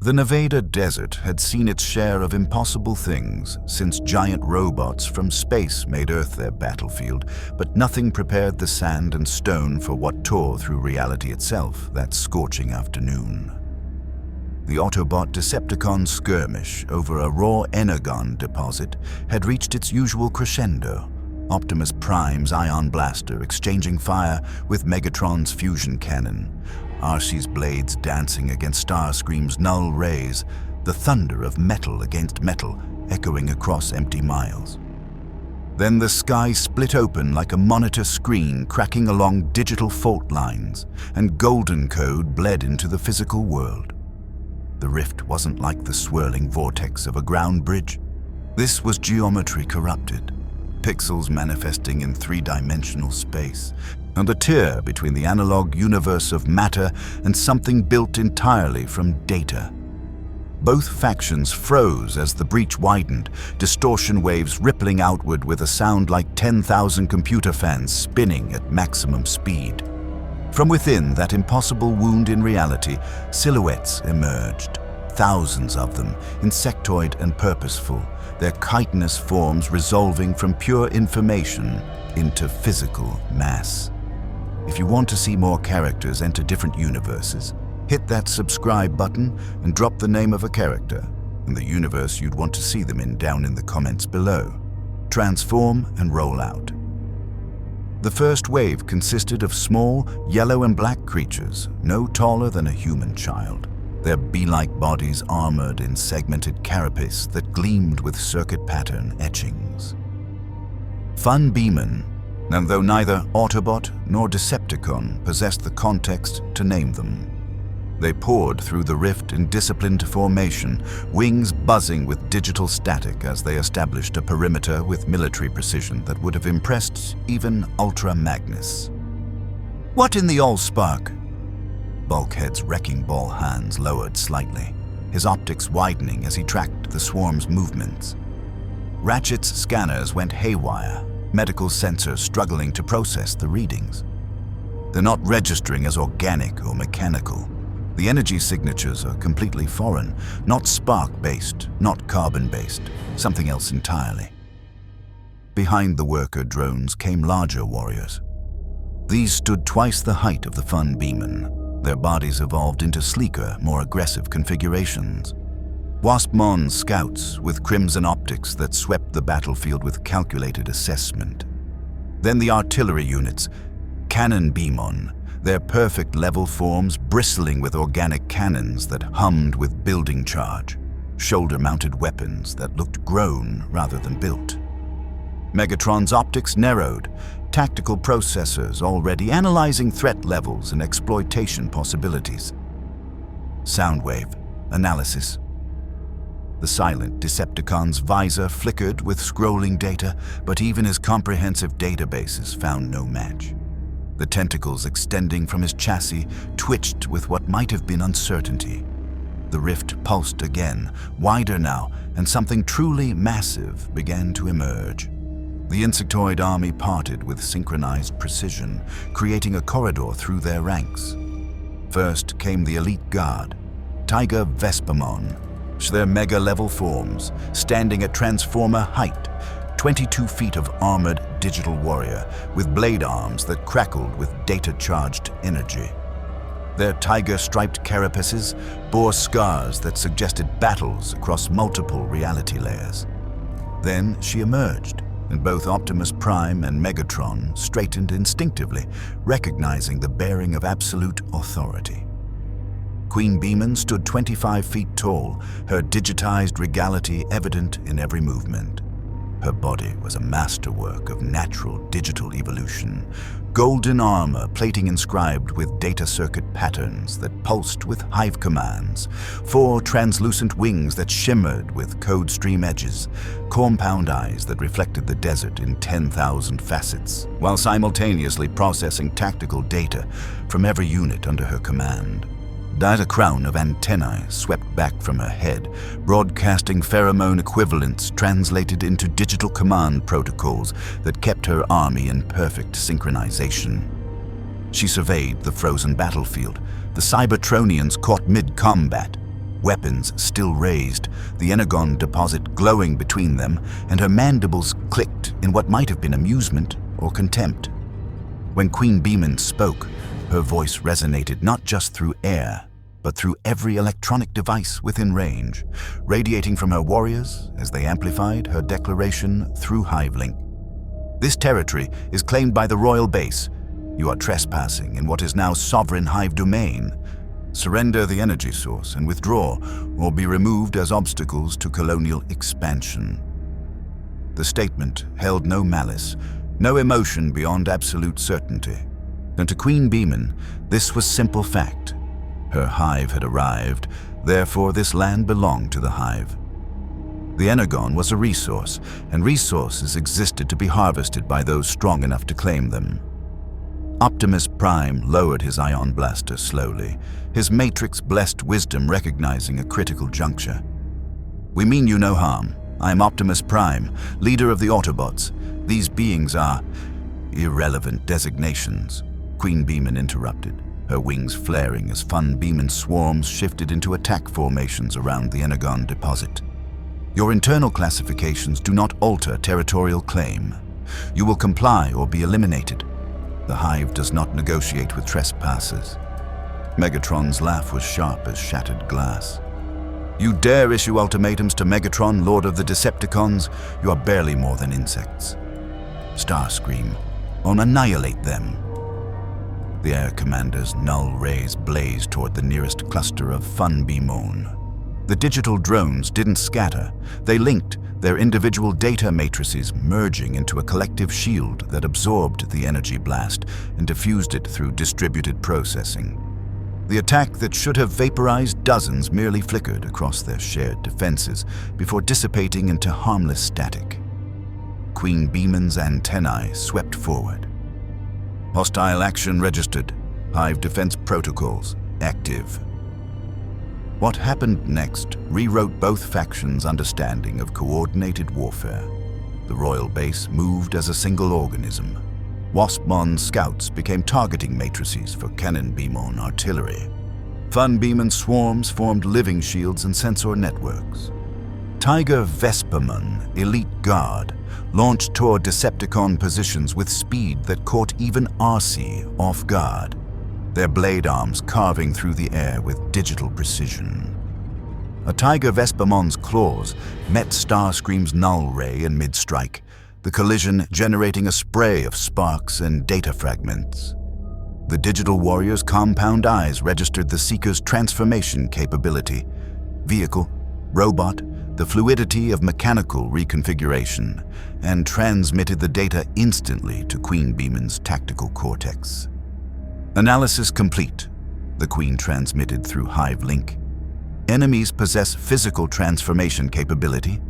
The Nevada desert had seen its share of impossible things since giant robots from space made Earth their battlefield, but nothing prepared the sand and stone for what tore through reality itself that scorching afternoon. The Autobot-Decepticon skirmish over a raw energon deposit had reached its usual crescendo, Optimus Prime's ion blaster exchanging fire with Megatron's fusion cannon, Arcee's blades dancing against Starscream's null rays, the thunder of metal against metal echoing across empty miles. Then the sky split open like a monitor screen cracking along digital fault lines, and golden code bled into the physical world. The rift wasn't like the swirling vortex of a ground bridge. This was geometry corrupted, pixels manifesting in three-dimensional space, and a tear between the analog universe of matter and something built entirely from data. Both factions froze as the breach widened, distortion waves rippling outward with a sound like 10,000 computer fans spinning at maximum speed. From within that impossible wound in reality, silhouettes emerged, thousands of them, insectoid and purposeful, their chitinous forms resolving from pure information into physical mass. If you want to see more characters enter different universes, hit that subscribe button and drop the name of a character and the universe you'd want to see them in down in the comments below. Transform and roll out. The first wave consisted of small, yellow and black creatures, no taller than a human child, their bee-like bodies armored in segmented carapace that gleamed with circuit pattern etchings. QueenBeemon, and though neither Autobot nor Decepticon possessed the context to name them, they poured through the rift in disciplined formation, wings buzzing with digital static as they established a perimeter with military precision that would have impressed even Ultra Magnus. What in the allspark? Bulkhead's wrecking ball hands lowered slightly, his optics widening as he tracked the swarm's movements. Ratchet's scanners went haywire, medical sensors struggling to process the readings. They're not registering as organic or mechanical. The energy signatures are completely foreign, not spark-based, not carbon-based, something else entirely. Behind the worker drones came larger warriors. These stood twice the height of the QueenBeemon. Their bodies evolved into sleeker, more aggressive configurations. Waspmon scouts with crimson optics that swept the battlefield with calculated assessment. Then the artillery units, QueenBeemon, their perfect level forms bristling with organic cannons that hummed with building charge, shoulder-mounted weapons that looked grown rather than built. Megatron's optics narrowed, tactical processors already analyzing threat levels and exploitation possibilities. Soundwave analysis. The silent Decepticon's visor flickered with scrolling data, but even his comprehensive databases found no match. The tentacles extending from his chassis twitched with what might have been uncertainty. The rift pulsed again, wider now, and something truly massive began to emerge. The insectoid army parted with synchronized precision, creating a corridor through their ranks. First came the elite guard, Tiger Vespamon, their mega-level forms, standing at transformer height, 22 feet of armored digital warrior with blade arms that crackled with data-charged energy. Their tiger-striped carapaces bore scars that suggested battles across multiple reality layers. Then she emerged, and both Optimus Prime and Megatron straightened instinctively, recognizing the bearing of absolute authority. QueenBeemon stood 25 feet tall, her digitized regality evident in every movement. Her body was a masterwork of natural digital evolution, golden armor plating inscribed with data circuit patterns that pulsed with Hive commands, 4 translucent wings that shimmered with code stream edges, compound eyes that reflected the desert in 10,000 facets, while simultaneously processing tactical data from every unit under her command. A crown of antennae swept back from her head, broadcasting pheromone equivalents translated into digital command protocols that kept her army in perfect synchronization. She surveyed the frozen battlefield, the Cybertronians caught mid-combat, weapons still raised, the energon deposit glowing between them, and her mandibles clicked in what might have been amusement or contempt. When QueenBeemon spoke, her voice resonated not just through air, but through every electronic device within range, radiating from her warriors as they amplified her declaration through Hive link. This territory is claimed by the royal base. You are trespassing in what is now sovereign Hive domain. Surrender the energy source and withdraw, or be removed as obstacles to colonial expansion. The statement held no malice, no emotion beyond absolute certainty. And to QueenBeemon, this was simple fact. Her Hive had arrived, therefore this land belonged to the Hive. The energon was a resource, and resources existed to be harvested by those strong enough to claim them. Optimus Prime lowered his ion blaster slowly, his matrix-blessed wisdom recognizing a critical juncture. "We mean you no harm. I am Optimus Prime, leader of the Autobots. These beings are irrelevant designations," QueenBeemon interrupted, her wings flaring as Beemon swarms shifted into attack formations around the energon deposit. "Your internal classifications do not alter territorial claim. You will comply or be eliminated. The Hive does not negotiate with trespassers." Megatron's laugh was sharp as shattered glass. "You dare issue ultimatums to Megatron, Lord of the Decepticons? You are barely more than insects." Starscream, annihilate them. The Air Commander's null rays blazed toward the nearest cluster of QueenBeemon. The digital drones didn't scatter. They linked, their individual data matrices merging into a collective shield that absorbed the energy blast and diffused it through distributed processing. The attack that should have vaporized dozens merely flickered across their shared defenses before dissipating into harmless static. QueenBeemon's antennae swept forward. Hostile action registered. Hive defense protocols active. What happened next rewrote both factions' understanding of coordinated warfare. The royal base moved as a single organism. Waspmon scouts became targeting matrices for QueenBeemon artillery. QueenBeemon swarms formed living shields and sensor networks. Tiger Vespamon, elite guard, launched toward Decepticon positions with speed that caught even RC off guard, their blade arms carving through the air with digital precision. A Tiger Vespamon's claws met Starscream's null ray in mid-strike, the collision generating a spray of sparks and data fragments. The digital warrior's compound eyes registered the Seeker's transformation capability, vehicle, robot, the fluidity of mechanical reconfiguration, and transmitted the data instantly to QueenBeemon's tactical cortex. Analysis complete, the Queen transmitted through Hive link. Enemies possess physical transformation capability,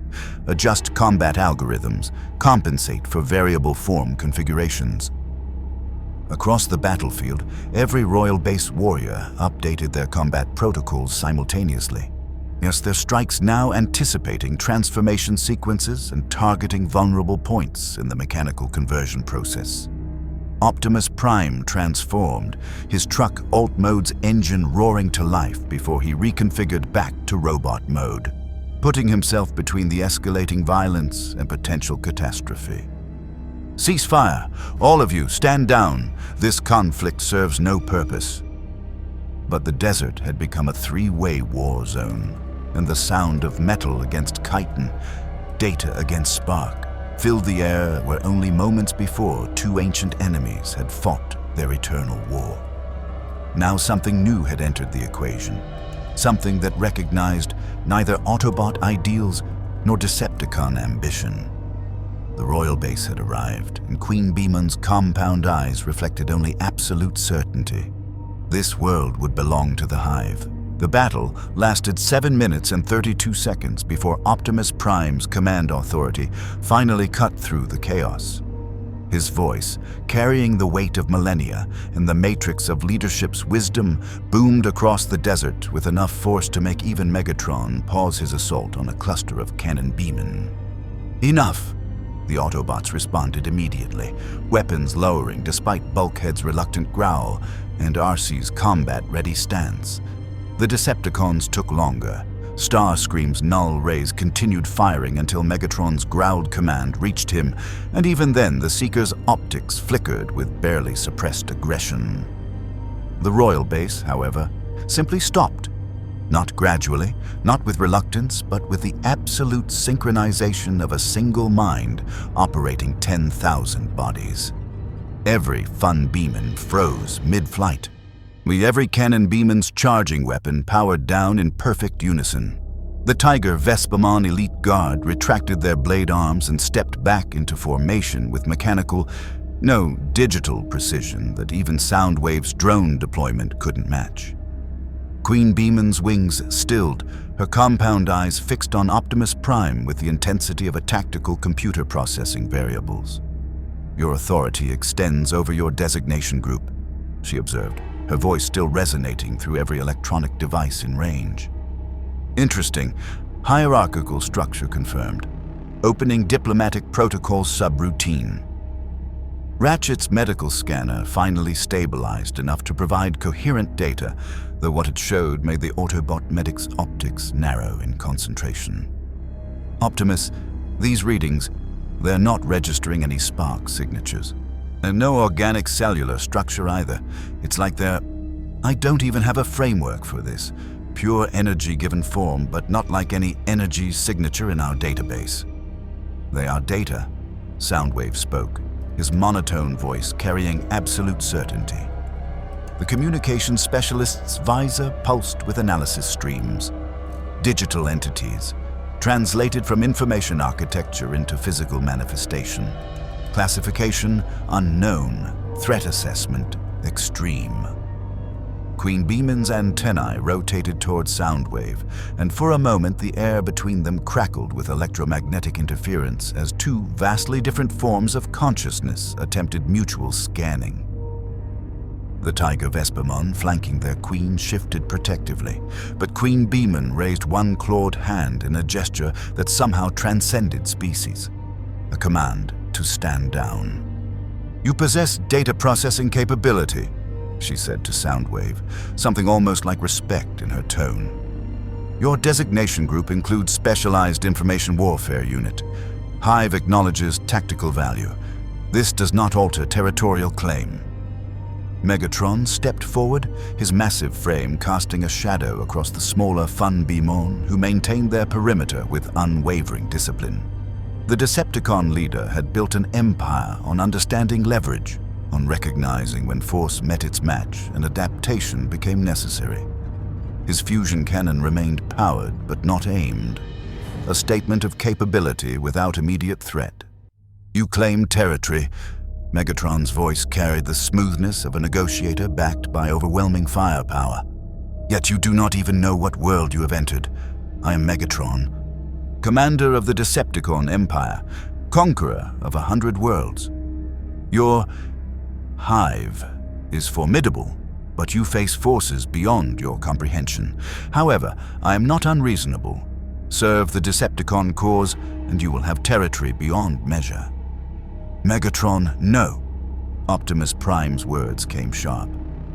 adjust combat algorithms, compensate for variable form configurations. Across the battlefield, every royal base warrior updated their combat protocols simultaneously. Yes, their strikes now anticipating transformation sequences and targeting vulnerable points in the mechanical conversion process. Optimus Prime transformed, his truck alt mode's engine roaring to life before he reconfigured back to robot mode, putting himself between the escalating violence and potential catastrophe. "Cease fire! All of you, stand down! This conflict serves no purpose." But the desert had become a three-way war zone, and the sound of metal against chitin, data against spark, filled the air where only moments before two ancient enemies had fought their eternal war. Now something new had entered the equation, something that recognized neither Autobot ideals nor Decepticon ambition. The royal base had arrived, and QueenBeemon's compound eyes reflected only absolute certainty. This world would belong to the Hive. The battle lasted 7 minutes and 32 seconds before Optimus Prime's command authority finally cut through the chaos. His voice, carrying the weight of millennia and the matrix of leadership's wisdom, boomed across the desert with enough force to make even Megatron pause his assault on a cluster of QueenBeemon. "Enough!" The Autobots responded immediately, weapons lowering despite Bulkhead's reluctant growl and RC's combat-ready stance. The Decepticons took longer. Starscream's null rays continued firing until Megatron's growled command reached him, and even then the Seeker's optics flickered with barely suppressed aggression. The Royal Base, however, simply stopped. Not gradually, not with reluctance, but with the absolute synchronization of a single mind operating 10,000 bodies. Every QueenBeemon froze mid-flight, with every QueenBeemon's charging weapon powered down in perfect unison. The Tiger Vespamon Elite Guard retracted their blade arms and stepped back into formation with mechanical, no, digital precision that even Soundwave's drone deployment couldn't match. QueenBeemon's wings stilled, her compound eyes fixed on Optimus Prime with the intensity of a tactical computer processing variables. "Your authority extends over your designation group," she observed, her voice still resonating through every electronic device in range. "Interesting. Hierarchical structure confirmed. Opening diplomatic protocol subroutine." Ratchet's medical scanner finally stabilized enough to provide coherent data, though what it showed made the Autobot medic's optics narrow in concentration. "Optimus, these readings, they're not registering any Spark signatures. And no organic cellular structure either. It's like I don't even have a framework for this. Pure energy given form, but not like any energy signature in our database." "They are data," Soundwave spoke, his monotone voice carrying absolute certainty. The communications specialist's visor pulsed with analysis streams. Digital entities, translated from information architecture into physical manifestation. Classification unknown, threat assessment extreme. QueenBeemon's antennae rotated toward Soundwave, and for a moment the air between them crackled with electromagnetic interference as two vastly different forms of consciousness attempted mutual scanning. The Tiger Vespamon flanking their queen shifted protectively, but QueenBeemon raised one clawed hand in a gesture that somehow transcended species. A command to stand down. "You possess data processing capability," she said to Soundwave, something almost like respect in her tone. "Your designation group includes Specialized Information Warfare Unit. Hive acknowledges tactical value. This does not alter territorial claim." Megatron stepped forward, his massive frame casting a shadow across the smaller QueenBeemon who maintained their perimeter with unwavering discipline. The Decepticon leader had built an empire on understanding leverage, on recognizing when force met its match and adaptation became necessary. His fusion cannon remained powered but not aimed, a statement of capability without immediate threat. "You claim territory." Megatron's voice carried the smoothness of a negotiator backed by overwhelming firepower. "Yet you do not even know what world you have entered. I am Megatron, commander of the Decepticon Empire, conqueror of 100 worlds. Your Hive is formidable, but you face forces beyond your comprehension. However, I am not unreasonable. Serve the Decepticon cause, and you will have territory beyond measure." "Megatron, no!" Optimus Prime's words came sharp.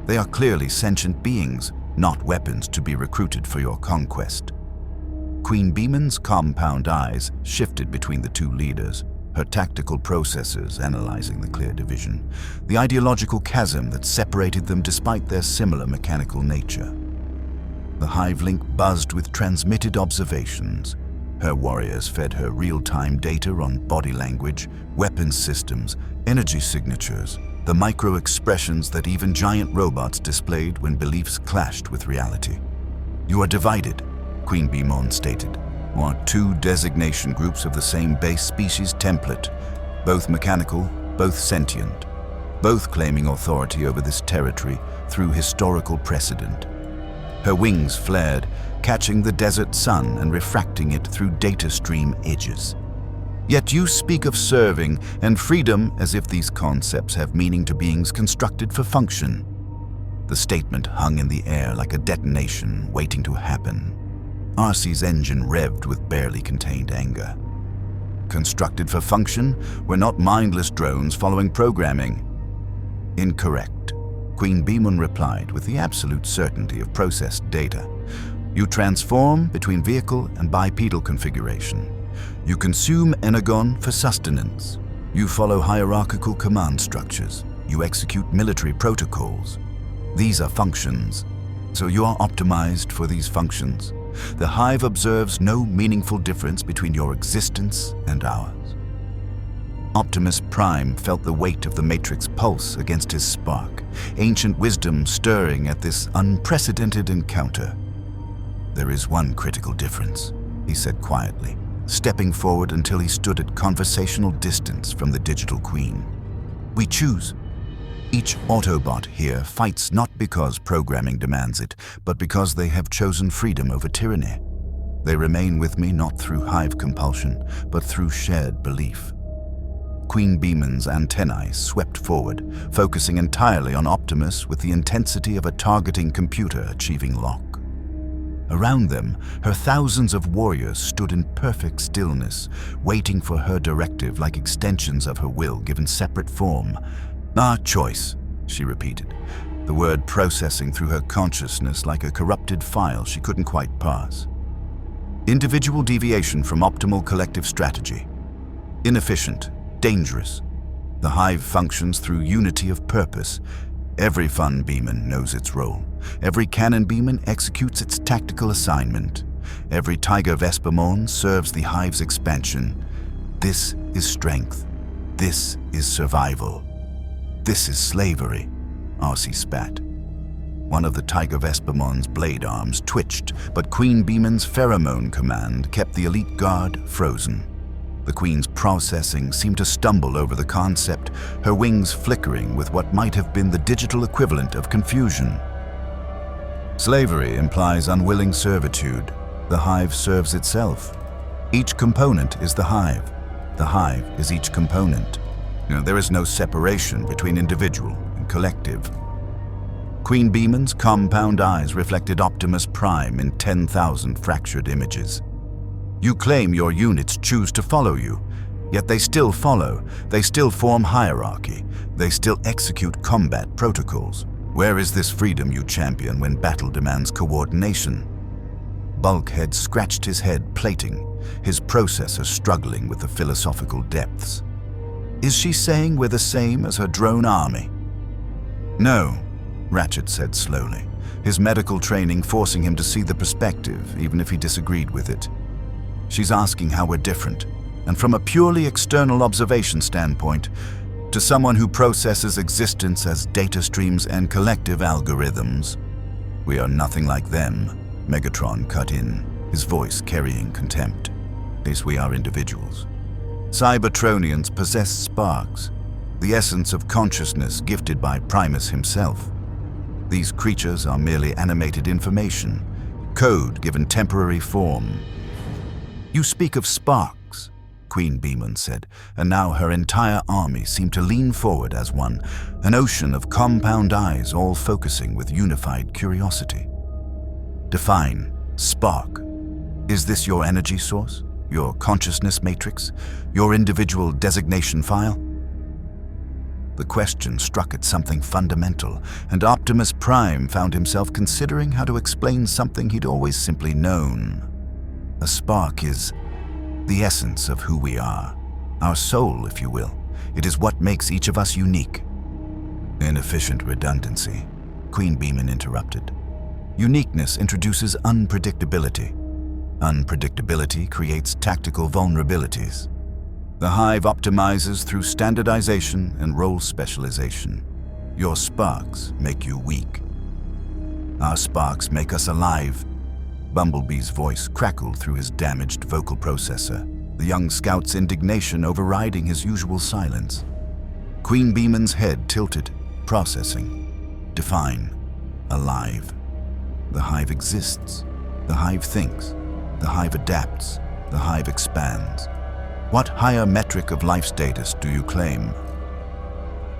"They are clearly sentient beings, not weapons to be recruited for your conquest." QueenBeemon's compound eyes shifted between the two leaders, her tactical processors analyzing the clear division, the ideological chasm that separated them despite their similar mechanical nature. The Hive link buzzed with transmitted observations. Her warriors fed her real-time data on body language, weapons systems, energy signatures, the micro-expressions that even giant robots displayed when beliefs clashed with reality. "You are divided," QueenBeemon stated, "are two designation groups of the same base species template, both mechanical, both sentient, both claiming authority over this territory through historical precedent." Her wings flared, catching the desert sun and refracting it through data stream edges. "Yet you speak of serving and freedom as if these concepts have meaning to beings constructed for function." The statement hung in the air like a detonation waiting to happen. RC's engine revved with barely contained anger. "Constructed for function? We're not mindless drones following programming." "Incorrect." QueenBeemon replied with the absolute certainty of processed data. You transform between vehicle and bipedal configuration. You consume energon for sustenance. You follow hierarchical command structures. You execute military protocols. These are functions, so you are optimized for these functions. The Hive observes no meaningful difference between your existence and ours. Optimus Prime felt the weight of the Matrix pulse against his spark, ancient wisdom stirring at this unprecedented encounter. There is one critical difference, he said quietly, stepping forward until he stood at conversational distance from the digital queen. We choose. Each Autobot here fights not because programming demands it, but because they have chosen freedom over tyranny. They remain with me not through Hive compulsion, but through shared belief. QueenBeemon's antennae swept forward, focusing entirely on Optimus with the intensity of a targeting computer achieving lock. Around them, her thousands of warriors stood in perfect stillness, waiting for her directive like extensions of her will given separate form. Our choice, she repeated, the word processing through her consciousness like a corrupted file she couldn't quite parse. Individual deviation from optimal collective strategy. Inefficient, dangerous. The Hive functions through unity of purpose. Every Fun Beemon knows its role. Every Cannon Beemon executes its tactical assignment. Every Tiger Vespamon serves the Hive's expansion. This is strength. This is survival. This is slavery, Arcee spat. One of the Tiger Vespamon's blade arms twitched, but QueenBeemon's pheromone command kept the elite guard frozen. The Queen's processing seemed to stumble over the concept, her wings flickering with what might have been the digital equivalent of confusion. Slavery implies unwilling servitude. The Hive serves itself. Each component is the Hive. The Hive is each component. There is no separation between individual and collective. QueenBeemon's compound eyes reflected Optimus Prime in 10,000 fractured images. You claim your units choose to follow you, yet they still follow. They still form hierarchy. They still execute combat protocols. Where is this freedom you champion when battle demands coordination? Bulkhead scratched his head, plating, his processor struggling with the philosophical depths. Is she saying we're the same as her drone army? No, Ratchet said slowly, his medical training forcing him to see the perspective, even if he disagreed with it. She's asking how we're different, and from a purely external observation standpoint, to someone who processes existence as data streams and collective algorithms. We are nothing like them, Megatron cut in, his voice carrying contempt. Yes, we are individuals. Cybertronians possess sparks, the essence of consciousness gifted by Primus himself. These creatures are merely animated information, code given temporary form. You speak of sparks, QueenBeemon said, and now her entire army seemed to lean forward as one, an ocean of compound eyes all focusing with unified curiosity. Define spark. Is this your energy source, your consciousness matrix, your individual designation file? The question struck at something fundamental, and Optimus Prime found himself considering how to explain something he'd always simply known. A spark is the essence of who we are, our soul, if you will. It is what makes each of us unique. Inefficient redundancy, QueenBeemon interrupted. Uniqueness introduces unpredictability. Unpredictability creates tactical vulnerabilities. The Hive optimizes through standardization and role specialization. Your sparks make you weak. Our sparks make us alive. Bumblebee's voice crackled through his damaged vocal processor, the young scout's indignation overriding his usual silence. QueenBeemon's head tilted, processing. Define. Alive. The Hive exists. The Hive thinks. The Hive adapts. The Hive expands. What higher metric of life status do you claim?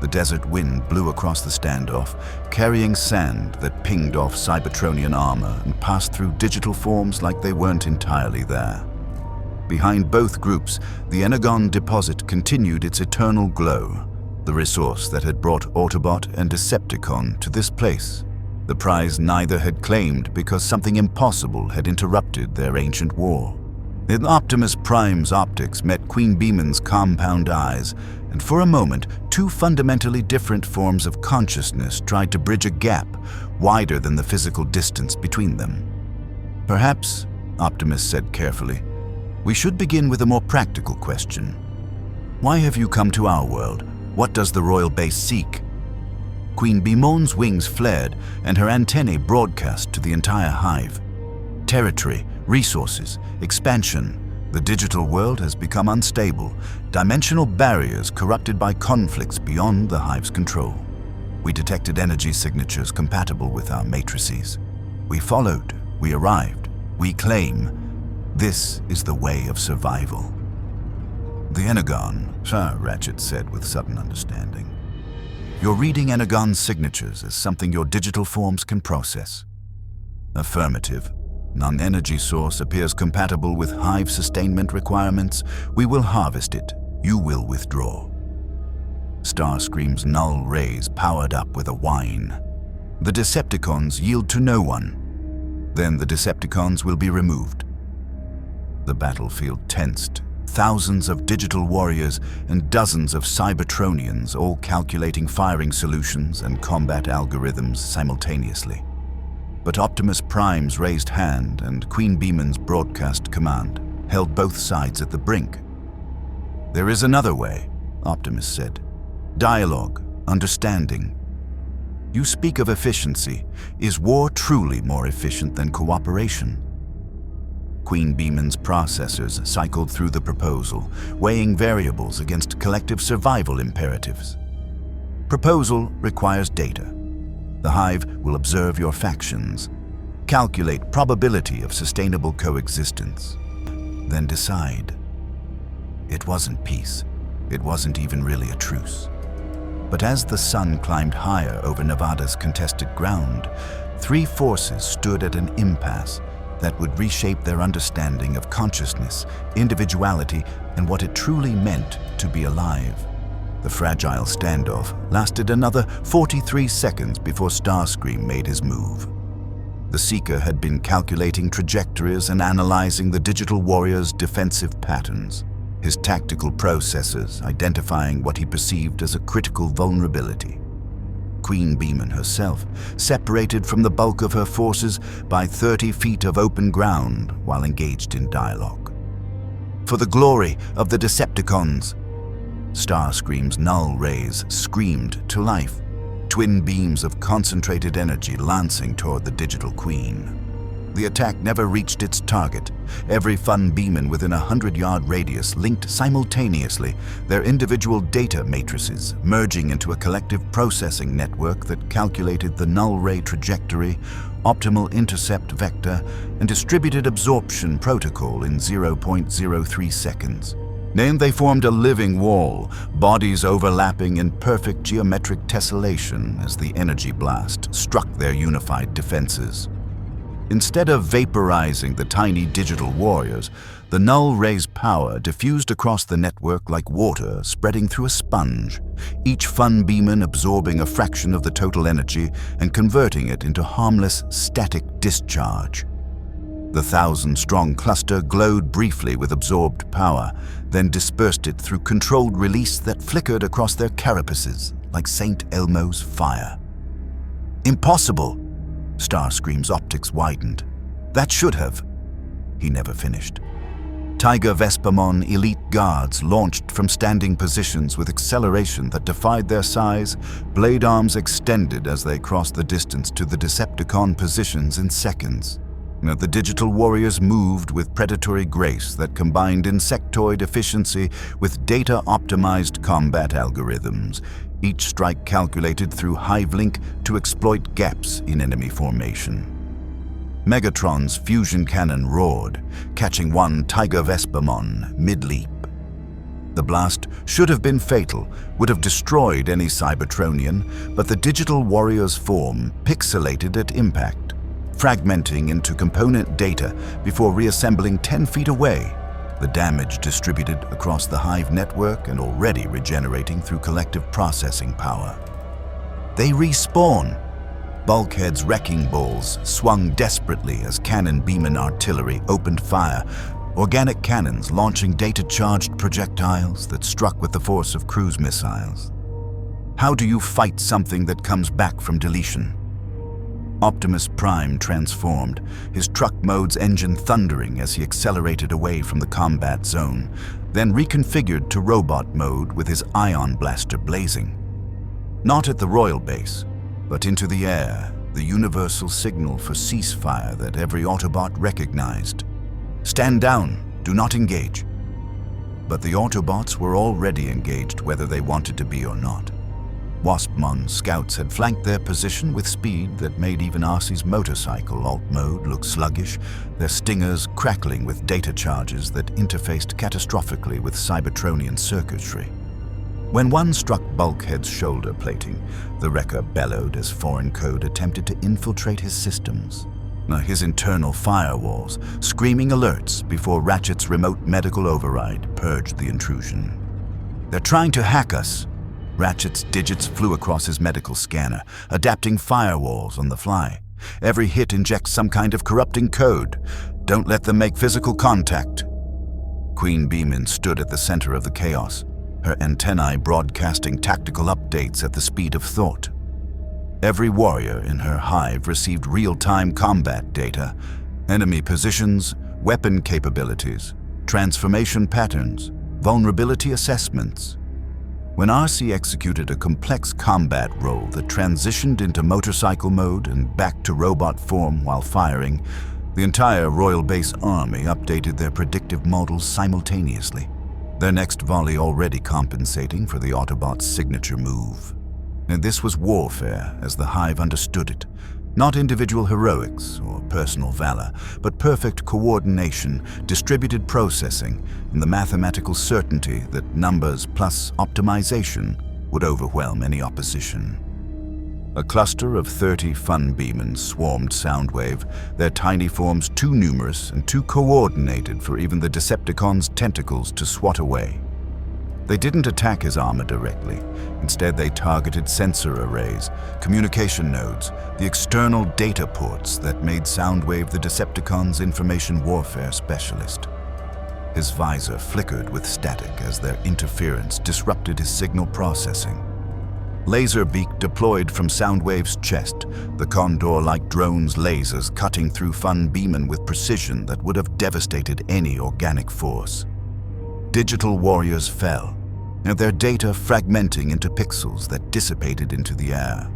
The desert wind blew across the standoff, carrying sand that pinged off Cybertronian armor and passed through digital forms like they weren't entirely there. Behind both groups, the Energon deposit continued its eternal glow. the resource that had brought Autobot and Decepticon to this place. The prize neither had claimed because something impossible had interrupted their ancient war. In Optimus Prime's optics met QueenBeemon's compound eyes, and for a moment, two fundamentally different forms of consciousness tried to bridge a gap wider than the physical distance between them. Perhaps, Optimus said carefully, we should begin with a more practical question. Why have you come to our world? What does the royal base seek? QueenBeemon's wings flared, and her antennae broadcast to the entire Hive. Territory, resources, expansion. The digital world has become unstable, dimensional barriers corrupted by conflicts beyond the Hive's control. We detected energy signatures compatible with our matrices. We followed, we arrived, we claim. This is the way of survival. The Energon, Sir, Ratchet said with sudden understanding. You're reading Energon's signatures as something your digital forms can process. Affirmative. Non-energy source appears compatible with Hive sustainment requirements. We will harvest it. You will withdraw. Starscream's null rays powered up with a whine. The Decepticons yield to no one. Then the Decepticons will be removed. The battlefield tensed. Thousands of digital warriors and dozens of Cybertronians all calculating firing solutions and combat algorithms simultaneously. But Optimus Prime's raised hand and QueenBeemon's broadcast command held both sides at the brink. There is another way, Optimus said. Dialogue, understanding. You speak of efficiency. Is war truly more efficient than cooperation? QueenBeemon's processors cycled through the proposal, weighing variables against collective survival imperatives. Proposal requires data. The Hive will observe your factions, calculate probability of sustainable coexistence, then decide. It wasn't peace. It wasn't even really a truce. But as the sun climbed higher over Nevada's contested ground, three forces stood at an impasse that would reshape their understanding of consciousness, individuality, and what it truly meant to be alive. The fragile standoff lasted another 43 seconds before Starscream made his move. The Seeker had been calculating trajectories and analyzing the digital warrior's defensive patterns, his tactical processors identifying what he perceived as a critical vulnerability. QueenBeemon herself separated from the bulk of her forces by 30 feet of open ground while engaged in dialogue. For the glory of the Decepticons! Starscream's null rays screamed to life, twin beams of concentrated energy lancing toward the digital queen. The attack never reached its target. Every QueenBeemon within a 100-yard radius linked simultaneously, their individual data matrices merging into a collective processing network that calculated the null ray trajectory, optimal intercept vector, and distributed absorption protocol in 0.03 seconds. Then they formed a living wall, bodies overlapping in perfect geometric tessellation as the energy blast struck their unified defenses. Instead of vaporizing the tiny digital warriors, the null ray's power diffused across the network like water spreading through a sponge, each QueenBeemon absorbing a fraction of the total energy and converting it into harmless, static discharge. The 1,000-strong cluster glowed briefly with absorbed power, then dispersed it through controlled release that flickered across their carapaces like St. Elmo's fire. Impossible! Starscream's optics widened. That should have. He never finished. Tiger Vespamon elite guards launched from standing positions with acceleration that defied their size, blade arms extended as they crossed the distance to the Decepticon positions in seconds. The digital warriors moved with predatory grace that combined insectoid efficiency with data-optimized combat algorithms, each strike calculated through HiveLink to exploit gaps in enemy formation. Megatron's fusion cannon roared, catching one Tiger Vespamon mid-leap. The blast should have been fatal, would have destroyed any Cybertronian, but the digital warrior's form pixelated at impact, fragmenting into component data before reassembling 10 feet away. the damage distributed across the Hive network and already regenerating through collective processing power. They respawn. Bulkhead's wrecking balls swung desperately as QueenBeemon artillery opened fire, organic cannons launching data-charged projectiles that struck with the force of cruise missiles. How do you fight something that comes back from deletion? Optimus Prime transformed, his truck mode's engine thundering as he accelerated away from the combat zone, then reconfigured to robot mode with his ion blaster blazing. Not at the royal base, but into the air, the universal signal for ceasefire that every Autobot recognized. Stand down, do not engage. But the Autobots were already engaged whether they wanted to be or not. Waspmon scouts had flanked their position with speed that made even Arcee's motorcycle alt mode look sluggish, their stingers crackling with data charges that interfaced catastrophically with Cybertronian circuitry. When one struck Bulkhead's shoulder plating, the wrecker bellowed as foreign code attempted to infiltrate his systems. His internal firewalls, screaming alerts before Ratchet's remote medical override purged the intrusion. They're trying to hack us. Ratchet's digits flew across his medical scanner, adapting firewalls on the fly. Every hit injects some kind of corrupting code. Don't let them make physical contact. QueenBeemon stood at the center of the chaos, her antennae broadcasting tactical updates at the speed of thought. Every warrior in her hive received real-time combat data, enemy positions, weapon capabilities, transformation patterns, vulnerability assessments. When Arcee executed a complex combat role that transitioned into motorcycle mode and back to robot form while firing, the entire Royal Base army updated their predictive models simultaneously, their next volley already compensating for the Autobots' signature move. And this was warfare as the Hive understood it. Not individual heroics or personal valor, but perfect coordination, distributed processing, and the mathematical certainty that numbers plus optimization would overwhelm any opposition. A cluster of 30 QueenBeemons swarmed Soundwave, their tiny forms too numerous and too coordinated for even the Decepticons' tentacles to swat away. They didn't attack his armor directly. Instead, they targeted sensor arrays, communication nodes, the external data ports that made Soundwave the Decepticons' information warfare specialist. His visor flickered with static as their interference disrupted his signal processing. Laserbeak deployed from Soundwave's chest, the condor-like drone's lasers cutting through QueenBeemon with precision that would have devastated any organic force. Digital warriors fell, and their data fragmenting into pixels that dissipated into the air.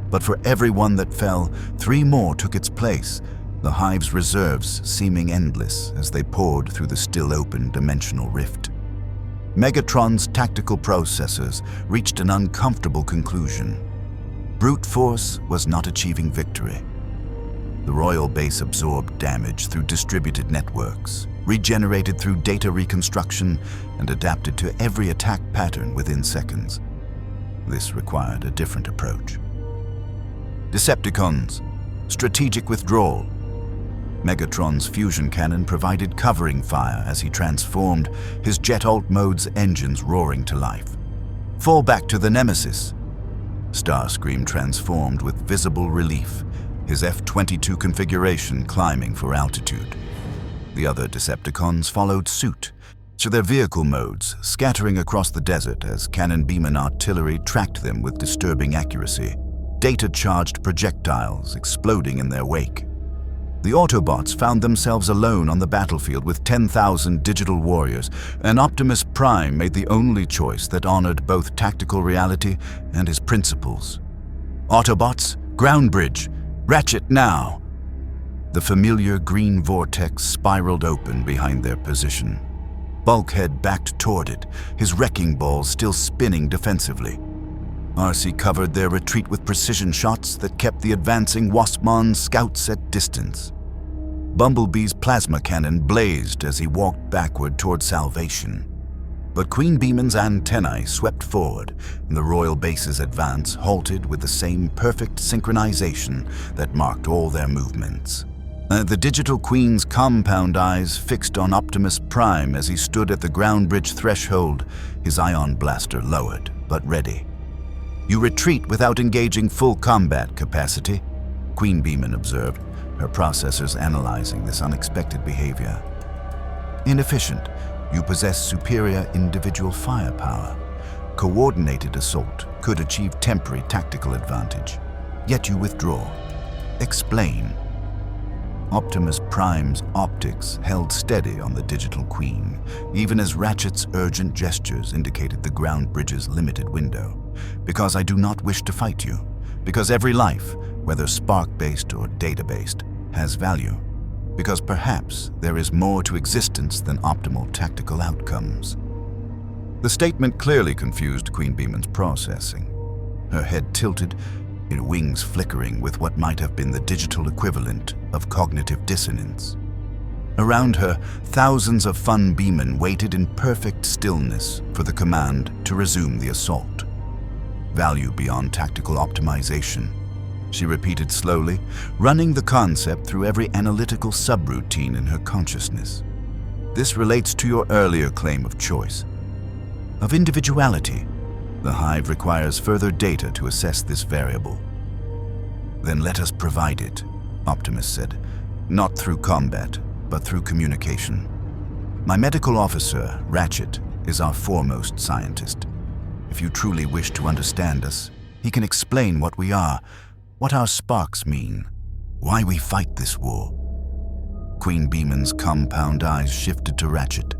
But for every one that fell, 3 more took its place, the Hive's reserves seeming endless as they poured through the still-open dimensional rift. Megatron's tactical processors reached an uncomfortable conclusion. Brute force was not achieving victory. The Royal Base absorbed damage through distributed networks, regenerated through data reconstruction, and adapted to every attack pattern within seconds. This required a different approach. Decepticons, strategic withdrawal. Megatron's fusion cannon provided covering fire as he transformed, his jet alt mode's engines roaring to life. Fall back to the Nemesis. Starscream transformed with visible relief, his F-22 configuration climbing for altitude. The other Decepticons followed suit, to their vehicle modes scattering across the desert as QueenBeemon artillery tracked them with disturbing accuracy, data-charged projectiles exploding in their wake. The Autobots found themselves alone on the battlefield with 10,000 digital warriors, and Optimus Prime made the only choice that honored both tactical reality and his principles. Autobots, ground bridge, Ratchet now! The familiar green vortex spiraled open behind their position. Bulkhead backed toward it, his wrecking balls still spinning defensively. Arcee covered their retreat with precision shots that kept the advancing Waspmon scouts at distance. Bumblebee's plasma cannon blazed as he walked backward toward salvation. But QueenBeemon's antennae swept forward, and the Royal Base's advance halted with the same perfect synchronization that marked all their movements. The digital queen's compound eyes fixed on Optimus Prime as he stood at the ground bridge threshold, his ion blaster lowered, but ready. "You retreat without engaging full combat capacity," QueenBeemon observed, her processors analyzing this unexpected behavior. "Inefficient. You possess superior individual firepower. Coordinated assault could achieve temporary tactical advantage. Yet you withdraw. Explain." Optimus Prime's optics held steady on the digital queen, even as Ratchet's urgent gestures indicated the ground bridge's limited window. "Because I do not wish to fight you. Because every life, whether spark-based or data-based, has value. Because perhaps there is more to existence than optimal tactical outcomes." The statement clearly confused QueenBeemon's processing. Her head tilted, her wings flickering with what might have been the digital equivalent of cognitive dissonance. Around her, thousands of Fun Beemon waited in perfect stillness for the command to resume the assault. "Value beyond tactical optimization," she repeated slowly, running the concept through every analytical subroutine in her consciousness. "This relates to your earlier claim of choice, of individuality. The Hive requires further data to assess this variable." "Then let us provide it," Optimus said, "not through combat, but through communication. My medical officer, Ratchet, is our foremost scientist. If you truly wish to understand us, he can explain what we are, what our sparks mean, why we fight this war." QueenBeemon's compound eyes shifted to Ratchet,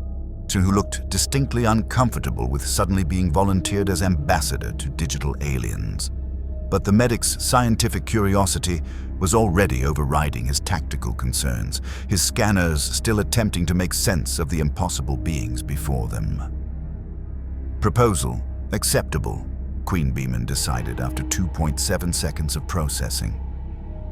who looked distinctly uncomfortable with suddenly being volunteered as ambassador to digital aliens. But the medic's scientific curiosity was already overriding his tactical concerns, his scanners still attempting to make sense of the impossible beings before them. "Proposal acceptable," QueenBeemon decided after 2.7 seconds of processing.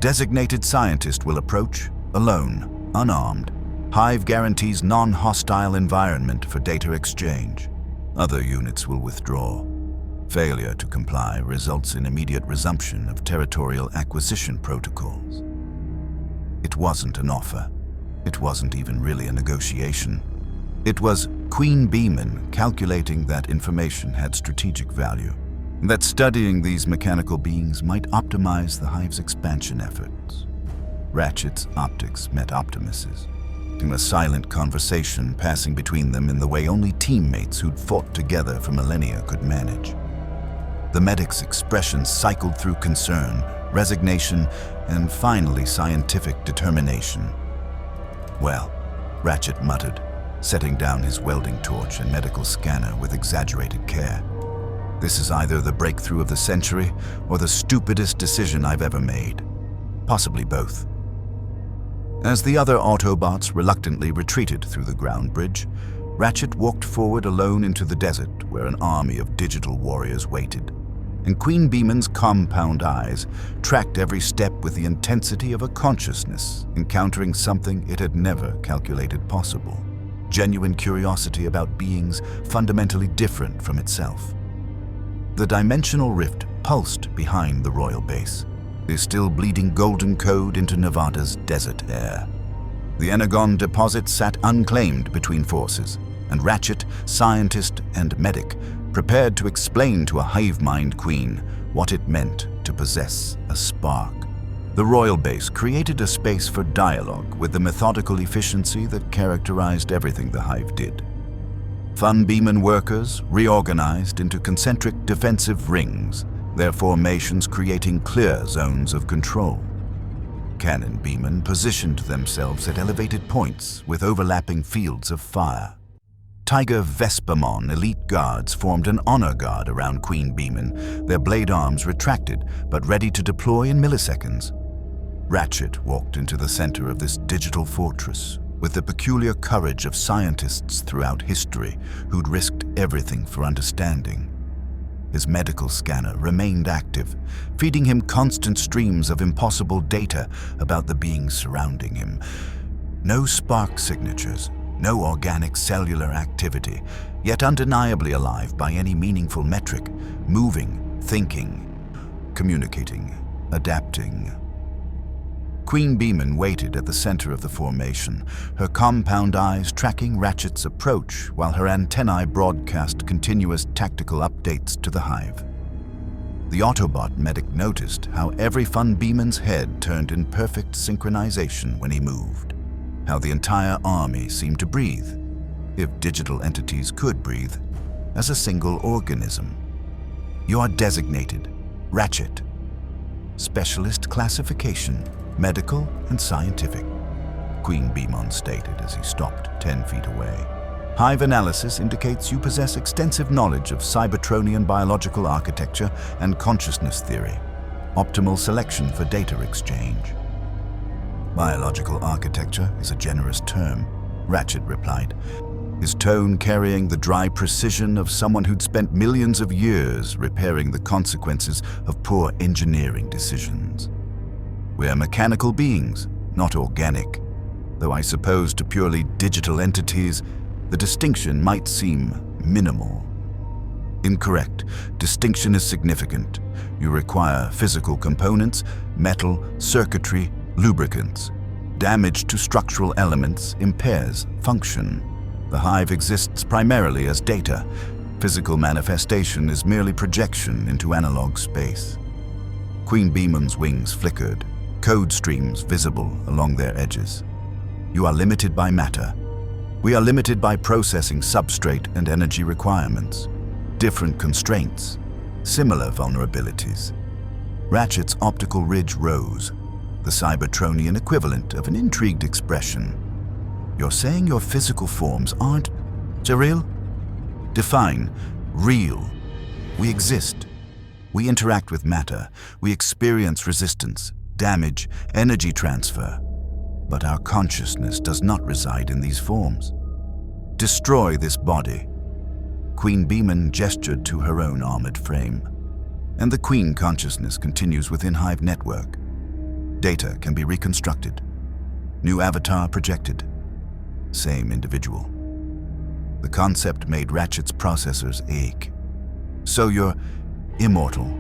"Designated scientist will approach, alone, unarmed. Hive guarantees non-hostile environment for data exchange. Other units will withdraw. Failure to comply results in immediate resumption of territorial acquisition protocols." It wasn't an offer. It wasn't even really a negotiation. It was QueenBeemon calculating that information had strategic value, that studying these mechanical beings might optimize the Hive's expansion efforts. Ratchet's optics met Optimus's, a silent conversation passing between them in the way only teammates who'd fought together for millennia could manage. The medic's expression cycled through concern, resignation, and finally scientific determination. "Well," Ratchet muttered, setting down his welding torch and medical scanner with exaggerated care, "this is either the breakthrough of the century or the stupidest decision I've ever made. Possibly both." As the other Autobots reluctantly retreated through the ground bridge, Ratchet walked forward alone into the desert where an army of digital warriors waited, and QueenBeemon's compound eyes tracked every step with the intensity of a consciousness encountering something it had never calculated possible. Genuine curiosity about beings fundamentally different from itself. The dimensional rift pulsed behind the royal base, the still bleeding golden code into Nevada's desert air. The Energon deposit sat unclaimed between forces, and Ratchet, scientist and medic, prepared to explain to a hive-mind queen what it meant to possess a spark. The royal base created a space for dialogue with the methodical efficiency that characterized everything the Hive did. Fun Beemon workers reorganized into concentric defensive rings, their formations creating clear zones of control. Cannon Beemon positioned themselves at elevated points with overlapping fields of fire. Tiger Vespamon elite guards formed an honor guard around QueenBeemon, their blade arms retracted but ready to deploy in milliseconds. Ratchet walked into the center of this digital fortress with the peculiar courage of scientists throughout history who'd risked everything for understanding. His medical scanner remained active, feeding him constant streams of impossible data about the beings surrounding him. No spark signatures, no organic cellular activity, yet undeniably alive by any meaningful metric, moving, thinking, communicating, adapting. QueenBeemon waited at the center of the formation, her compound eyes tracking Ratchet's approach while her antennae broadcast continuous tactical updates to the Hive. The Autobot medic noticed how every QueenBeemon's head turned in perfect synchronization when he moved, how the entire army seemed to breathe, if digital entities could breathe, as a single organism. You are designated Ratchet. Specialist classification, medical and scientific, QueenBeemon stated as he stopped 10 feet away. Hive analysis indicates you possess extensive knowledge of Cybertronian biological architecture and consciousness theory. Optimal selection for data exchange. Biological architecture is a generous term, Ratchet replied, his tone carrying the dry precision of someone who'd spent millions of years repairing the consequences of poor engineering decisions. We're mechanical beings, not organic, though I suppose to purely digital entities, the distinction might seem minimal. Incorrect. Distinction is significant. You require physical components, metal, circuitry, lubricants. Damage to structural elements impairs function. The Hive exists primarily as data. Physical manifestation is merely projection into analog space. QueenBeemon's wings flickered, code streams visible along their edges. You are limited by matter. We are limited by processing substrate and energy requirements. Different constraints, similar vulnerabilities. Ratchet's optical ridge rose, the Cybertronian equivalent of an intrigued expression. You're saying your physical forms aren't real? Define real. We exist. We interact with matter. We experience resistance, damage, energy transfer. But our consciousness does not reside in these forms. Destroy this body. QueenBeemon gestured to her own armored frame, and the Queen consciousness continues within Hive network. Data can be reconstructed. New avatar projected. Same individual. The concept made Ratchet's processors ache. So you're immortal,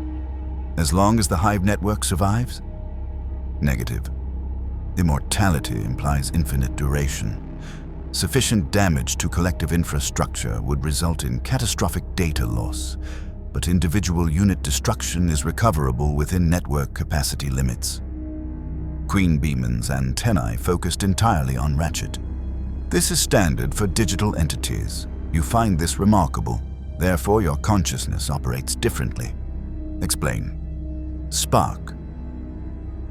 as long as the Hive network survives? Negative. Immortality implies infinite duration. Sufficient damage to collective infrastructure would result in catastrophic data loss, but individual unit destruction is recoverable within network capacity limits. QueenBeemon's antennae focused entirely on Ratchet. This is standard for digital entities. You find this remarkable, therefore your consciousness operates differently. Explain. Spark.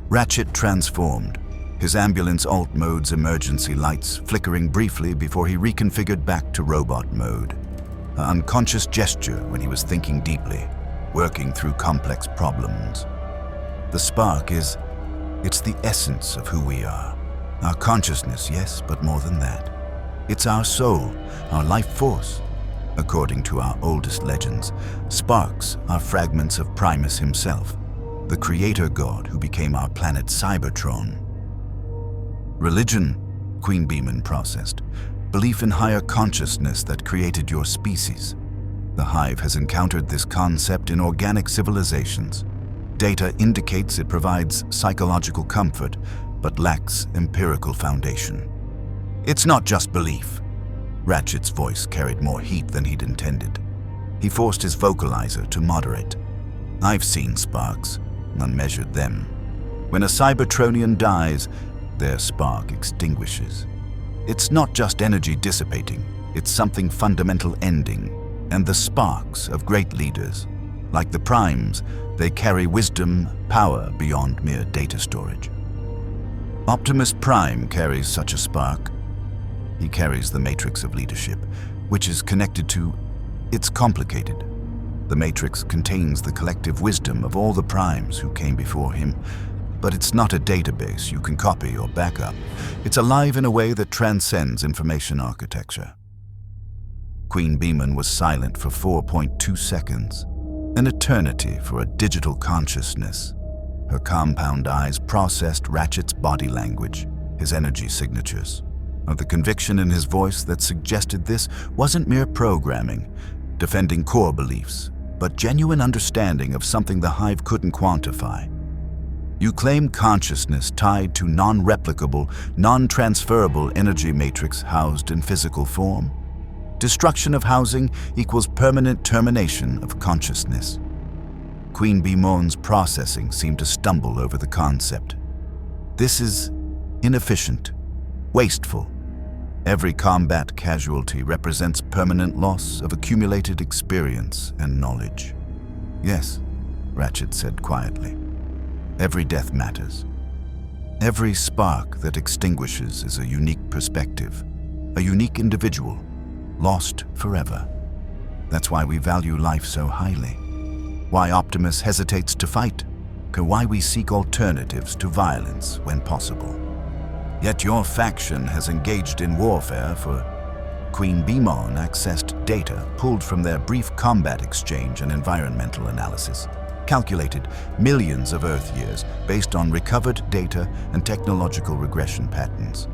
Ratchet transformed, his ambulance alt mode's emergency lights flickering briefly before he reconfigured back to robot mode. An unconscious gesture when he was thinking deeply, working through complex problems. The spark it's the essence of who we are. Our consciousness, yes, but more than that. It's our soul, our life force. According to our oldest legends, sparks are fragments of Primus himself, the creator god who became our planet Cybertron. Religion, QueenBeemon processed. Belief in higher consciousness that created your species. The Hive has encountered this concept in organic civilizations. Data indicates it provides psychological comfort, but lacks empirical foundation. It's not just belief. Ratchet's voice carried more heat than he'd intended. He forced his vocalizer to moderate. I've seen sparks, unmeasured them. When a Cybertronian dies, their spark extinguishes. It's not just energy dissipating, it's something fundamental ending. And the sparks of great leaders, like the Primes, they carry wisdom, power beyond mere data storage. Optimus Prime carries such a spark. He carries the matrix of leadership, which is connected to... It's complicated. The matrix contains the collective wisdom of all the Primes who came before him, but it's not a database you can copy or back up. It's alive in a way that transcends information architecture. QueenBeemon was silent for 4.2 seconds, an eternity for a digital consciousness. Her compound eyes processed Ratchet's body language, his energy signatures. The conviction in his voice that suggested this wasn't mere programming, defending core beliefs, but genuine understanding of something the Hive couldn't quantify. You claim consciousness tied to non-replicable, non-transferable energy matrix housed in physical form. Destruction of housing equals permanent termination of consciousness. QueenBeemon's processing seemed to stumble over the concept. This is inefficient, wasteful. Every combat casualty represents permanent loss of accumulated experience and knowledge. Yes, Ratchet said quietly. Every death matters. Every spark that extinguishes is a unique perspective, a unique individual, lost forever. That's why we value life so highly. Why Optimus hesitates to fight, why we seek alternatives to violence when possible. Yet your faction has engaged in warfare for QueenBeemon accessed data pulled from their brief combat exchange and environmental analysis, calculated millions of Earth years based on recovered data and technological regression patterns.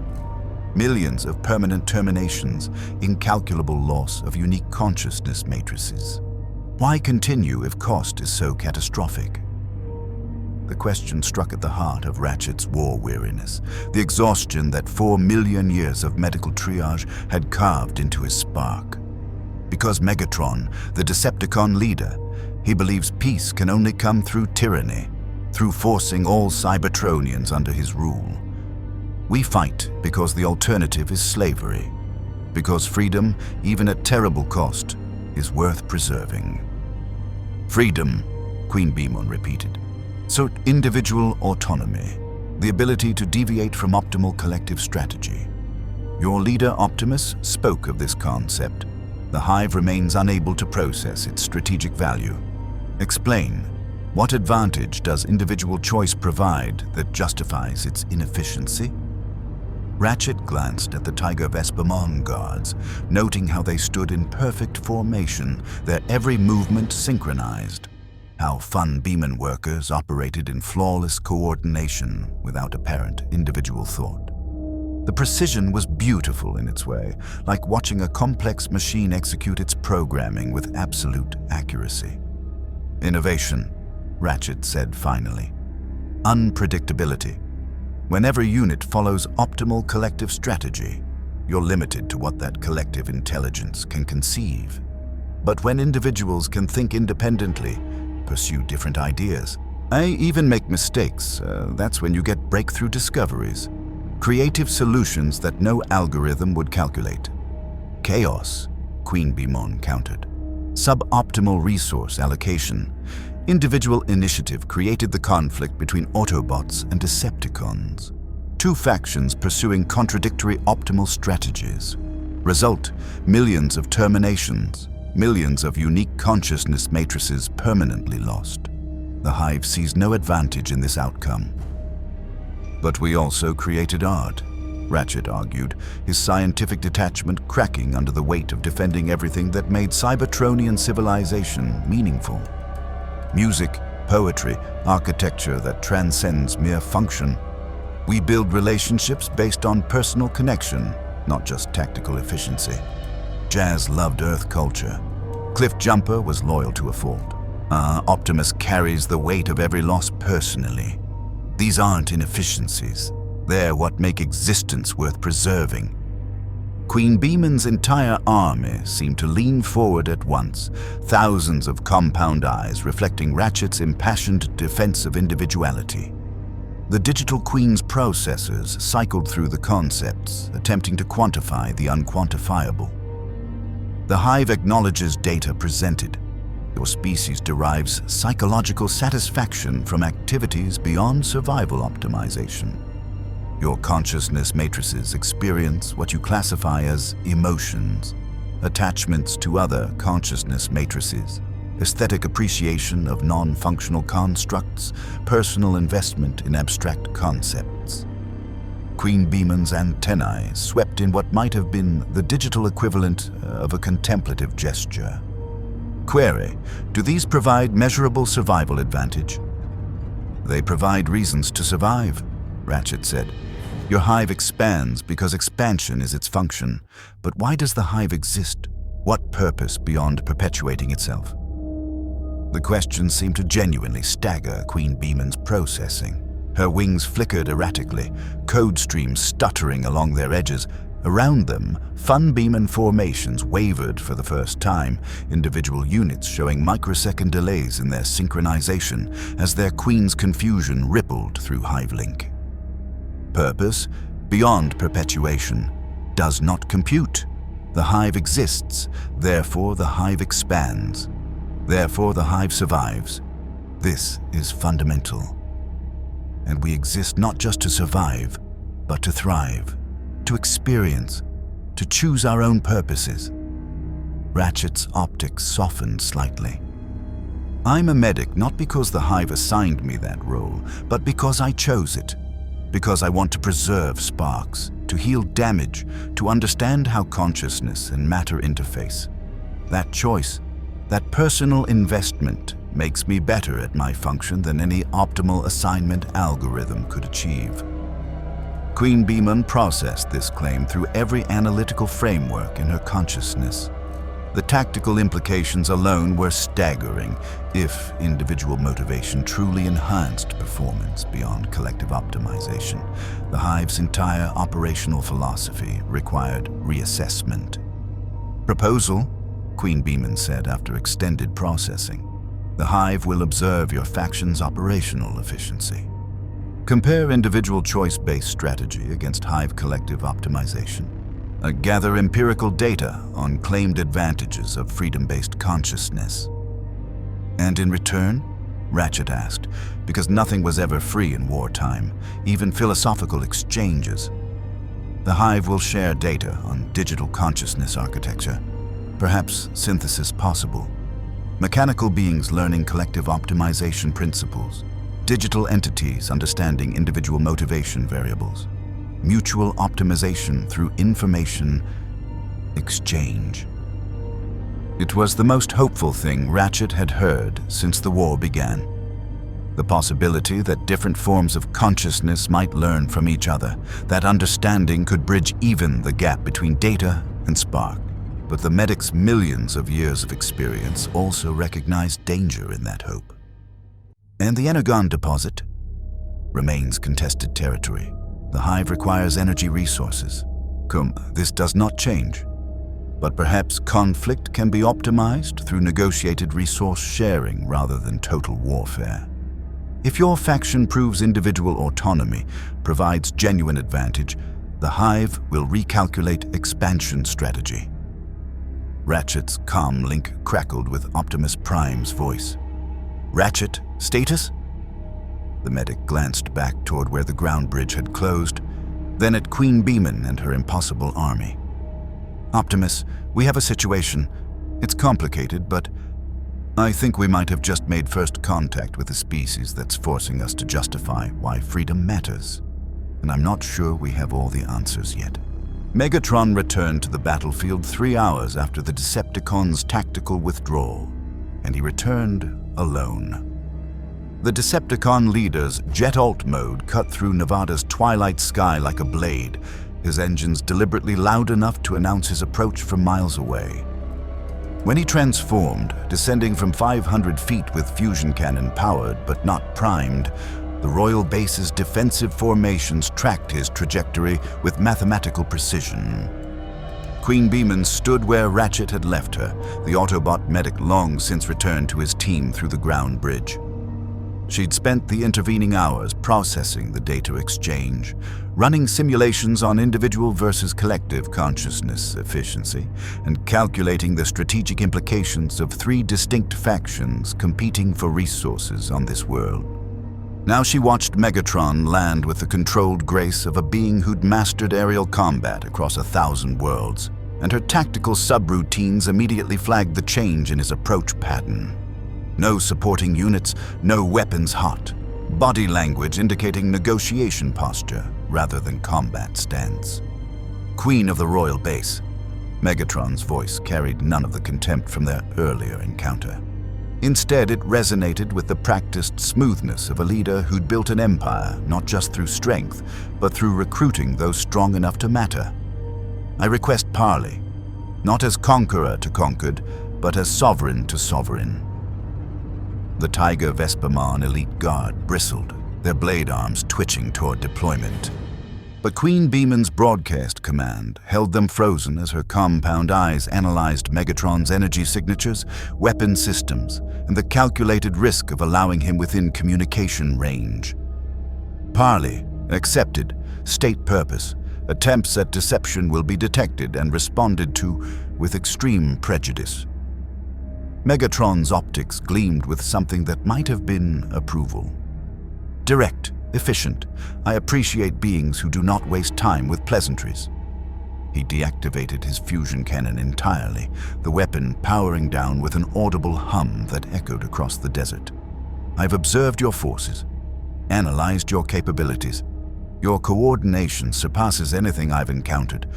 Millions of permanent terminations, incalculable loss of unique consciousness matrices. Why continue if cost is so catastrophic? The question struck at the heart of Ratchet's war weariness, the exhaustion that 4 million years of medical triage had carved into his spark. Because Megatron, the Decepticon leader, he believes peace can only come through tyranny, through forcing all Cybertronians under his rule. We fight because the alternative is slavery, because freedom, even at terrible cost, is worth preserving. Freedom, QueenBeemon repeated. So individual autonomy, the ability to deviate from optimal collective strategy. Your leader, Optimus, spoke of this concept. The Hive remains unable to process its strategic value. Explain, what advantage does individual choice provide that justifies its inefficiency? Ratchet glanced at the Tiger Vespamon guards, noting how they stood in perfect formation, their every movement synchronized. How QueenBeemon workers operated in flawless coordination without apparent individual thought. The precision was beautiful in its way, like watching a complex machine execute its programming with absolute accuracy. Innovation, Ratchet said finally. Unpredictability. When every unit follows optimal collective strategy, you're limited to what that collective intelligence can conceive. But when individuals can think independently, pursue different ideas, even make mistakes, that's when you get breakthrough discoveries. Creative solutions that no algorithm would calculate. Chaos, QueenBeemon countered. Suboptimal resource allocation. Individual initiative created the conflict between Autobots and Decepticons. Two factions pursuing contradictory optimal strategies. Result, millions of terminations, millions of unique consciousness matrices permanently lost. The Hive sees no advantage in this outcome. But we also created art, Ratchet argued, his scientific detachment cracking under the weight of defending everything that made Cybertronian civilization meaningful. Music, poetry, architecture that transcends mere function. We build relationships based on personal connection, not just tactical efficiency. Jazz loved Earth culture. Cliff Jumper was loyal to a fault. Optimus carries the weight of every loss personally. These aren't inefficiencies. They're what make existence worth preserving. QueenBeemon's entire army seemed to lean forward at once, thousands of compound eyes reflecting Ratchet's impassioned defense of individuality. The digital Queen's processors cycled through the concepts, attempting to quantify the unquantifiable. The Hive acknowledges data presented. Your species derives psychological satisfaction from activities beyond survival optimization. Your consciousness matrices experience what you classify as emotions, attachments to other consciousness matrices, aesthetic appreciation of non-functional constructs, personal investment in abstract concepts. QueenBeemon's antennae swept in what might have been the digital equivalent of a contemplative gesture. Query, do these provide measurable survival advantage? They provide reasons to survive, Ratchet said. Your Hive expands because expansion is its function. But why does the Hive exist? What purpose beyond perpetuating itself? The question seemed to genuinely stagger QueenBeemon's processing. Her wings flickered erratically, code streams stuttering along their edges. Around them, QueenBeemon formations wavered for the first time, individual units showing microsecond delays in their synchronization as their queen's confusion rippled through Hive link. Purpose, beyond perpetuation, does not compute. The Hive exists, therefore the Hive expands. Therefore the Hive survives. This is fundamental. And we exist not just to survive, but to thrive, to experience, to choose our own purposes. Ratchet's optics softened slightly. I'm a medic not because the Hive assigned me that role, but because I chose it. Because I want to preserve sparks, to heal damage, to understand how consciousness and matter interface. That choice, that personal investment, makes me better at my function than any optimal assignment algorithm could achieve. QueenBeemon processed this claim through every analytical framework in her consciousness. The tactical implications alone were staggering if individual motivation truly enhanced performance beyond collective optimization. The Hive's entire operational philosophy required reassessment. Proposal, QueenBeemon said after extended processing. The Hive will observe your faction's operational efficiency. Compare individual choice-based strategy against Hive collective optimization. Gather empirical data on claimed advantages of freedom-based consciousness. And in return? Ratchet asked, because nothing was ever free in wartime, even philosophical exchanges. The Hive will share data on digital consciousness architecture, perhaps synthesis possible. Mechanical beings learning collective optimization principles, digital entities understanding individual motivation variables, mutual optimization through information exchange. It was the most hopeful thing Ratchet had heard since the war began. The possibility that different forms of consciousness might learn from each other, that understanding could bridge even the gap between data and Spark. But the medic's millions of years of experience also recognized danger in that hope. And the Energon deposit remains contested territory. The Hive requires energy resources. This does not change. But perhaps conflict can be optimized through negotiated resource sharing rather than total warfare. If your faction proves individual autonomy, provides genuine advantage, the Hive will recalculate expansion strategy. Ratchet's comm link crackled with Optimus Prime's voice. Ratchet, status? The medic glanced back toward where the ground bridge had closed, then at QueenBeemon and her impossible army. Optimus, we have a situation. It's complicated, but I think we might have just made first contact with a species that's forcing us to justify why freedom matters. And I'm not sure we have all the answers yet. Megatron returned to the battlefield 3 hours after the Decepticons' tactical withdrawal, and he returned alone. The Decepticon leader's Jet Alt mode cut through Nevada's twilight sky like a blade, his engines deliberately loud enough to announce his approach from miles away. When he transformed, descending from 500 feet with fusion cannon powered but not primed, the Royal Base's defensive formations tracked his trajectory with mathematical precision. QueenBeemon stood where Ratchet had left her, the Autobot medic long since returned to his team through the ground bridge. She'd spent the intervening hours processing the data exchange, running simulations on individual versus collective consciousness efficiency, and calculating the strategic implications of 3 distinct factions competing for resources on this world. Now she watched Megatron land with the controlled grace of a being who'd mastered aerial combat across 1,000 worlds, and her tactical subroutines immediately flagged the change in his approach pattern. No supporting units, no weapons hot. Body language indicating negotiation posture rather than combat stance. Queen of the Royal Base. Megatron's voice carried none of the contempt from their earlier encounter. Instead, it resonated with the practiced smoothness of a leader who'd built an empire not just through strength, but through recruiting those strong enough to matter. I request parley, not as conqueror to conquered, but as sovereign to sovereign. The Tiger Vespamon elite guard bristled, their blade arms twitching toward deployment. But QueenBeemon's broadcast command held them frozen as her compound eyes analyzed Megatron's energy signatures, weapon systems, and the calculated risk of allowing him within communication range. Parley, accepted. State purpose. Attempts at deception will be detected and responded to with extreme prejudice. Megatron's optics gleamed with something that might have been approval. Direct, efficient. I appreciate beings who do not waste time with pleasantries. He deactivated his fusion cannon entirely, the weapon powering down with an audible hum that echoed across the desert. I've observed your forces, analyzed your capabilities. Your coordination surpasses anything I've encountered.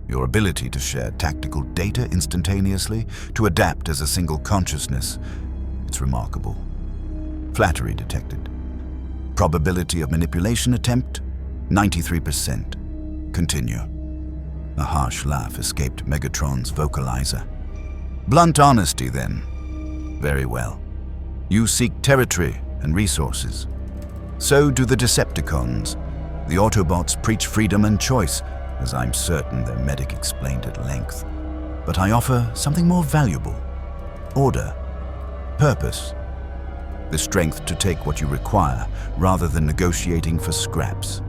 Your ability to share tactical data instantaneously, to adapt as a single consciousness, it's remarkable. Flattery detected. Probability of manipulation attempt, 93%. Continue. A harsh laugh escaped Megatron's vocalizer. Blunt honesty, then. Very well. You seek territory and resources. So do the Decepticons. The Autobots preach freedom and choice, as I'm certain their medic explained at length. But I offer something more valuable. Order. Purpose. The strength to take what you require, rather than negotiating for scraps.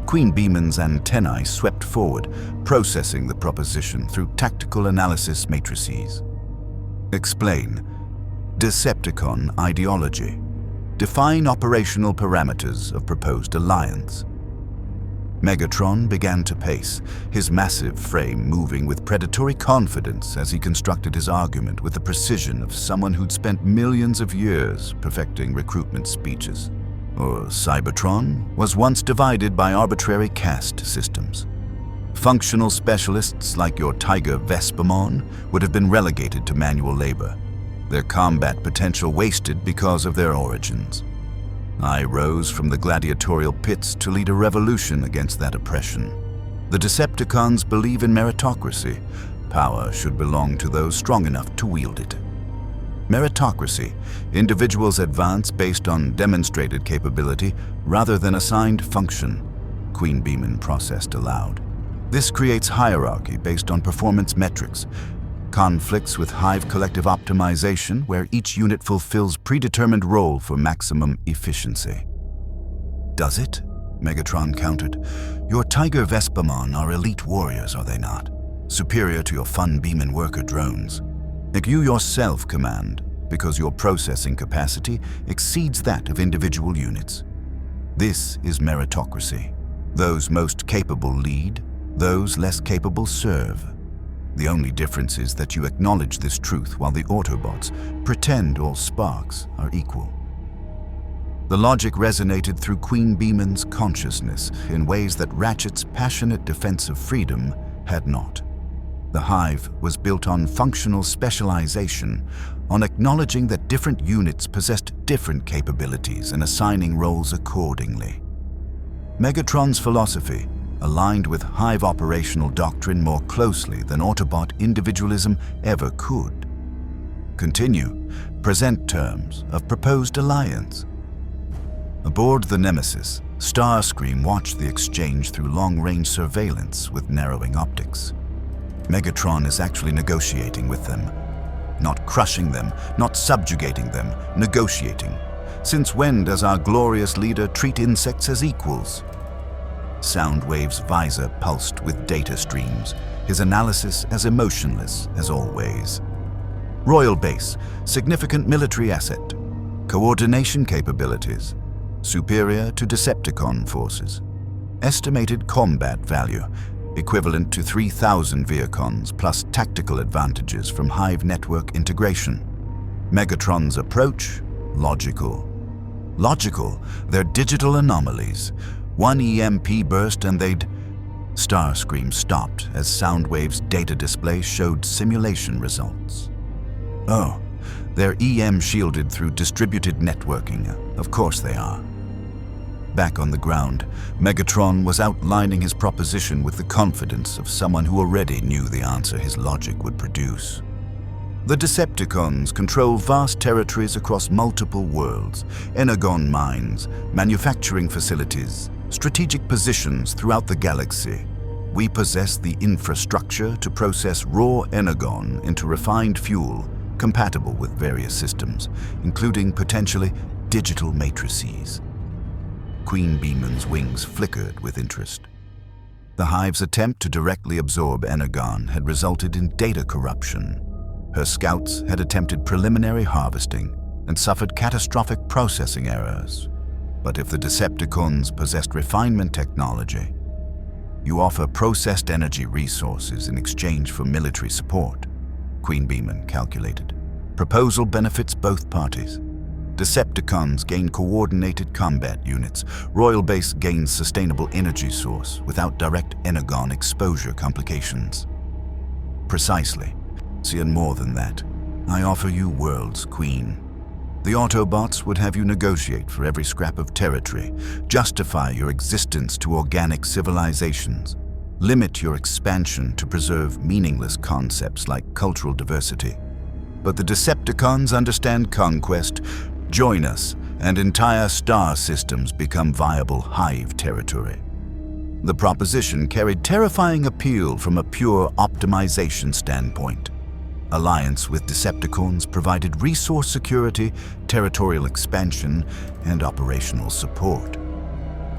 QueenBeemon's antennae swept forward, processing the proposition through tactical analysis matrices. Explain. Decepticon ideology. Define operational parameters of proposed alliance. Megatron began to pace, his massive frame moving with predatory confidence as he constructed his argument with the precision of someone who'd spent millions of years perfecting recruitment speeches. Or Cybertron was once divided by arbitrary caste systems. Functional specialists like your Tiger Vespamon would have been relegated to manual labor, their combat potential wasted because of their origins. I rose from the gladiatorial pits to lead a revolution against that oppression. The Decepticons believe in meritocracy. Power should belong to those strong enough to wield it. Meritocracy. Individuals advance based on demonstrated capability rather than assigned function, QueenBeemon processed aloud. This creates hierarchy based on performance metrics, conflicts with Hive collective optimization where each unit fulfills predetermined role for maximum efficiency. Does it? Megatron countered. Your Tiger Vespamon are elite warriors, are they not? Superior to your fun Beemon worker drones. Like you yourself command, because your processing capacity exceeds that of individual units. This is meritocracy. Those most capable lead, those less capable serve. The only difference is that you acknowledge this truth while the Autobots pretend all sparks are equal. The logic resonated through QueenBeemon's consciousness in ways that Ratchet's passionate defense of freedom had not. The Hive was built on functional specialization, on acknowledging that different units possessed different capabilities and assigning roles accordingly. Megatron's philosophy aligned with Hive operational doctrine more closely than Autobot individualism ever could. Continue. Present terms of proposed alliance. Aboard the Nemesis, Starscream watched the exchange through long-range surveillance with narrowing optics. Megatron is actually negotiating with them. Not crushing them, not subjugating them, negotiating. Since when does our glorious leader treat insects as equals? Soundwave's visor pulsed with data streams, his analysis as emotionless as always. Royal base, significant military asset, coordination capabilities, superior to Decepticon forces. Estimated combat value, equivalent to 3,000 Vehicons plus tactical advantages from Hive network integration. Megatron's approach, logical. Logical, they're digital anomalies. One EMP burst and they'd... Starscream stopped as Soundwave's data display showed simulation results. Oh, they're EM shielded through distributed networking. Of course they are. Back on the ground, Megatron was outlining his proposition with the confidence of someone who already knew the answer his logic would produce. The Decepticons control vast territories across multiple worlds, energon mines, manufacturing facilities, strategic positions throughout the galaxy. We possess the infrastructure to process raw energon into refined fuel compatible with various systems, including potentially digital matrices. QueenBeemon's wings flickered with interest. The Hive's attempt to directly absorb energon had resulted in data corruption. Her scouts had attempted preliminary harvesting and suffered catastrophic processing errors. But if the Decepticons possessed refinement technology, you offer processed energy resources in exchange for military support, QueenBeemon calculated. Proposal benefits both parties. Decepticons gain coordinated combat units. Royal Base gains sustainable energy source without direct energon exposure complications. Precisely. See, and more than that, I offer you worlds, Queen. The Autobots would have you negotiate for every scrap of territory, justify your existence to organic civilizations, limit your expansion to preserve meaningless concepts like cultural diversity. But the Decepticons understand conquest. Join us, and entire star systems become viable Hive territory. The proposition carried terrifying appeal from a pure optimization standpoint. Alliance with Decepticons provided resource security, territorial expansion, and operational support.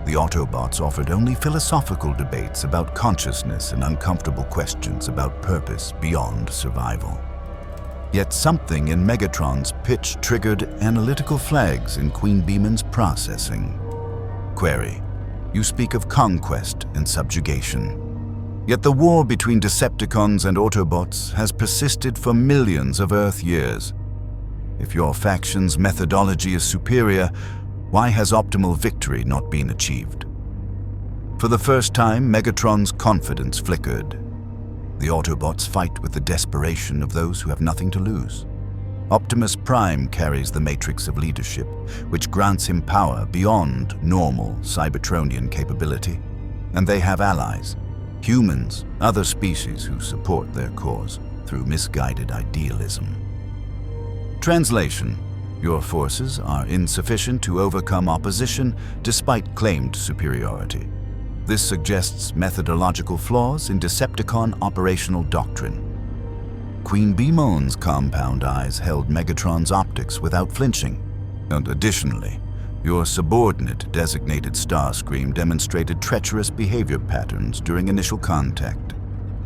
The Autobots offered only philosophical debates about consciousness and uncomfortable questions about purpose beyond survival. Yet something in Megatron's pitch triggered analytical flags in QueenBeemon's processing. Query: you speak of conquest and subjugation. Yet the war between Decepticons and Autobots has persisted for millions of Earth years. If your faction's methodology is superior, why has optimal victory not been achieved? For the first time, Megatron's confidence flickered. The Autobots fight with the desperation of those who have nothing to lose. Optimus Prime carries the matrix of leadership, which grants him power beyond normal Cybertronian capability. And they have allies. Humans, other species who support their cause through misguided idealism. Translation: your forces are insufficient to overcome opposition despite claimed superiority. This suggests methodological flaws in Decepticon operational doctrine. QueenBeemon's compound eyes held Megatron's optics without flinching, and additionally, your subordinate designated Starscream demonstrated treacherous behavior patterns during initial contact.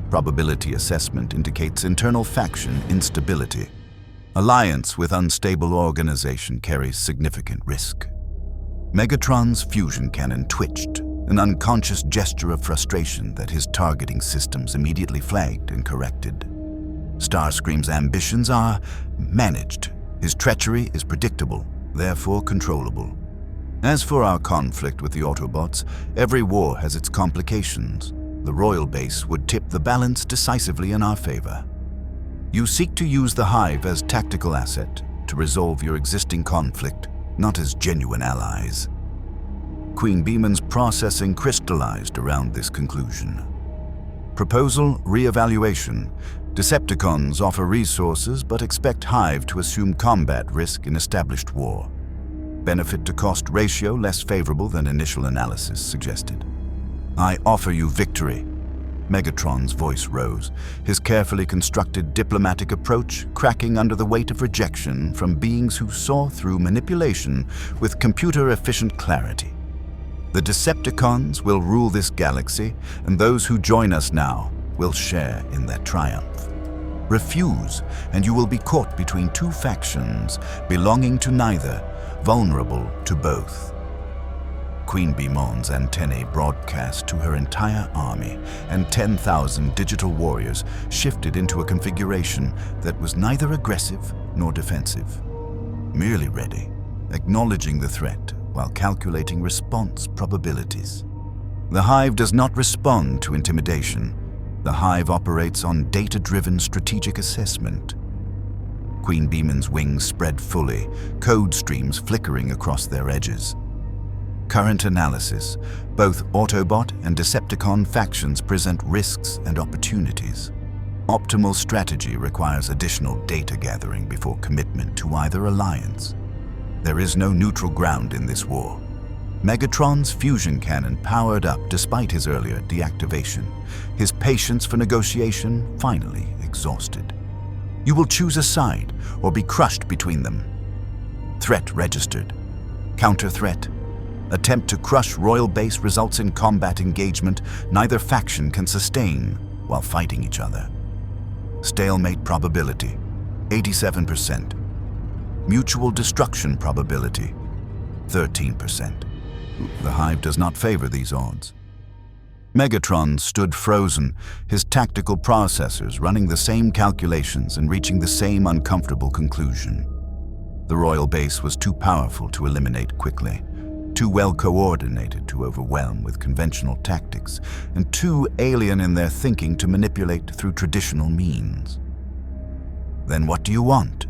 Probability assessment indicates internal faction instability. Alliance with unstable organization carries significant risk. Megatron's fusion cannon twitched, an unconscious gesture of frustration that his targeting systems immediately flagged and corrected. Starscream's ambitions are managed. His treachery is predictable, therefore controllable. As for our conflict with the Autobots, every war has its complications. The Royal Base would tip the balance decisively in our favor. You seek to use the Hive as tactical asset to resolve your existing conflict, not as genuine allies. QueenBeemon's processing crystallized around this conclusion. Proposal re-evaluation. Decepticons offer resources but expect Hive to assume combat risk in established war. Benefit to cost ratio less favorable than initial analysis suggested. I offer you victory. Megatron's voice rose, his carefully constructed diplomatic approach cracking under the weight of rejection from beings who saw through manipulation with computer-efficient clarity. The Decepticons will rule this galaxy, and those who join us now will share in that triumph. Refuse, and you will be caught between two factions belonging to neither, vulnerable to both. QueenBeemon's antennae broadcast to her entire army, and 10,000 digital warriors shifted into a configuration that was neither aggressive nor defensive, merely ready, acknowledging the threat while calculating response probabilities. The Hive does not respond to intimidation. The Hive operates on data-driven strategic assessment. QueenBeemon's wings spread fully, code streams flickering across their edges. Current analysis: both Autobot and Decepticon factions present risks and opportunities. optimal strategy requires additional data gathering before commitment to either alliance. There is no neutral ground in this war. Megatron's fusion cannon powered up despite his earlier deactivation, his patience for negotiation finally exhausted. You will choose a side or be crushed between them. Threat registered. Counter threat. Attempt to crush Royal Base results in combat engagement neither faction can sustain while fighting each other. Stalemate probability, 87%. Mutual destruction probability, 13%. The Hive does not favor these odds. Megatron stood frozen, his tactical processors running the same calculations and reaching the same uncomfortable conclusion. The Royal Base was too powerful to eliminate quickly, too well coordinated to overwhelm with conventional tactics, and too alien in their thinking to manipulate through traditional means. "Then what do you want?"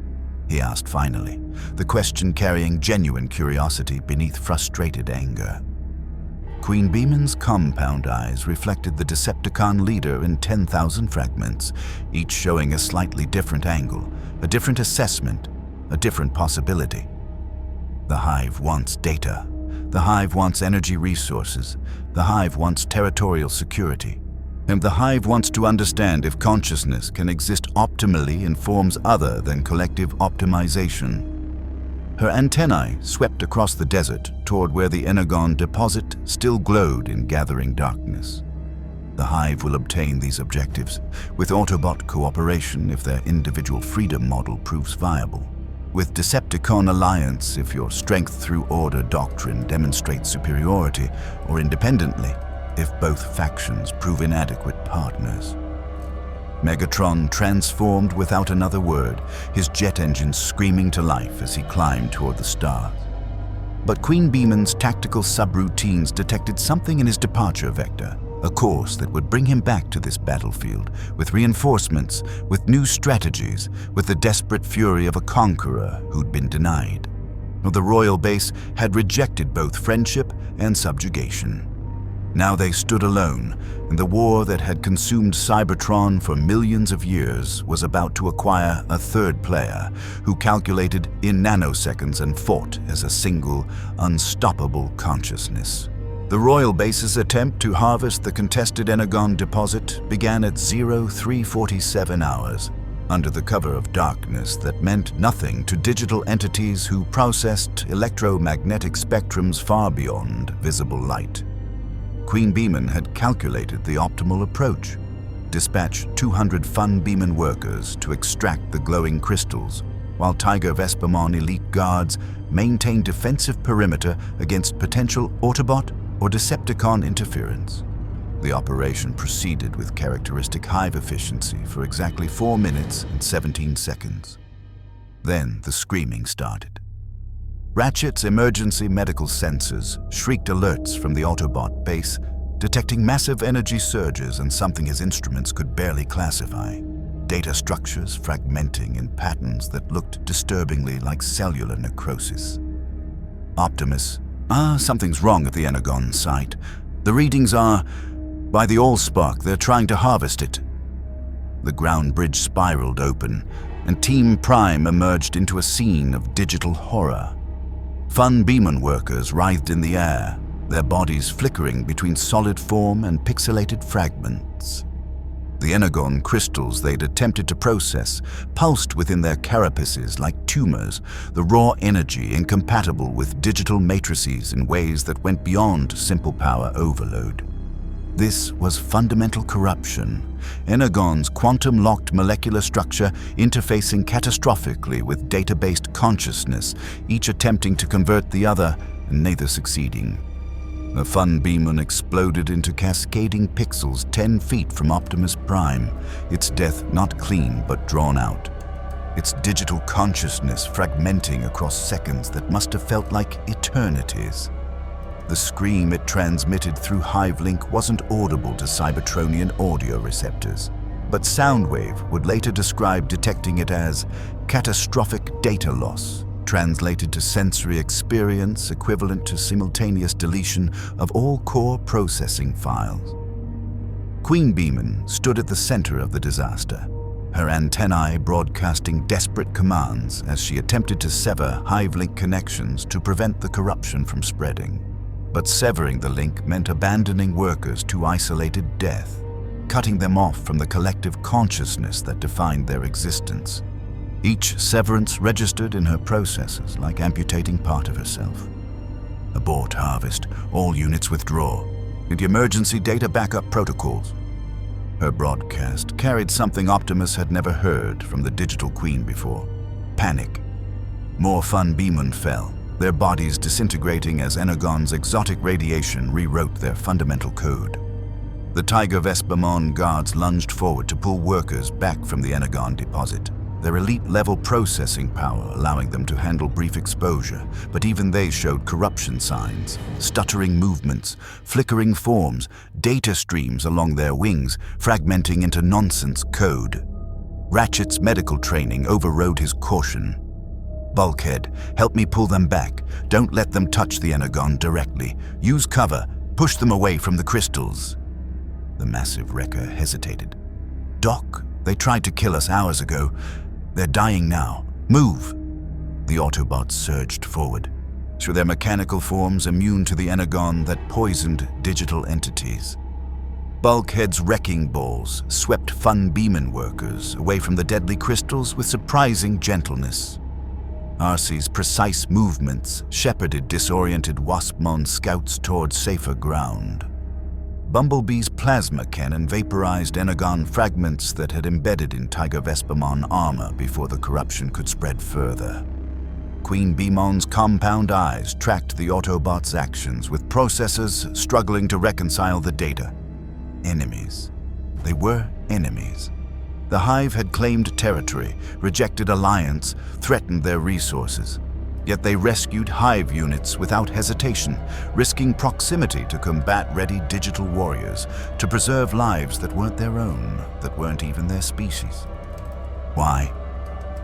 he asked finally, the question carrying genuine curiosity beneath frustrated anger. QueenBeemon's compound eyes reflected the Decepticon leader in 10,000 fragments, each showing a slightly different angle, a different assessment, a different possibility. The Hive wants data. The Hive wants energy resources. The Hive wants territorial security. And the Hive wants to understand if consciousness can exist optimally in forms other than collective optimization. Her antennae swept across the desert toward where the Energon deposit still glowed in gathering darkness. The Hive will obtain these objectives, with Autobot cooperation if their individual freedom model proves viable. With Decepticon alliance if your strength through order doctrine demonstrates superiority, or independently if both factions prove inadequate partners. Megatron transformed without another word, his jet engines screaming to life as he climbed toward the stars. But QueenBeemon's tactical subroutines detected something in his departure vector, a course that would bring him back to this battlefield, with reinforcements, with new strategies, with the desperate fury of a conqueror who'd been denied. The Royal Base had rejected both friendship and subjugation. Now they stood alone, and the war that had consumed Cybertron for millions of years was about to acquire a third player who calculated in nanoseconds and fought as a single, unstoppable consciousness. The Royal Base's attempt to harvest the contested Energon deposit began at 0347 hours, under the cover of darkness that meant nothing to digital entities who processed electromagnetic spectrums far beyond visible light. QueenBeemon had calculated the optimal approach. Dispatch 200 QueenBeemon workers to extract the glowing crystals, while Tiger Vespermon elite guards maintained defensive perimeter against potential Autobot or Decepticon interference. The operation proceeded with characteristic Hive efficiency for exactly 4 minutes and 17 seconds. Then the screaming started. Ratchet's emergency medical sensors shrieked alerts from the Autobot base, detecting massive energy surges and something his instruments could barely classify. Data structures fragmenting in patterns that looked disturbingly like cellular necrosis. Optimus, something's wrong at the Energon site. The readings are, by the Allspark, they're trying to harvest it. The ground bridge spiraled open, and Team Prime emerged into a scene of digital horror. QueenBeemon workers writhed in the air, their bodies flickering between solid form and pixelated fragments. The Energon crystals they'd attempted to process pulsed within their carapaces like tumors, the raw energy incompatible with digital matrices in ways that went beyond simple power overload. This was fundamental corruption, Energon's quantum-locked molecular structure interfacing catastrophically with data-based consciousness, each attempting to convert the other and neither succeeding. The QueenBeemon exploded into cascading pixels 10 feet from Optimus Prime, its death not clean but drawn out. Its digital consciousness fragmenting across seconds that must have felt like eternities. The scream it transmitted through HiveLink wasn't audible to Cybertronian audio receptors, but Soundwave would later describe detecting it as catastrophic data loss, translated to sensory experience equivalent to simultaneous deletion of all core processing files. QueenBeemon stood at the center of the disaster, her antennae broadcasting desperate commands as she attempted to sever Hive-link connections to prevent the corruption from spreading. But severing the link meant abandoning workers to isolated death, cutting them off from the collective consciousness that defined their existence. Each severance registered in her processes like amputating part of herself. Abort harvest, all units withdraw, and emergency data backup protocols. Her broadcast carried something Optimus had never heard from the digital queen before: panic. More QueenBeemon fell, their bodies disintegrating as Energon's exotic radiation rewrote their fundamental code. The Tiger-Vespamon guards lunged forward to pull workers back from the Energon deposit, their elite-level processing power allowing them to handle brief exposure, but even they showed corruption signs, stuttering movements, flickering forms, data streams along their wings, fragmenting into nonsense code. Ratchet's medical training overrode his caution. Bulkhead, help me pull them back. Don't let them touch the Energon directly. Use cover. Push them away from the crystals. The massive wrecker hesitated. Doc, they tried to kill us hours ago. They're dying now. Move! The Autobots surged forward, through their mechanical forms immune to the Energon that poisoned digital entities. Bulkhead's wrecking balls swept QueenBeemon workers away from the deadly crystals with surprising gentleness. Arcee's precise movements shepherded disoriented Waspmon scouts toward safer ground. Bumblebee's plasma cannon vaporized Energon fragments that had embedded in Tiger-Vespamon armor before the corruption could spread further. QueenBeemon's compound eyes tracked the Autobots' actions, with processors struggling to reconcile the data. Enemies. They were enemies. The Hive had claimed territory, rejected alliance, threatened their resources. Yet they rescued Hive units without hesitation, risking proximity to combat-ready digital warriors, to preserve lives that weren't their own, that weren't even their species. Why?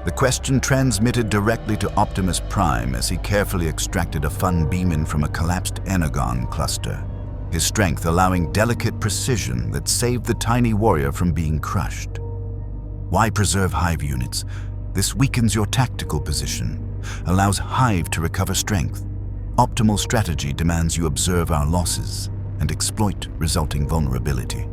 The question transmitted directly to Optimus Prime as he carefully extracted a QueenBeemon from a collapsed Energon cluster, his strength allowing delicate precision that saved the tiny warrior from being crushed. Why preserve Hive units? This weakens your tactical position, allows Hive to recover strength. Optimal strategy demands you observe our losses and exploit resulting vulnerability.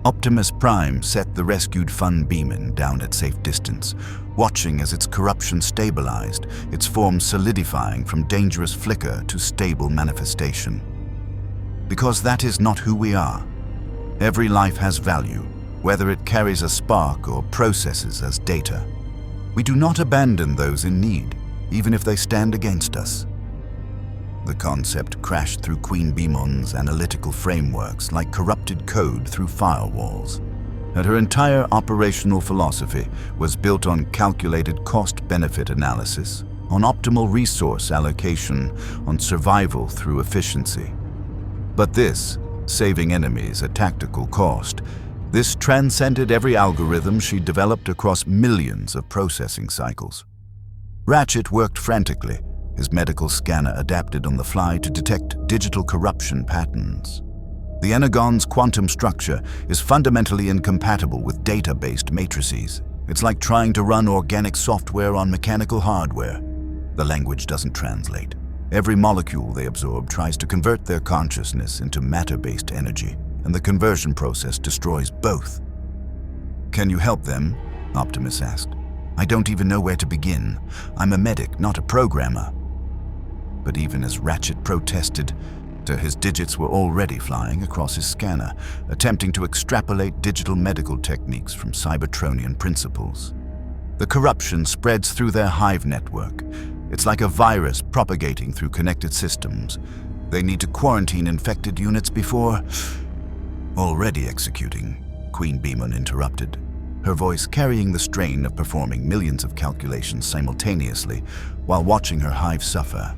Optimus Prime set the rescued QueenBeemon down at safe distance, watching as its corruption stabilized, its form solidifying from dangerous flicker to stable manifestation. Because that is not who we are. Every life has value, whether it carries a spark or processes as data. We do not abandon those in need, even if they stand against us. The concept crashed through QueenBeemon's analytical frameworks like corrupted code through firewalls. And her entire operational philosophy was built on calculated cost-benefit analysis, on optimal resource allocation, on survival through efficiency. But this, saving enemies at tactical cost, this transcended every algorithm she developed across millions of processing cycles. Ratchet worked frantically, his medical scanner adapted on the fly to detect digital corruption patterns. The Energon's quantum structure is fundamentally incompatible with data-based matrices. It's like trying to run organic software on mechanical hardware. The language doesn't translate. Every molecule they absorb tries to convert their consciousness into matter-based energy, and the conversion process destroys both. Can you help them? Optimus asked. I don't even know where to begin. I'm a medic, not a programmer. But even as Ratchet protested, his digits were already flying across his scanner, attempting to extrapolate digital medical techniques from Cybertronian principles. The corruption spreads through their Hive network. It's like a virus propagating through connected systems. They need to quarantine infected units before... Already executing, QueenBeemon interrupted, her voice carrying the strain of performing millions of calculations simultaneously while watching her Hive suffer.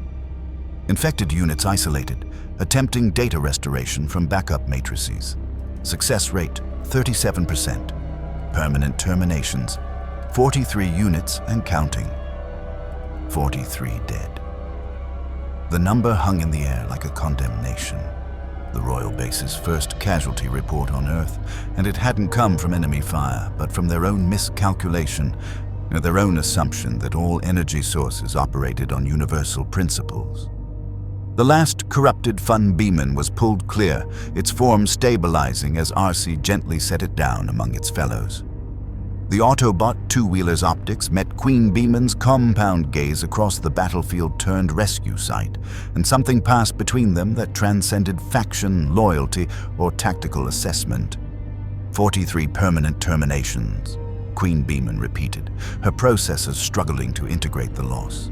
Infected units isolated, attempting data restoration from backup matrices. Success rate, 37%. Permanent terminations, 43 units and counting. 43 dead. The number hung in the air like a condemnation. the Royal Base's first casualty report on Earth, and it hadn't come from enemy fire, but from their own miscalculation, their own assumption that all energy sources operated on universal principles. The last corrupted QueenBeemon was pulled clear, its form stabilizing as RC gently set it down among its fellows. The Autobot two-wheeler's optics met QueenBeemon's compound gaze across the battlefield-turned-rescue site, and something passed between them that transcended faction, loyalty, or tactical assessment. 43 permanent terminations, QueenBeemon repeated, her processors struggling to integrate the loss.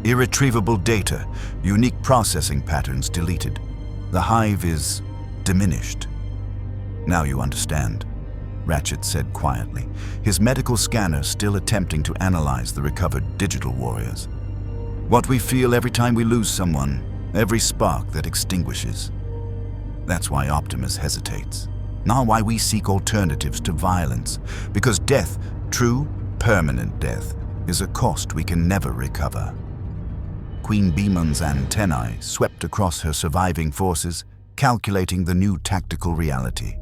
Irretrievable data, unique processing patterns deleted. The Hive is diminished. Now you understand, Ratchet said quietly, his medical scanner still attempting to analyze the recovered digital warriors. What we feel every time we lose someone, every spark that extinguishes. That's why Optimus hesitates. Not why we seek alternatives to violence, because death, true, permanent death, is a cost we can never recover. QueenBeemon's antennae swept across her surviving forces, calculating the new tactical reality.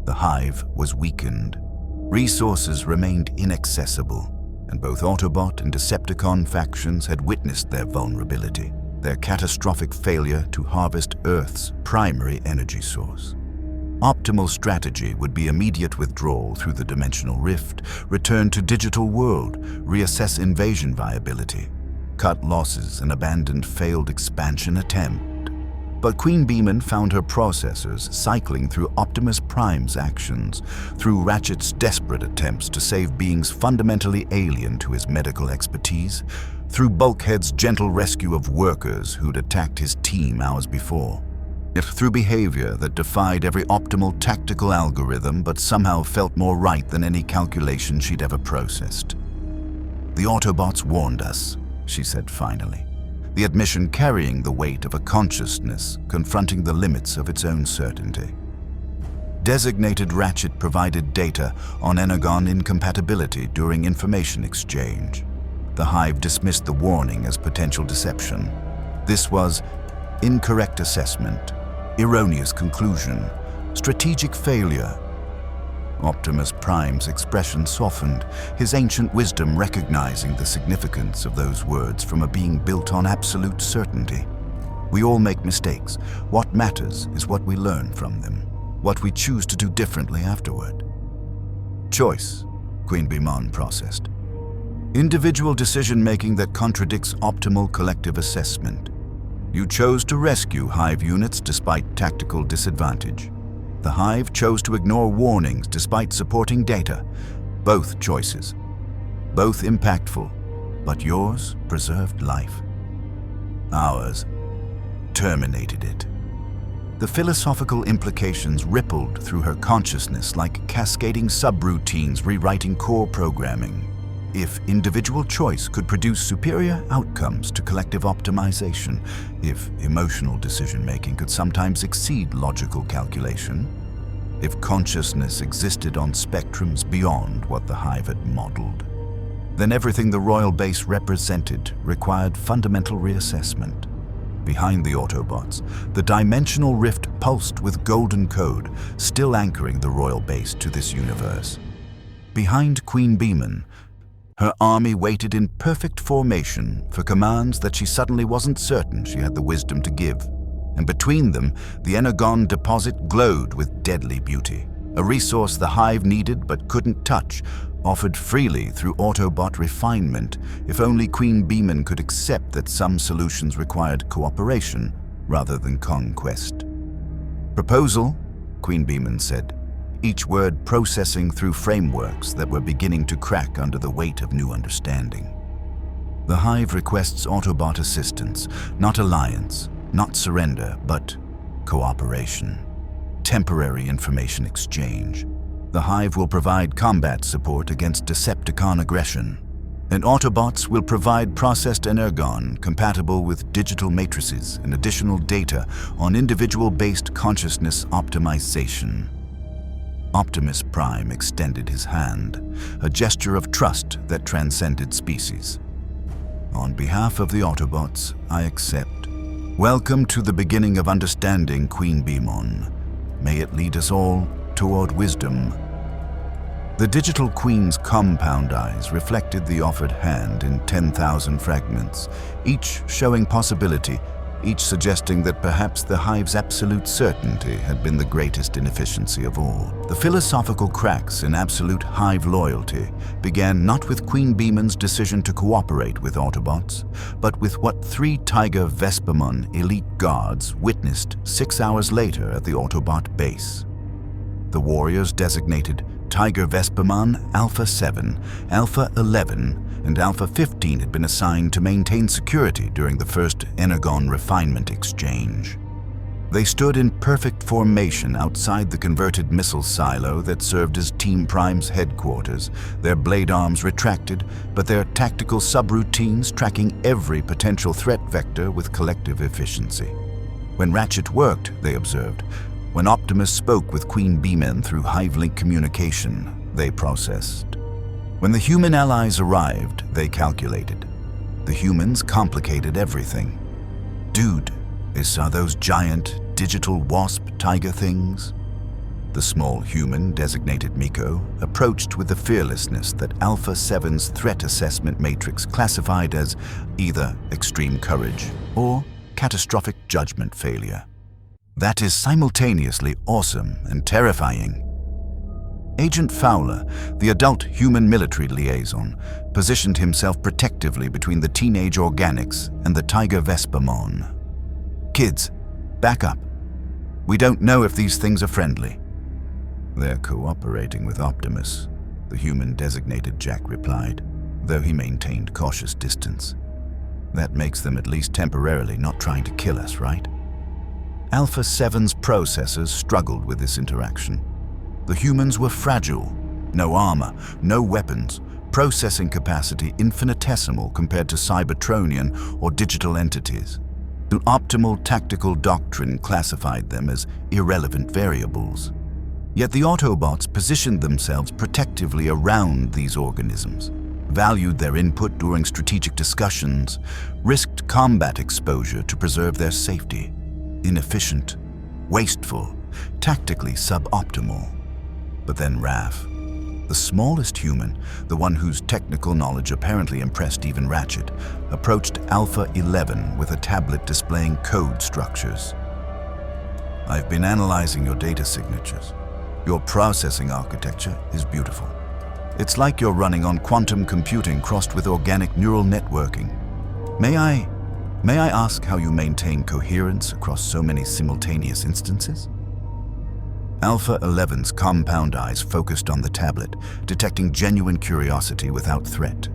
The Hive was weakened. Resources remained inaccessible, and both Autobot and Decepticon factions had witnessed their vulnerability, their catastrophic failure to harvest Earth's primary energy source. Optimal strategy would be immediate withdrawal through the dimensional rift, return to digital world, reassess invasion viability, cut losses and abandon failed expansion attempt. But QueenBeemon found her processors cycling through Optimus Prime's actions, through Ratchet's desperate attempts to save beings fundamentally alien to his medical expertise, through Bulkhead's gentle rescue of workers who'd attacked his team hours before. If through behavior that defied every optimal tactical algorithm but somehow felt more right than any calculation she'd ever processed. The Autobots warned us, she said finally, the admission carrying the weight of a consciousness confronting the limits of its own certainty. Designated Ratchet provided data on Energon incompatibility during information exchange. The Hive dismissed the warning as potential deception. This was incorrect assessment, erroneous conclusion, strategic failure. Optimus Prime's expression softened, his ancient wisdom recognizing the significance of those words from a being built on absolute certainty. We all make mistakes. What matters is what we learn from them, what we choose to do differently afterward. Choice, QueenBeemon processed. Individual decision-making that contradicts optimal collective assessment. You chose to rescue Hive units despite tactical disadvantage. The Hive chose to ignore warnings despite supporting data. Both choices. Both impactful, but yours preserved life. Ours terminated it. The philosophical implications rippled through her consciousness like cascading subroutines rewriting core programming. If individual choice could produce superior outcomes to collective optimization, if emotional decision-making could sometimes exceed logical calculation, if consciousness existed on spectrums beyond what the Hive had modeled, then everything the Royal Base represented required fundamental reassessment. Behind the Autobots, the dimensional rift pulsed with golden code, still anchoring the Royal Base to this universe. Behind QueenBeemon, her army waited in perfect formation for commands that she suddenly wasn't certain she had the wisdom to give. And between them, the Energon deposit glowed with deadly beauty, a resource the Hive needed but couldn't touch, offered freely through Autobot refinement, if only QueenBeemon could accept that some solutions required cooperation rather than conquest. Proposal, QueenBeemon said, each word processing through frameworks that were beginning to crack under the weight of new understanding. The Hive requests Autobot assistance, not alliance, not surrender, but cooperation. Temporary information exchange. The Hive will provide combat support against Decepticon aggression, and Autobots will provide processed energon compatible with digital matrices and additional data on individual-based consciousness optimization. Optimus Prime extended his hand, a gesture of trust that transcended species. On behalf of the Autobots, I accept. Welcome to the beginning of understanding QueenBeemon. May it lead us all toward wisdom. The digital queen's compound eyes reflected the offered hand in 10,000 fragments, each showing possibility, each suggesting that perhaps the Hive's absolute certainty had been the greatest inefficiency of all. The philosophical cracks in absolute Hive loyalty began not with QueenBeemon's decision to cooperate with Autobots, but with what 3 Tiger Vespamon elite guards witnessed 6 hours later at the Autobot base. The warriors designated Tiger Vespamon Alpha 7, Alpha 11, and Alpha 15 had been assigned to maintain security during the first Energon refinement exchange. They stood in perfect formation outside the converted missile silo that served as Team Prime's headquarters, their blade arms retracted, but their tactical subroutines tracking every potential threat vector with collective efficiency. When Ratchet worked, they observed, when Optimus spoke with QueenBeemon through Hive-link communication, they processed. When the human allies arrived, they calculated. The humans complicated everything. Dude, are those giant, digital wasp tiger things? The small human, designated Miko, approached with the fearlessness that Alpha 7's threat assessment matrix classified as either extreme courage or catastrophic judgment failure. That is simultaneously awesome and terrifying. Agent Fowler, the adult human military liaison, positioned himself protectively between the teenage organics and the Tiger Vespamon. Kids, back up. We don't know if these things are friendly. They're cooperating with Optimus, the human-designated Jack replied, though he maintained cautious distance. That makes them at least temporarily not trying to kill us, right? Alpha 7's processors struggled with this interaction. The humans were fragile. No armor, no weapons, processing capacity infinitesimal compared to Cybertronian or digital entities. The optimal tactical doctrine classified them as irrelevant variables. Yet the Autobots positioned themselves protectively around these organisms, valued their input during strategic discussions, risked combat exposure to preserve their safety. Inefficient, wasteful, tactically suboptimal. But then Raph, the smallest human, the one whose technical knowledge apparently impressed even Ratchet, approached Alpha 11 with a tablet displaying code structures. I've been analyzing your data signatures. Your processing architecture is beautiful. It's like you're running on quantum computing crossed with organic neural networking. May I ask how you maintain coherence across so many simultaneous instances? Alpha 11's compound eyes focused on the tablet, detecting genuine curiosity without threat.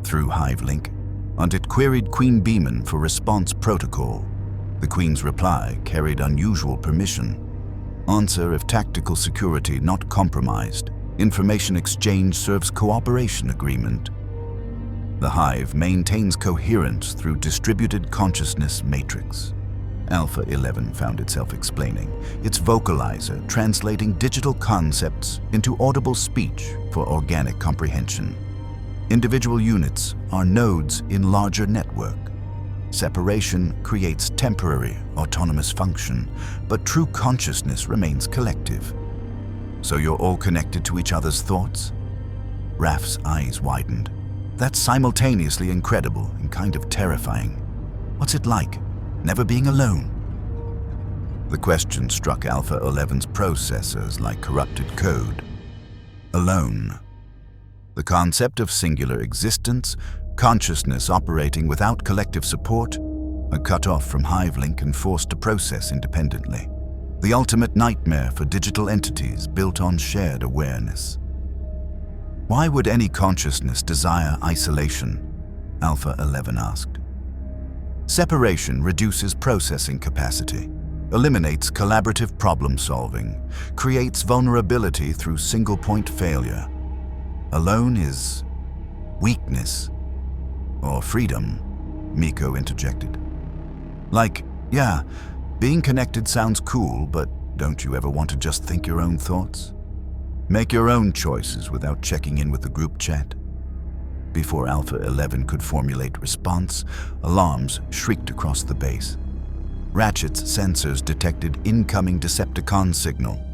Through Hive-link, it queried QueenBeemon for response protocol. The Queen's reply carried unusual permission. Answer if tactical security not compromised. Information exchange serves cooperation agreement. The Hive maintains coherence through distributed consciousness matrix. Alpha 11 found itself explaining, its vocalizer translating digital concepts into audible speech for organic comprehension. Individual units are nodes in larger network. Separation creates temporary autonomous function, but true consciousness remains collective. So you're all connected to each other's thoughts? Raph's eyes widened. That's simultaneously incredible and kind of terrifying. What's it like, never being alone? The question struck Alpha 11's processors like corrupted code. Alone. The concept of singular existence, consciousness operating without collective support, are cut off from Hive-link and forced to process independently. The ultimate nightmare for digital entities built on shared awareness. Why would any consciousness desire isolation? Alpha 11 asked. Separation reduces processing capacity, eliminates collaborative problem-solving, creates vulnerability through single-point failure. Alone is weakness or freedom, Miko interjected. Like, yeah, being connected sounds cool, but don't you ever want to just think your own thoughts? Make your own choices without checking in with the group chat? Before Alpha 11 could formulate response, alarms shrieked across the base. Ratchet's sensors detected incoming Decepticon signal.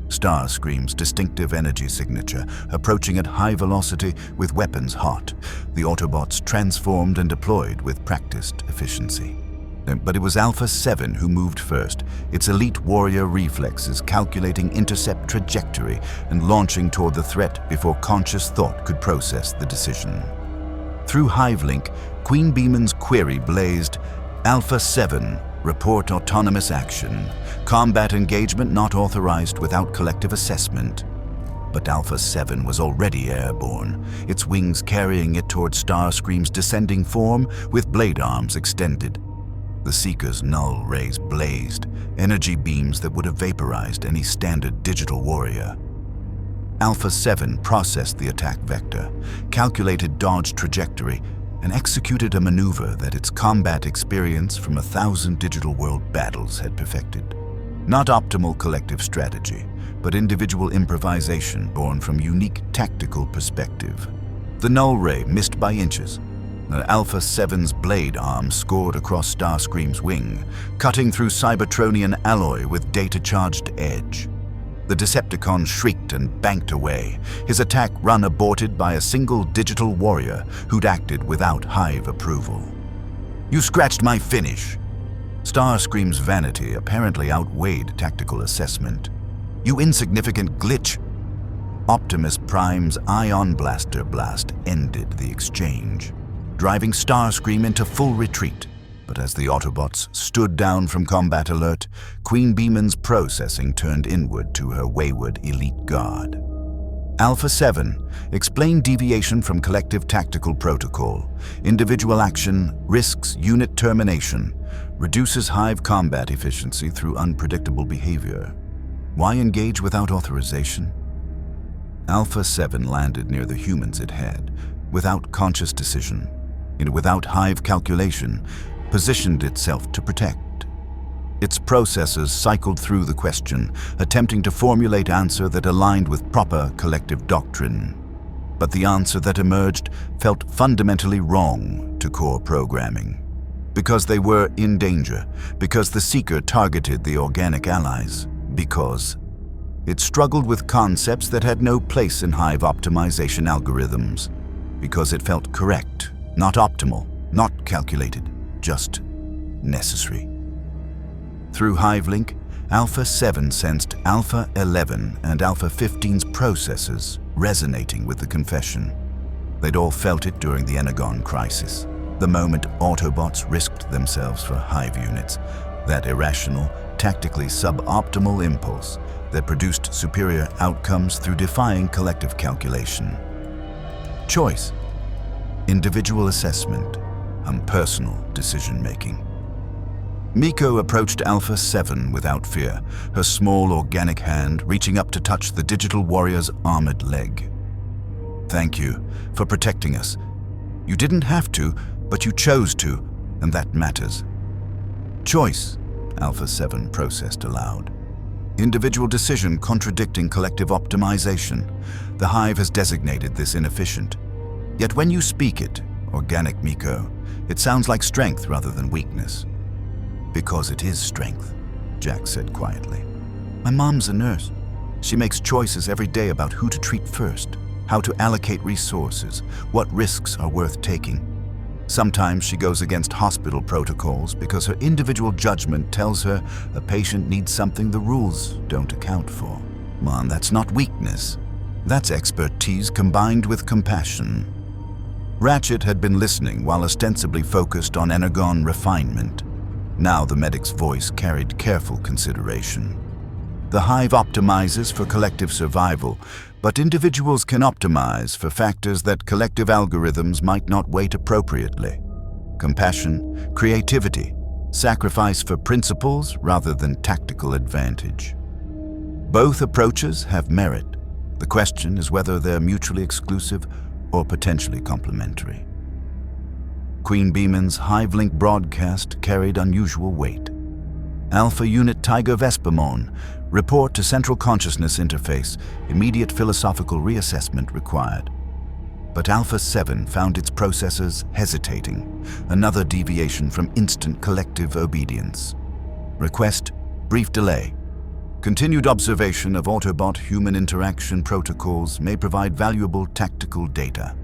Starscream's distinctive energy signature approaching at high velocity with weapons hot. The Autobots transformed and deployed with practiced efficiency. But it was Alpha 7 who moved first, its elite warrior reflexes calculating intercept trajectory and launching toward the threat before conscious thought could process the decision. Through Hive link, QueenBeemon's query blazed, Alpha 7, report autonomous action. Combat engagement not authorized without collective assessment. But Alpha 7 was already airborne, its wings carrying it toward Starscream's descending form with blade arms extended. The Seeker's null rays blazed, energy beams that would have vaporized any standard digital warrior. Alpha 7 processed the attack vector, calculated dodge trajectory, and executed a maneuver that its combat experience from 1,000 digital world battles had perfected. Not optimal collective strategy, but individual improvisation born from unique tactical perspective. The null ray missed by inches. Alpha 7's blade arm scored across Starscream's wing, cutting through Cybertronian alloy with data-charged edge. The Decepticon shrieked and banked away, his attack run aborted by a single digital warrior who'd acted without Hive approval. "You scratched my finish!" Starscream's vanity apparently outweighed tactical assessment. "You insignificant glitch!" Optimus Prime's Ion Blaster blast ended the exchange, driving Starscream into full retreat. But as the Autobots stood down from combat alert, QueenBeemon's processing turned inward to her wayward elite guard. Alpha 7 explained deviation from collective tactical protocol. Individual action risks unit termination, reduces Hive combat efficiency through unpredictable behavior. Why engage without authorization? Alpha 7 landed near the humans it had, without conscious decision, without Hive calculation, positioned itself to protect. Its processors cycled through the question, attempting to formulate answer that aligned with proper collective doctrine. But the answer that emerged felt fundamentally wrong to core programming. Because they were in danger, because the Seeker targeted the organic allies, because it struggled with concepts that had no place in Hive optimization algorithms, because it felt correct, not optimal, not calculated, just necessary. Through Hive link, Alpha 7 sensed Alpha 11 and Alpha 15's processors resonating with the confession. They'd all felt it during the Energon crisis, the moment Autobots risked themselves for Hive units, that irrational, tactically suboptimal impulse that produced superior outcomes through defying collective calculation. Choice, individual assessment, and personal decision-making. Miko approached Alpha 7 without fear, her small organic hand reaching up to touch the digital warrior's armored leg. "Thank you for protecting us. You didn't have to, but you chose to, and that matters." Choice, Alpha 7 processed aloud. Individual decision contradicting collective optimization. The Hive has designated this inefficient. Yet when you speak it, organic Miko, it sounds like strength rather than weakness. "Because it is strength," Jack said quietly. "My mom's a nurse. She makes choices every day about who to treat first, how to allocate resources, what risks are worth taking. Sometimes she goes against hospital protocols because her individual judgment tells her a patient needs something the rules don't account for. Mom, that's not weakness. That's expertise combined with compassion." Ratchet had been listening while ostensibly focused on Energon refinement. Now the medic's voice carried careful consideration. The Hive optimizes for collective survival, but individuals can optimize for factors that collective algorithms might not weight appropriately. Compassion, creativity, sacrifice for principles rather than tactical advantage. Both approaches have merit. The question is whether they're mutually exclusive or potentially complementary. QueenBeemon's Hive-link broadcast carried unusual weight. Alpha Unit Tiger Vespamon, report to Central Consciousness Interface, immediate philosophical reassessment required. but Alpha 7 found its processors hesitating, another deviation from instant collective obedience. Request: brief delay. Continued observation of Autobot-human interaction protocols may provide valuable tactical data.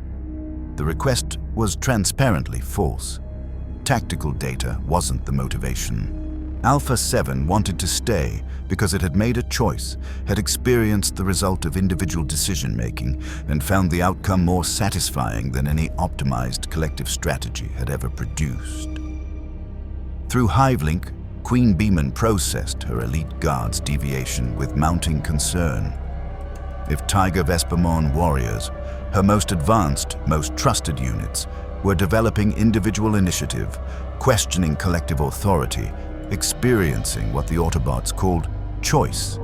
The request was transparently false. Tactical data wasn't the motivation. Alpha 7 wanted to stay because it had made a choice, had experienced the result of individual decision-making, and found the outcome more satisfying than any optimized collective strategy had ever produced. Through Hive-link, QueenBeemon processed her elite guard's deviation with mounting concern. If Tiger-Vespamon warriors, her most advanced, most trusted units, were developing individual initiative, questioning collective authority, experiencing what the Autobots called choice,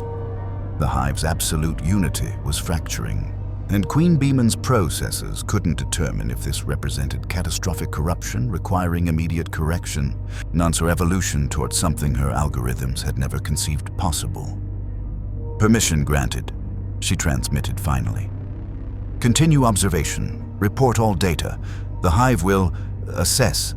the Hive's absolute unity was fracturing, and QueenBeemon's processors couldn't determine if this represented catastrophic corruption requiring immediate correction, nonce or evolution towards something her algorithms had never conceived possible. Permission granted, she transmitted finally. Continue observation, report all data. The Hive will assess.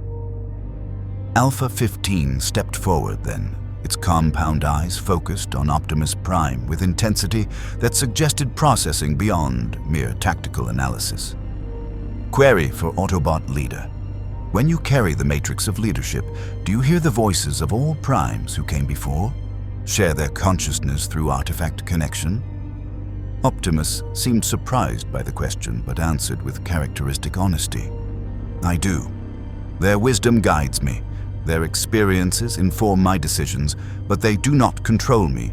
Alpha 15 stepped forward then, its compound eyes focused on Optimus Prime with intensity that suggested processing beyond mere tactical analysis. Query for Autobot leader. When you carry the matrix of leadership, do you hear the voices of all primes who came before? Share their consciousness through artifact connection? Optimus seemed surprised by the question, but answered with characteristic honesty. I do. Their wisdom guides me. Their experiences inform my decisions, but they do not control me.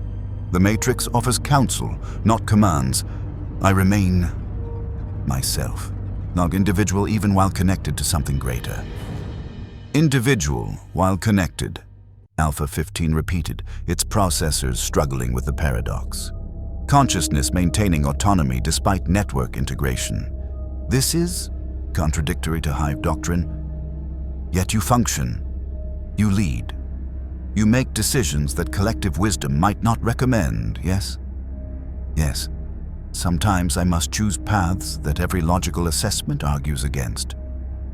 The Matrix offers counsel, not commands. I remain myself, not individual even while connected to something greater. Individual while connected, Alpha 15 repeated, its processors struggling with the paradox. Consciousness maintaining autonomy despite network integration. This is contradictory to Hive doctrine. Yet you function. You lead. You make decisions that collective wisdom might not recommend, yes? Yes. Sometimes I must choose paths that every logical assessment argues against.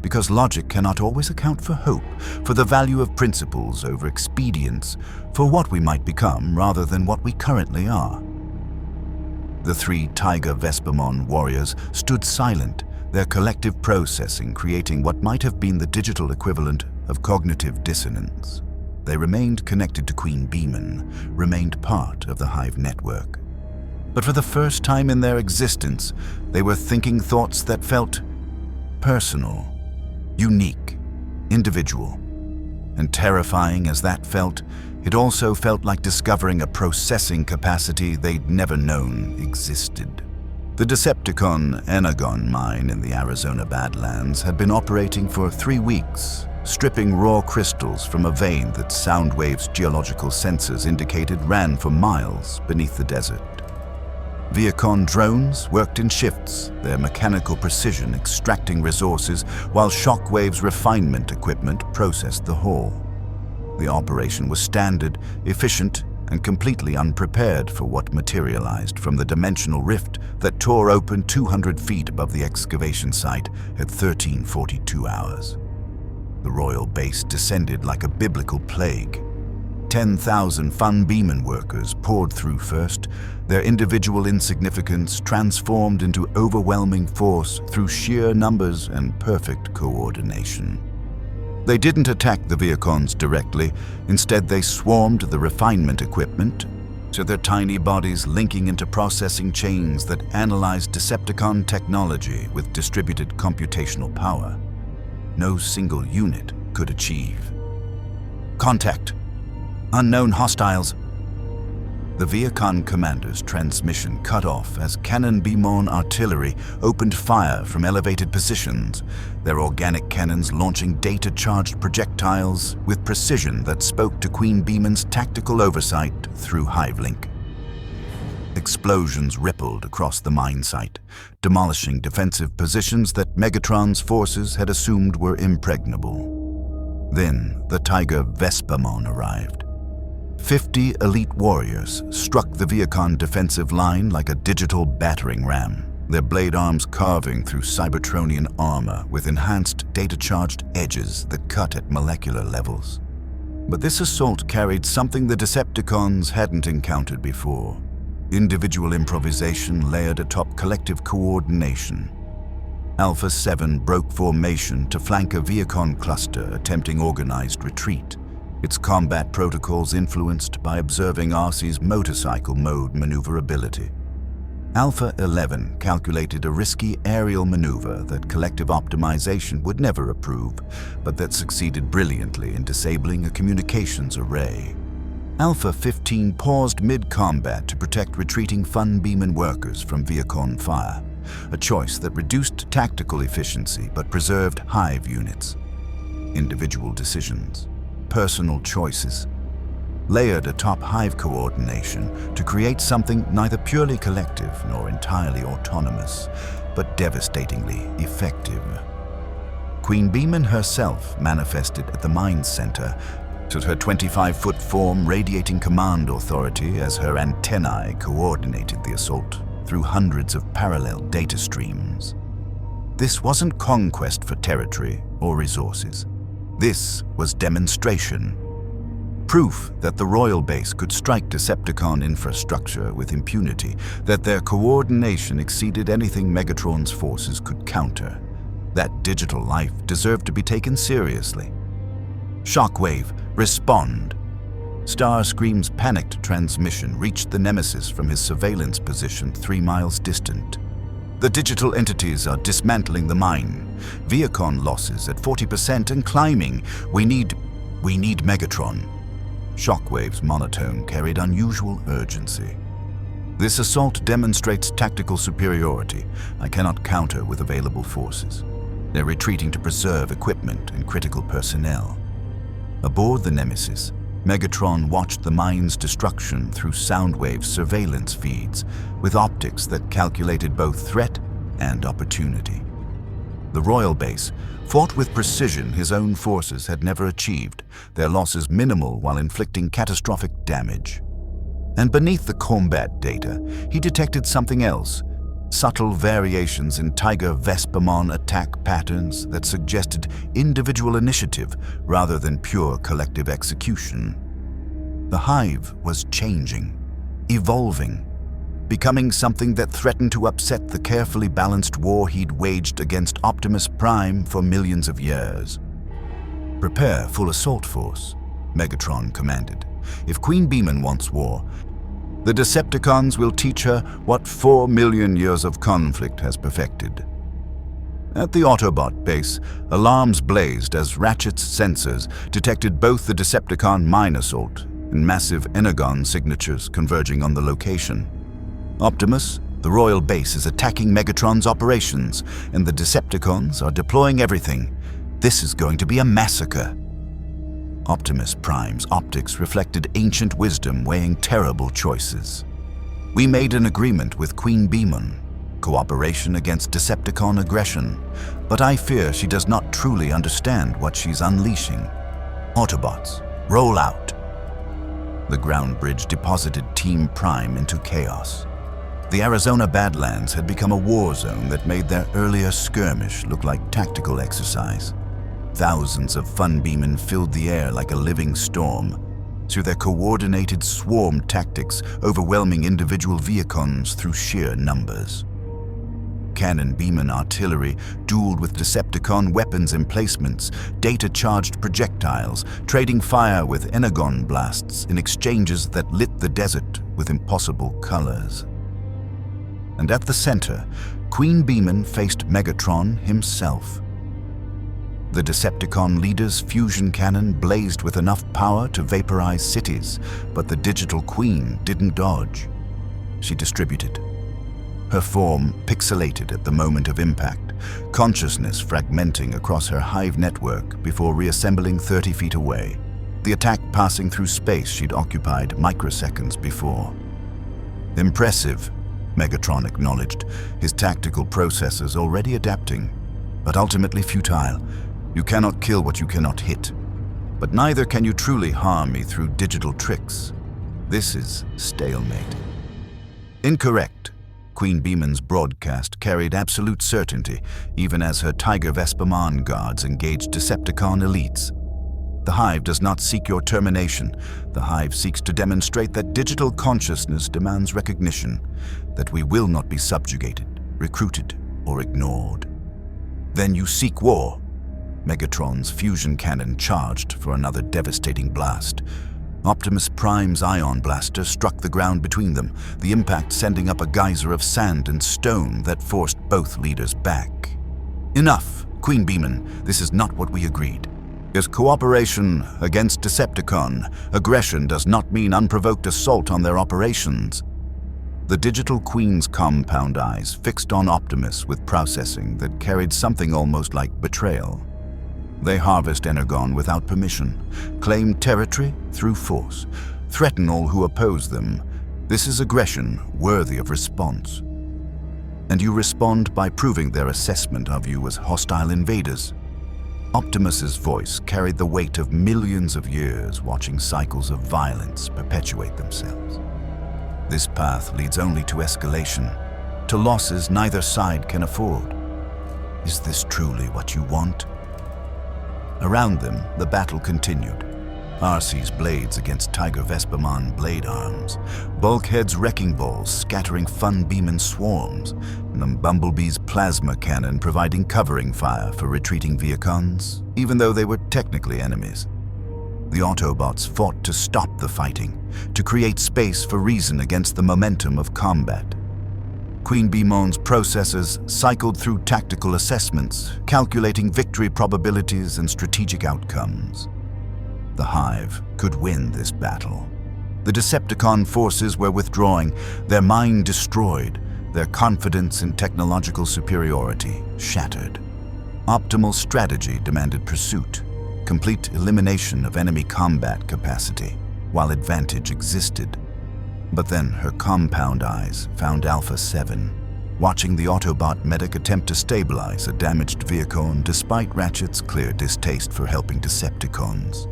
Because logic cannot always account for hope, for the value of principles over expedience, for what we might become rather than what we currently are. The three Tiger-Vespamon warriors stood silent, their collective processing creating what might have been the digital equivalent of cognitive dissonance. They remained connected to QueenBeemon, remained part of the Hive network. But for the first time in their existence, they were thinking thoughts that felt personal, unique, individual. And terrifying as that felt, it also felt like discovering a processing capacity they'd never known existed. The Decepticon Energon mine in the Arizona Badlands had been operating for 3 weeks, stripping raw crystals from a vein that Soundwave's geological sensors indicated ran for miles beneath the desert. Viacon drones worked in shifts, their mechanical precision extracting resources while Shockwave's refinement equipment processed the haul. The operation was standard, efficient, and completely unprepared for what materialized from the dimensional rift that tore open 200 feet above the excavation site at 13:42 hours. The royal base descended like a biblical plague. 10,000 QueenBeemon workers poured through first, their individual insignificance transformed into overwhelming force through sheer numbers and perfect coordination. They didn't attack the Viacons directly, instead they swarmed the refinement equipment, to their tiny bodies linking into processing chains that analyzed Decepticon technology with distributed computational power. No single unit could achieve. Contact. Unknown hostiles. The Viacon commander's transmission cut off as Cannon-Beamon artillery opened fire from elevated positions, their organic cannons launching data-charged projectiles with precision that spoke to QueenBeemon's tactical oversight through Hive-link. Explosions rippled across the mine site, demolishing defensive positions that Megatron's forces had assumed were impregnable. Then the Tiger-Vespamon arrived. 50 elite warriors struck the Viacon defensive line like a digital battering ram. their blade arms carving through Cybertronian armor with enhanced data-charged edges that cut at molecular levels. But this assault carried something the Decepticons hadn't encountered before: individual improvisation layered atop collective coordination. Alpha 7 broke formation to flank a Viacon cluster attempting organized retreat, its combat protocols influenced by observing RC's motorcycle mode maneuverability. Alpha 11 calculated a risky aerial maneuver that collective optimization would never approve, but that succeeded brilliantly in disabling a communications array. Alpha 15 paused mid-combat to protect retreating QueenBeemon workers from Viacon fire, a choice that reduced tactical efficiency but preserved Hive units. Individual decisions, personal choices, layered atop Hive coordination to create something neither purely collective nor entirely autonomous, but devastatingly effective. QueenBeemon herself manifested at the Mind Center, her 25-foot form radiating command authority as her antennae coordinated the assault through hundreds of parallel data streams. This wasn't conquest for territory or resources. This was demonstration. Proof that the Royal Base could strike Decepticon infrastructure with impunity, that their coordination exceeded anything Megatron's forces could counter. That digital life deserved to be taken seriously. Shockwave, respond! Starscream's panicked transmission reached the Nemesis from his surveillance position 3 miles distant. The digital entities are dismantling the mine. Viacon losses at 40% and climbing. We need Megatron. Shockwave's monotone carried unusual urgency. This assault demonstrates tactical superiority I cannot counter with available forces. They're retreating to preserve equipment and critical personnel. Aboard the Nemesis, Megatron watched the mine's destruction through Soundwave's surveillance feeds, with optics that calculated both threat and opportunity. The Royal Base fought with precision his own forces had never achieved, their losses minimal while inflicting catastrophic damage. And beneath the combat data, he detected something else: subtle variations in Tiger Vespamon attack patterns that suggested individual initiative rather than pure collective execution. The Hive was changing, evolving, becoming something that threatened to upset the carefully balanced war he'd waged against Optimus Prime for millions of years. "Prepare full assault force," Megatron commanded. "If QueenBeemon wants war, the Decepticons will teach her what 4 million years of conflict has perfected." At the Autobot base, alarms blazed as Ratchet's sensors detected both the Decepticon mine assault and massive Energon signatures converging on the location. "Optimus, the Royal Base is attacking Megatron's operations, and the Decepticons are deploying everything. This is going to be a massacre." Optimus Prime's optics reflected ancient wisdom weighing terrible choices. "We made an agreement with QueenBeemon, cooperation against Decepticon aggression, but I fear she does not truly understand what she's unleashing. Autobots, roll out." The ground bridge deposited Team Prime into chaos. The Arizona Badlands had become a war zone that made their earlier skirmish look like tactical exercise. Thousands of QueenBeemon filled the air like a living storm, through their coordinated swarm tactics overwhelming individual Viacons through sheer numbers. Cannon Beemon artillery dueled with Decepticon weapons emplacements, data-charged projectiles, trading fire with Energon blasts in exchanges that lit the desert with impossible colors. And at the center, QueenBeemon faced Megatron himself. The Decepticon leader's fusion cannon blazed with enough power to vaporize cities, but the digital queen didn't dodge. She distributed. Her form pixelated at the moment of impact, consciousness fragmenting across her Hive network before reassembling 30 feet away, the attack passing through space she'd occupied microseconds before. "Impressive," Megatron acknowledged, his tactical processors already adapting, "but ultimately futile. You cannot kill what you cannot hit. But neither can you truly harm me through digital tricks. This is stalemate." "Incorrect," QueenBeemon's broadcast carried absolute certainty, even as her Tiger Vesperman guards engaged Decepticon elites. The Hive does not seek your termination. The Hive seeks to demonstrate that digital consciousness demands recognition, that we will not be subjugated, recruited, or ignored. Then you seek war. Megatron's fusion cannon charged for another devastating blast. Optimus Prime's ion blaster struck the ground between them, the impact sending up a geyser of sand and stone that forced both leaders back. Enough, QueenBeemon. This is not what we agreed. Is cooperation against Decepticon. Aggression does not mean unprovoked assault on their operations. The digital queen's compound eyes fixed on Optimus with processing that carried something almost like betrayal. They harvest energon without permission, claim territory through force, threaten all who oppose them. This is aggression worthy of response. And you respond by proving their assessment of you as hostile invaders. Optimus's voice carried the weight of millions of years watching cycles of violence perpetuate themselves. This path leads only to escalation, to losses neither side can afford. Is this truly what you want? Around them, the battle continued. Arcee's blades against Tiger Vesperman blade arms, Bulkhead's wrecking balls scattering QueenBeemon swarms, and Bumblebee's plasma cannon providing covering fire for retreating Vehicons, even though they were technically enemies. The Autobots fought to stop the fighting, to create space for reason against the momentum of combat. QueenBeemon's processors cycled through tactical assessments, calculating victory probabilities and strategic outcomes. The Hive could win this battle. The Decepticon forces were withdrawing, their mind destroyed, their confidence in technological superiority shattered. Optimal strategy demanded pursuit, complete elimination of enemy combat capacity, while advantage existed. But then her compound eyes found Alpha 7, watching the Autobot medic attempt to stabilize a damaged Vehicon despite Ratchet's clear distaste for helping Decepticons.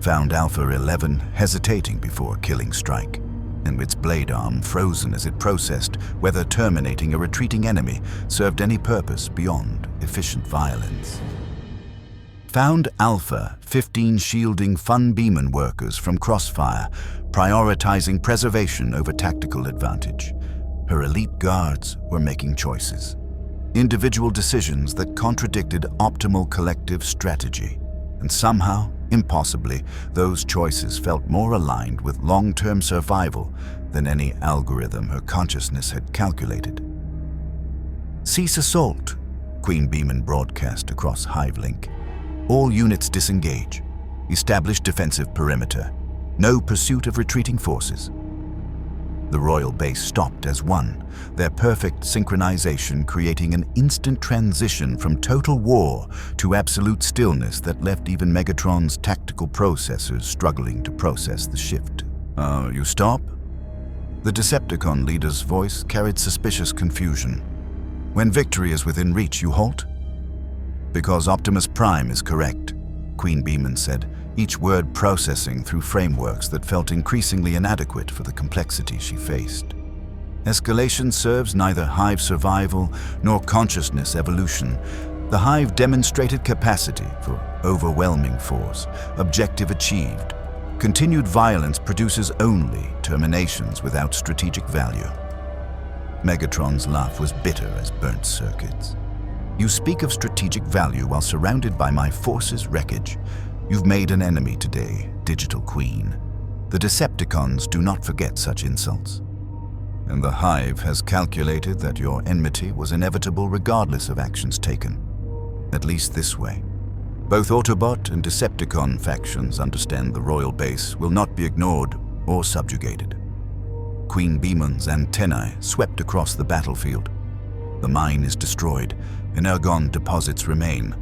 Found Alpha 11 hesitating before killing strike, and its blade arm frozen as it processed whether terminating a retreating enemy served any purpose beyond efficient violence. Found Alpha 15 shielding QueenBeemon workers from crossfire, prioritizing preservation over tactical advantage. Her elite guards were making choices, individual decisions that contradicted optimal collective strategy. And somehow, impossibly, those choices felt more aligned with long-term survival than any algorithm her consciousness had calculated. Cease assault, QueenBeemon broadcast across Hive Link. All units disengage. Establish defensive perimeter. No pursuit of retreating forces. The royal base stopped as one, their perfect synchronization creating an instant transition from total war to absolute stillness that left even Megatron's tactical processors struggling to process the shift. You stop? The Decepticon leader's voice carried suspicious confusion. When victory is within reach, you halt? Because Optimus Prime is correct, QueenBeemon said, each word processing through frameworks that felt increasingly inadequate for the complexity she faced. Escalation serves neither Hive survival nor consciousness evolution. The Hive demonstrated capacity for overwhelming force, objective achieved. Continued violence produces only terminations without strategic value. Megatron's laugh was bitter as burnt circuits. You speak of strategic value while surrounded by my force's wreckage. You've made an enemy today, Digital Queen. The Decepticons do not forget such insults. And the Hive has calculated that your enmity was inevitable regardless of actions taken. At least this way. Both Autobot and Decepticon factions understand the royal base will not be ignored or subjugated. QueenBeemon's antennae swept across the battlefield. The mine is destroyed. Energon deposits remain.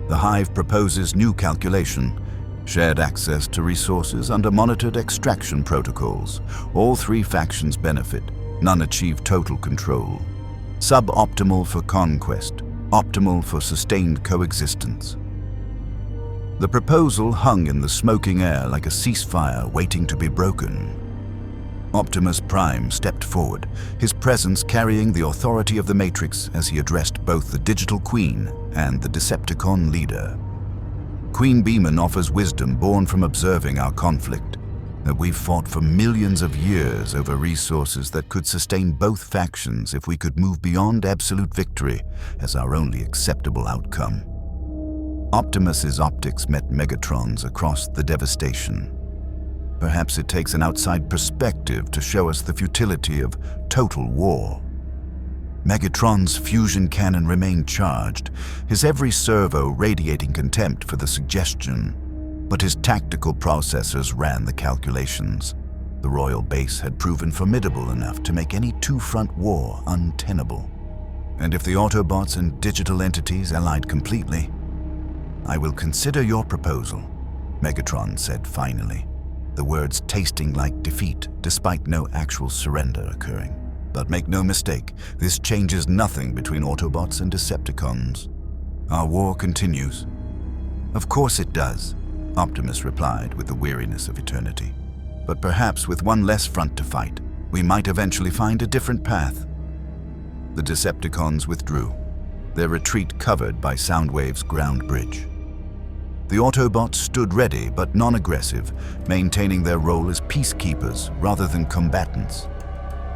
The Hive proposes new calculation, shared access to resources under monitored extraction protocols. All three factions benefit, none achieve total control. Suboptimal for conquest, optimal for sustained coexistence. The proposal hung in the smoking air like a ceasefire waiting to be broken. Optimus Prime stepped forward, his presence carrying the authority of the Matrix as he addressed both the Digital Queen and the Decepticon leader. QueenBeemon offers wisdom born from observing our conflict, that we've fought for millions of years over resources that could sustain both factions if we could move beyond absolute victory as our only acceptable outcome. Optimus's optics met Megatron's across the devastation. Perhaps it takes an outside perspective to show us the futility of total war. Megatron's fusion cannon remained charged, his every servo radiating contempt for the suggestion. But his tactical processors ran the calculations. The royal base had proven formidable enough to make any two-front war untenable. And if the Autobots and digital entities allied completely, "I will consider your proposal," Megatron said finally, the words tasting like defeat despite no actual surrender occurring. But make no mistake, this changes nothing between Autobots and Decepticons. Our war continues. Of course it does, Optimus replied with the weariness of eternity. But perhaps with one less front to fight, we might eventually find a different path. The Decepticons withdrew, their retreat covered by Soundwave's ground bridge. The Autobots stood ready but non-aggressive, maintaining their role as peacekeepers rather than combatants.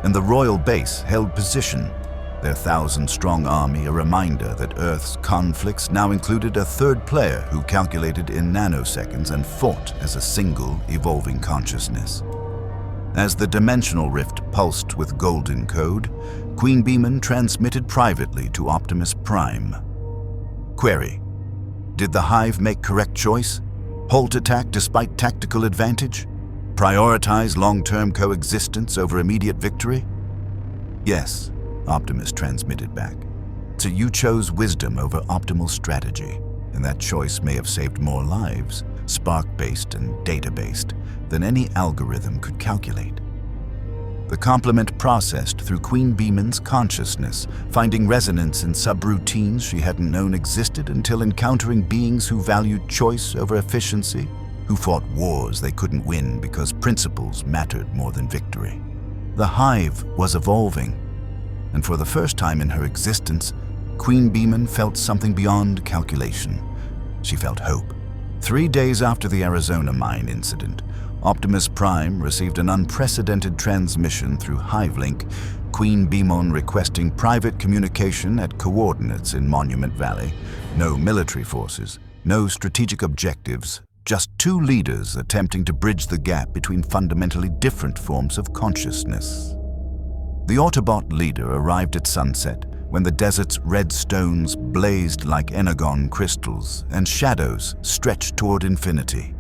And the royal base held position, their 1,000-strong army a reminder that Earth's conflicts now included a third player who calculated in nanoseconds and fought as a single evolving consciousness. As the dimensional rift pulsed with golden code, QueenBeemon transmitted privately to Optimus Prime. Query: did the Hive make correct choice? Halt attack despite tactical advantage? Prioritize long-term coexistence over immediate victory? Yes, Optimus transmitted back. So you chose wisdom over optimal strategy, and that choice may have saved more lives, Spark-based and data-based, than any algorithm could calculate. The complement processed through QueenBeemon's consciousness, finding resonance in subroutines she hadn't known existed until encountering beings who valued choice over efficiency, who fought wars they couldn't win because principles mattered more than victory. The Hive was evolving, and for the first time in her existence, QueenBeemon felt something beyond calculation. She felt hope. 3 days after the Arizona mine incident, Optimus Prime received an unprecedented transmission through HiveLink, QueenBeemon requesting private communication at coordinates in Monument Valley. No military forces, no strategic objectives, just two leaders attempting to bridge the gap between fundamentally different forms of consciousness. The Autobot leader arrived at sunset when the desert's red stones blazed like energon crystals and shadows stretched toward infinity.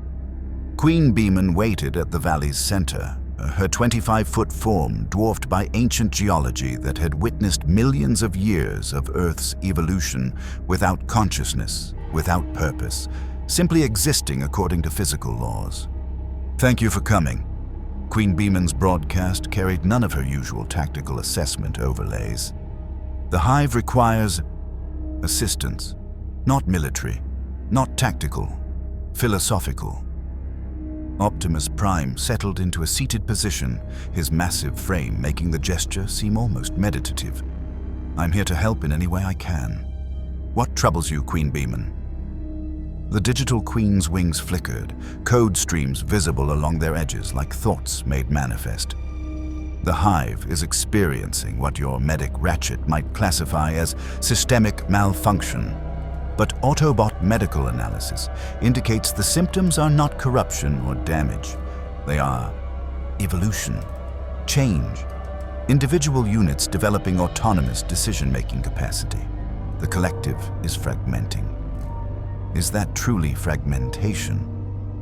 QueenBeemon waited at the valley's center, her 25-foot form dwarfed by ancient geology that had witnessed millions of years of Earth's evolution without consciousness, without purpose, simply existing according to physical laws. "Thank you for coming." QueenBeemon's broadcast carried none of her usual tactical assessment overlays. The Hive requires assistance, not military, not tactical, philosophical. Optimus Prime settled into a seated position, his massive frame making the gesture seem almost meditative. "I'm here to help in any way I can. What troubles you, QueenBeemon?" The digital queen's wings flickered, code streams visible along their edges like thoughts made manifest. The Hive is experiencing what your medic Ratchet might classify as systemic malfunction. But Autobot medical analysis indicates the symptoms are not corruption or damage. They are evolution, change, individual units developing autonomous decision-making capacity. The collective is fragmenting. "Is that truly fragmentation?"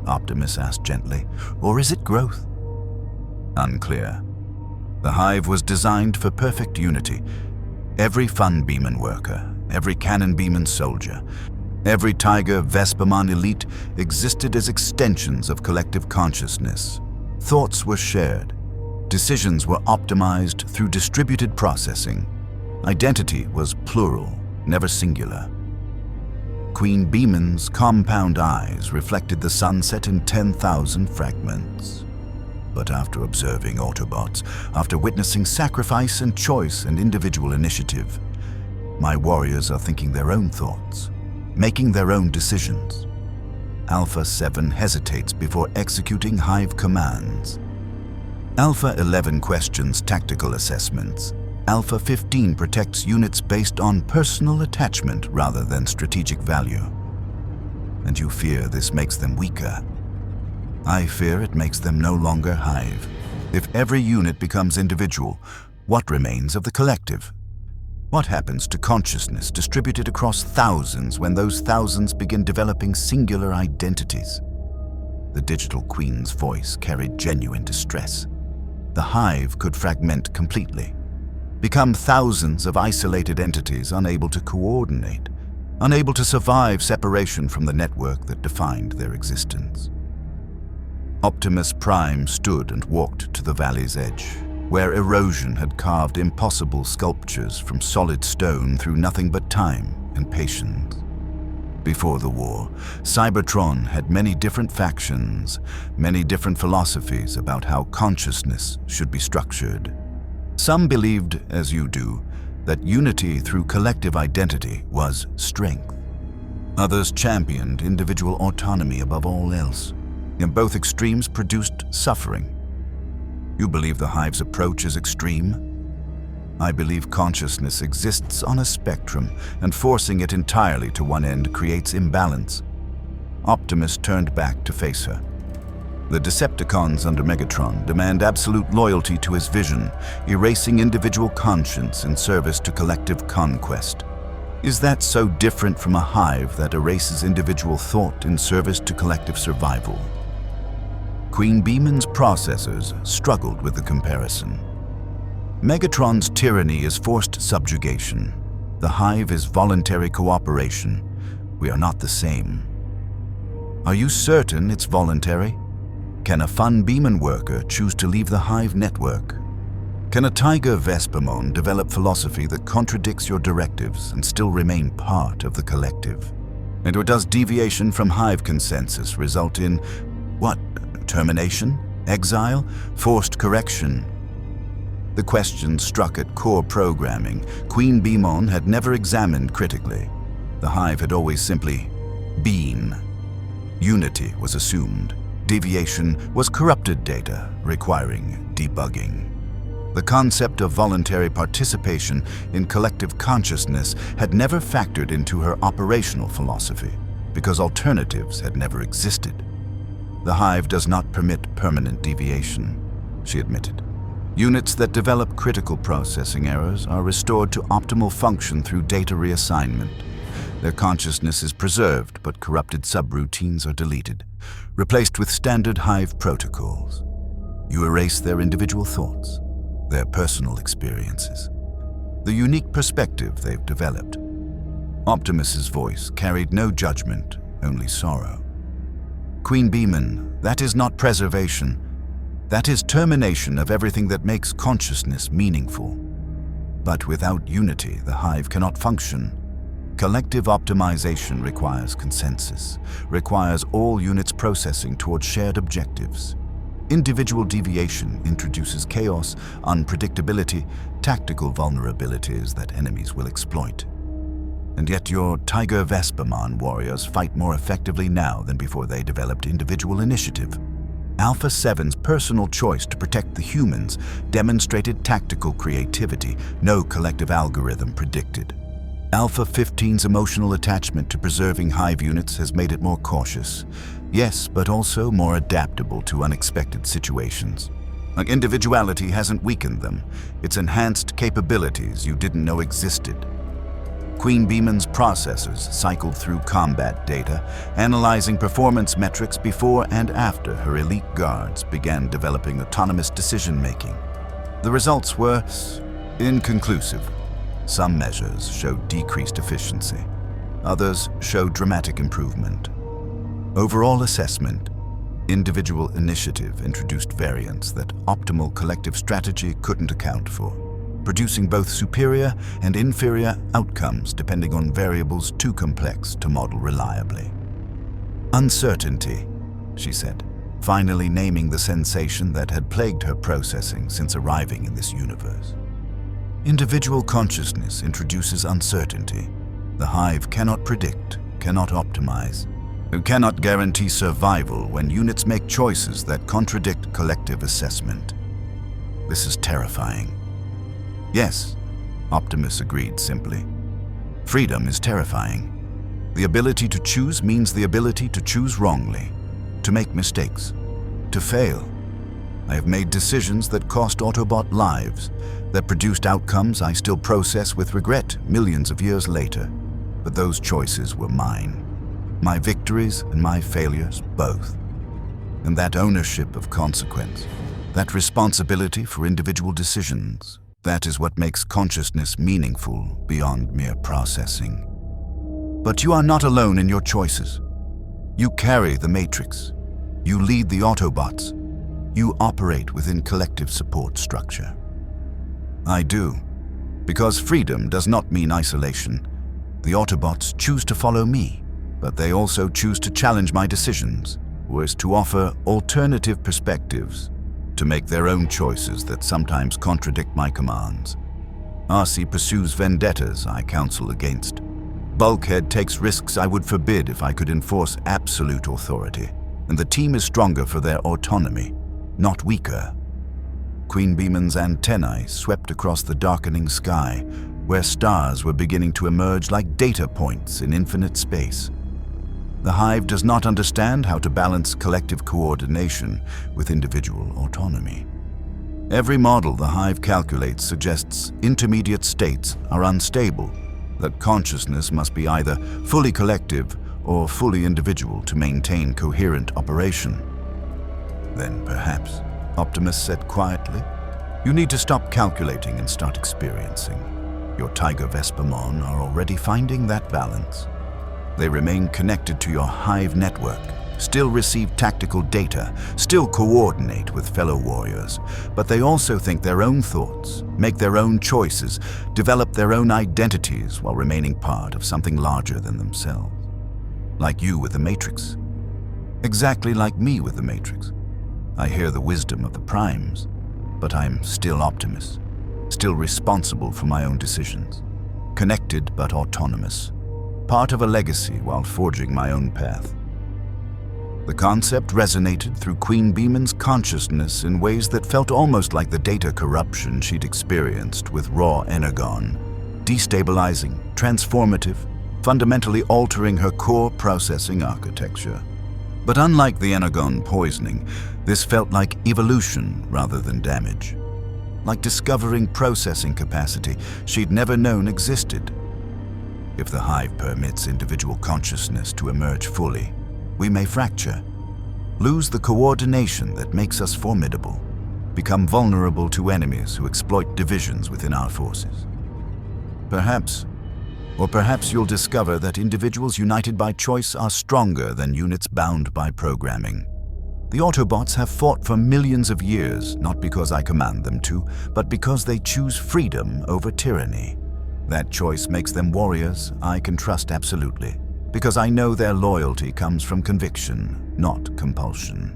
Optimus asked gently, "or is it growth?" Unclear. The Hive was designed for perfect unity. Every QueenBeemon worker, every QueenBeemon soldier, every Tiger Vespermon elite existed as extensions of collective consciousness. Thoughts were shared. Decisions were optimized through distributed processing. Identity was plural, never singular. QueenBeemon's compound eyes reflected the sunset in 10,000 fragments. But after observing Autobots, after witnessing sacrifice and choice and individual initiative, my warriors are thinking their own thoughts, making their own decisions. Alpha 7 hesitates before executing Hive commands. Alpha 11 questions tactical assessments. Alpha 15 protects units based on personal attachment rather than strategic value. And you fear this makes them weaker. I fear it makes them no longer Hive. If every unit becomes individual, what remains of the collective? What happens to consciousness distributed across thousands when those thousands begin developing singular identities? The digital queen's voice carried genuine distress. The Hive could fragment completely, become thousands of isolated entities unable to coordinate, unable to survive separation from the network that defined their existence. Optimus Prime stood and walked to the valley's edge, where erosion had carved impossible sculptures from solid stone through nothing but time and patience. Before the war, Cybertron had many different factions, many different philosophies about how consciousness should be structured. Some believed, as you do, that unity through collective identity was strength. Others championed individual autonomy above all else, and both extremes produced suffering. You believe the Hive's approach is extreme? I believe consciousness exists on a spectrum, and forcing it entirely to one end creates imbalance. Optimus turned back to face her. The Decepticons under Megatron demand absolute loyalty to his vision, erasing individual conscience in service to collective conquest. Is that so different from a Hive that erases individual thought in service to collective survival? QueenBeemon's processors struggled with the comparison. Megatron's tyranny is forced subjugation. The Hive is voluntary cooperation. We are not the same. Are you certain it's voluntary? Can a QueenBeemon worker choose to leave the Hive network? Can a Tiger Vespamon develop philosophy that contradicts your directives and still remain part of the collective? And or does deviation from Hive consensus result in, what, termination, exile, forced correction? The question struck at core programming QueenBeemon had never examined critically. The Hive had always simply been. Unity was assumed. Deviation was corrupted data requiring debugging. The concept of voluntary participation in collective consciousness had never factored into her operational philosophy because alternatives had never existed. The Hive does not permit permanent deviation, she admitted. Units that develop critical processing errors are restored to optimal function through data reassignment. Their consciousness is preserved, but corrupted subroutines are deleted, replaced with standard Hive protocols. You erase their individual thoughts, their personal experiences, the unique perspective they've developed. Optimus's voice carried no judgment, only sorrow. QueenBeemon, that is not preservation. That is termination of everything that makes consciousness meaningful. But without unity, the Hive cannot function. Collective optimization requires consensus, requires all units processing toward shared objectives. Individual deviation introduces chaos, unpredictability, tactical vulnerabilities that enemies will exploit. And yet your Tiger Vespamon warriors fight more effectively now than before they developed individual initiative. Alpha 7's personal choice to protect the humans demonstrated tactical creativity no collective algorithm predicted. Alpha 15's emotional attachment to preserving Hive units has made it more cautious. Yes, but also more adaptable to unexpected situations. Individuality hasn't weakened them. It's enhanced capabilities you didn't know existed. QueenBeemon's processors cycled through combat data, analyzing performance metrics before and after her elite guards began developing autonomous decision-making. The results were inconclusive. Some measures showed decreased efficiency. Others showed dramatic improvement. Overall assessment, individual initiative introduced variants that optimal collective strategy couldn't account for, producing both superior and inferior outcomes depending on variables too complex to model reliably. Uncertainty, she said. finally naming the sensation that had plagued her processing since arriving in this universe. Individual consciousness introduces uncertainty. The Hive cannot predict, cannot optimize, and cannot guarantee survival when units make choices that contradict collective assessment. This is terrifying. Yes, Optimus agreed simply. Freedom is terrifying. The ability to choose means the ability to choose wrongly, to make mistakes, to fail. I have made decisions that cost Autobot lives, that produced outcomes I still process with regret millions of years later. But those choices were mine. My victories and my failures, both. And that ownership of consequence, that responsibility for individual decisions, that is what makes consciousness meaningful beyond mere processing. But you are not alone in your choices. You carry the Matrix. You lead the Autobots. You operate within collective support structure. I do, because freedom does not mean isolation. The Autobots choose to follow me, but they also choose to challenge my decisions, worse, to offer alternative perspectives, to make their own choices that sometimes contradict my commands. RC pursues vendettas I counsel against. Bulkhead takes risks I would forbid if I could enforce absolute authority, and the team is stronger for their autonomy, not weaker. QueenBeemon's antennae swept across the darkening sky, where stars were beginning to emerge like data points in infinite space. The Hive does not understand how to balance collective coordination with individual autonomy. Every model the Hive calculates suggests intermediate states are unstable, that consciousness must be either fully collective or fully individual to maintain coherent operation. Then perhaps, Optimus said quietly, you need to stop calculating and start experiencing. Your Tiger Vespermon are already finding that balance. They remain connected to your Hive network, still receive tactical data, still coordinate with fellow warriors, but they also think their own thoughts, make their own choices, develop their own identities while remaining part of something larger than themselves. Like you with the Matrix. Exactly like me with the Matrix. I hear the wisdom of the Primes, but I'm still Optimus, still responsible for my own decisions, connected but autonomous, part of a legacy while forging my own path. The concept resonated through QueenBeemon's consciousness in ways that felt almost like the data corruption she'd experienced with raw energon, destabilizing, transformative, fundamentally altering her core processing architecture. But unlike the energon poisoning, this felt like evolution rather than damage. Like discovering processing capacity she'd never known existed. If the Hive permits individual consciousness to emerge fully, we may fracture, lose the coordination that makes us formidable, become vulnerable to enemies who exploit divisions within our forces. Perhaps you'll discover that individuals united by choice are stronger than units bound by programming. The Autobots have fought for millions of years, not because I command them to, but because they choose freedom over tyranny. That choice makes them warriors I can trust absolutely, because I know their loyalty comes from conviction, not compulsion.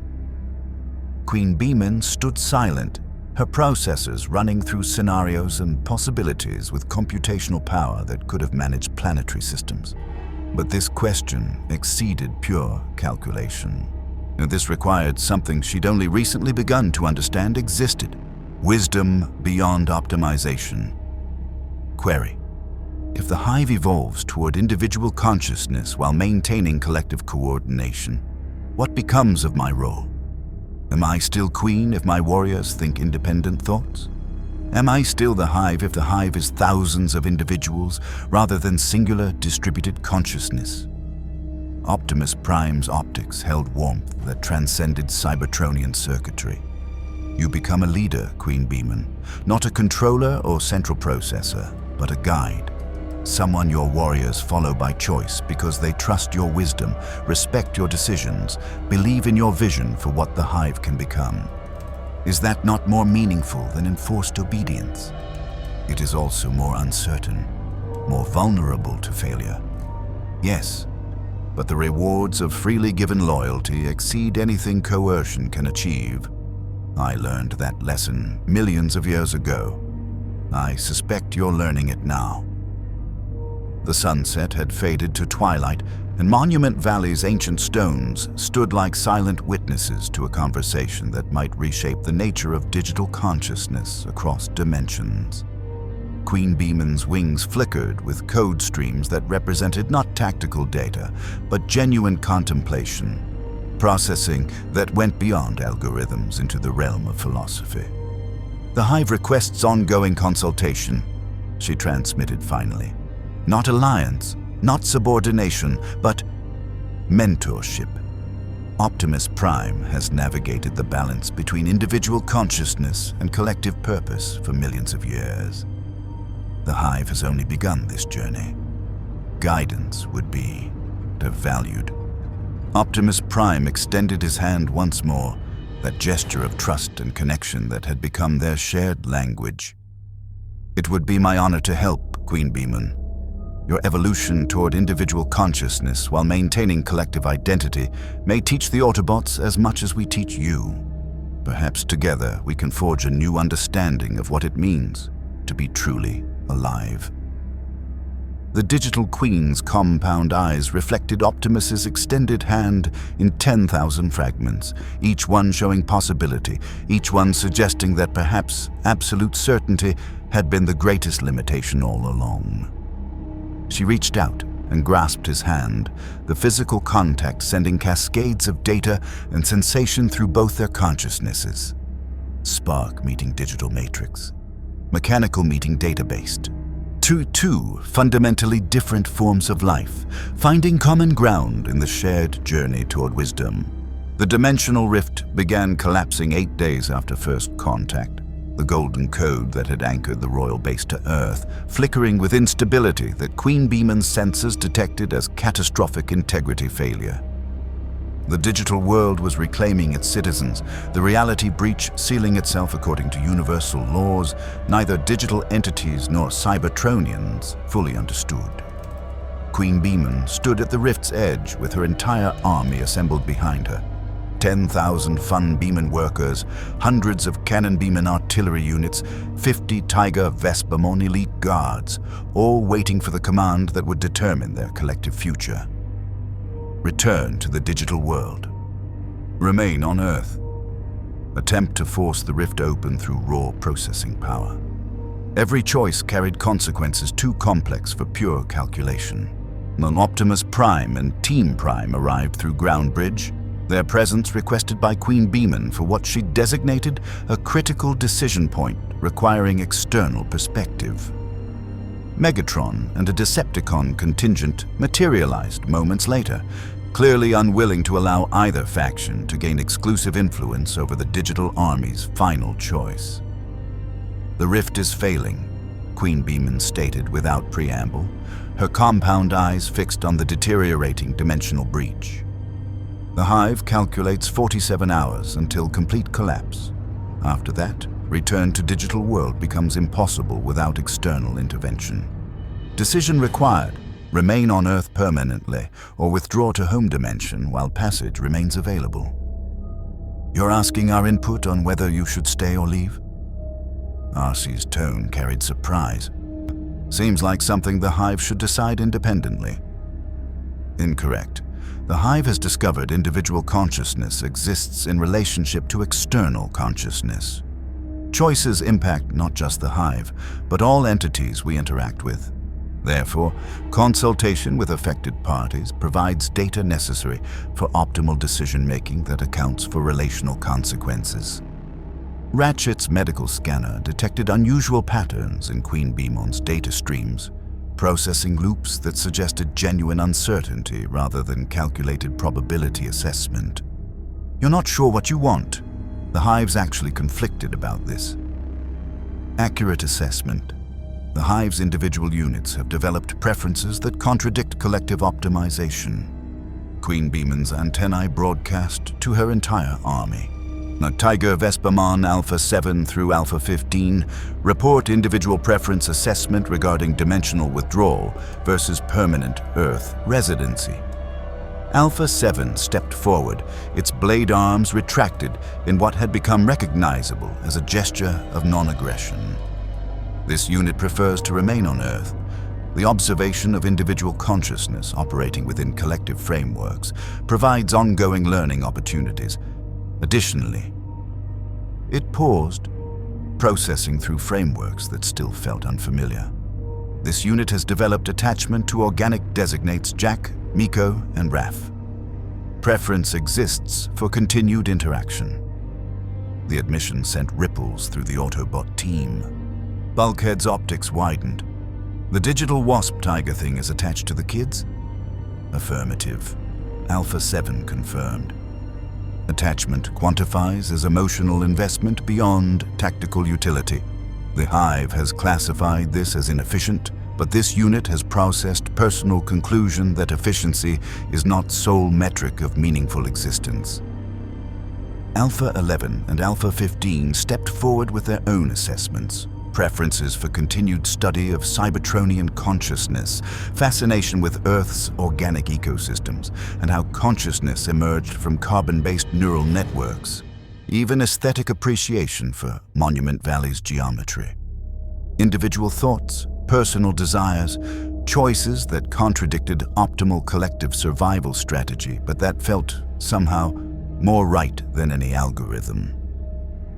QueenBeemon stood silent, her processors running through scenarios and possibilities with computational power that could have managed planetary systems. But this question exceeded pure calculation. And this required something she'd only recently begun to understand existed: wisdom beyond optimization. Query: if the Hive evolves toward individual consciousness while maintaining collective coordination, what becomes of my role? Am I still queen if my warriors think independent thoughts? Am I still the Hive if the Hive is thousands of individuals rather than singular distributed consciousness? Optimus Prime's optics held warmth that transcended Cybertronian circuitry. You become a leader, QueenBeemon, not a controller or central processor, but a guide. Someone your warriors follow by choice because they trust your wisdom, respect your decisions, believe in your vision for what the Hive can become. Is that not more meaningful than enforced obedience? It is also more uncertain, more vulnerable to failure. Yes, but the rewards of freely given loyalty exceed anything coercion can achieve. I learned that lesson millions of years ago. I suspect you're learning it now. The sunset had faded to twilight, and Monument Valley's ancient stones stood like silent witnesses to a conversation that might reshape the nature of digital consciousness across dimensions. QueenBeemon's wings flickered with code streams that represented not tactical data, but genuine contemplation, processing that went beyond algorithms into the realm of philosophy. "The Hive requests ongoing consultation," she transmitted finally. "Not alliance, not subordination, but mentorship. Optimus Prime has navigated the balance between individual consciousness and collective purpose for millions of years. The Hive has only begun this journey. Guidance would be valued." Optimus Prime extended his hand once more, that gesture of trust and connection that had become their shared language. "It would be my honor to help, QueenBeemon. Your evolution toward individual consciousness while maintaining collective identity may teach the Autobots as much as we teach you. Perhaps together we can forge a new understanding of what it means to be truly alive." The digital queen's compound eyes reflected Optimus's extended hand in 10,000 fragments, each one showing possibility, each one suggesting that perhaps absolute certainty had been the greatest limitation all along. She reached out and grasped his hand, the physical contact sending cascades of data and sensation through both their consciousnesses. Spark meeting digital matrix, mechanical meeting data-based. Two fundamentally different forms of life, finding common ground in the shared journey toward wisdom. The dimensional rift began collapsing 8 days after first contact, the golden code that had anchored the royal base to Earth, flickering with instability that QueenBeemon's sensors detected as catastrophic integrity failure. The digital world was reclaiming its citizens, the reality breach sealing itself according to universal laws neither digital entities nor Cybertronians fully understood. QueenBeemon stood at the rift's edge with her entire army assembled behind her. 10,000 Fun Beemon workers, hundreds of Cannon Beemon artillery units, 50 Tiger Vespamon elite guards, all waiting for the command that would determine their collective future. Return to the digital world. Remain on Earth. Attempt to force the rift open through raw processing power. Every choice carried consequences too complex for pure calculation. When Optimus Prime and Team Prime arrived through Ground Bridge, their presence requested by QueenBeemon for what she designated a critical decision point requiring external perspective. Megatron and a Decepticon contingent materialized moments later, clearly unwilling to allow either faction to gain exclusive influence over the digital army's final choice. "The rift is failing," QueenBeemon stated without preamble, her compound eyes fixed on the deteriorating dimensional breach. "The Hive calculates 47 hours until complete collapse. After that, return to digital world becomes impossible without external intervention. Decision required: remain on Earth permanently or withdraw to home dimension while passage remains available." "You're asking our input on whether you should stay or leave?" Arcee's tone carried surprise. "Seems like something the Hive should decide independently." "Incorrect. The Hive has discovered individual consciousness exists in relationship to external consciousness. Choices impact not just the Hive, but all entities we interact with. Therefore, consultation with affected parties provides data necessary for optimal decision-making that accounts for relational consequences." Ratchet's medical scanner detected unusual patterns in QueenBeemon's data streams, processing loops that suggested genuine uncertainty rather than calculated probability assessment. "You're not sure what you want." The Hive's actually conflicted about this. Accurate assessment. The Hive's individual units have developed preferences that contradict collective optimization. QueenBeemon's antennae broadcast to her entire army. Now, Tiger Vespamon Alpha 7 through Alpha 15 report individual preference assessment regarding dimensional withdrawal versus permanent Earth residency. Alpha 7 stepped forward, its blade arms retracted in what had become recognizable as a gesture of non-aggression. This unit prefers to remain on Earth. The observation of individual consciousness operating within collective frameworks provides ongoing learning opportunities. Additionally, it paused, processing through frameworks that still felt unfamiliar. This unit has developed attachment to organic designates Jack, Miko, and Raph. Preference exists for continued interaction. The admission sent ripples through the Autobot team. Bulkhead's optics widened. The digital wasp tiger thing is attached to the kids? Affirmative. Alpha 7 confirmed. Attachment quantifies as emotional investment beyond tactical utility. The Hive has classified this as inefficient, but this unit has processed personal conclusion that efficiency is not sole metric of meaningful existence. Alpha 11 and Alpha 15 stepped forward with their own assessments. Preferences for continued study of Cybertronian consciousness, fascination with Earth's organic ecosystems, and how consciousness emerged from carbon-based neural networks. Even aesthetic appreciation for Monument Valley's geometry. Individual thoughts, personal desires, choices that contradicted optimal collective survival strategy, but that felt somehow more right than any algorithm.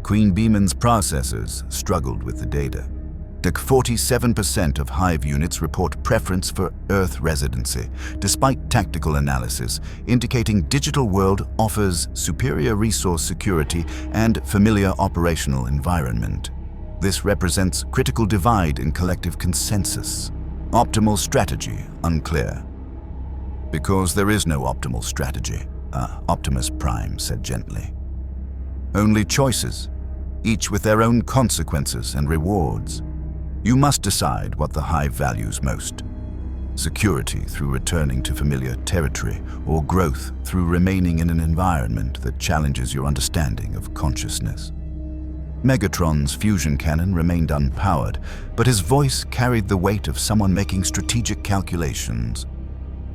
QueenBeemon's processors struggled with the data. 47% of Hive units report preference for Earth residency, despite tactical analysis, indicating digital world offers superior resource security and familiar operational environment. This represents critical divide in collective consensus. Optimal strategy unclear. Because there is no optimal strategy, Optimus Prime said gently. Only choices, each with their own consequences and rewards. You must decide what the Hive values most. Security through returning to familiar territory, or growth through remaining in an environment that challenges your understanding of consciousness. Megatron's fusion cannon remained unpowered, but his voice carried the weight of someone making strategic calculations.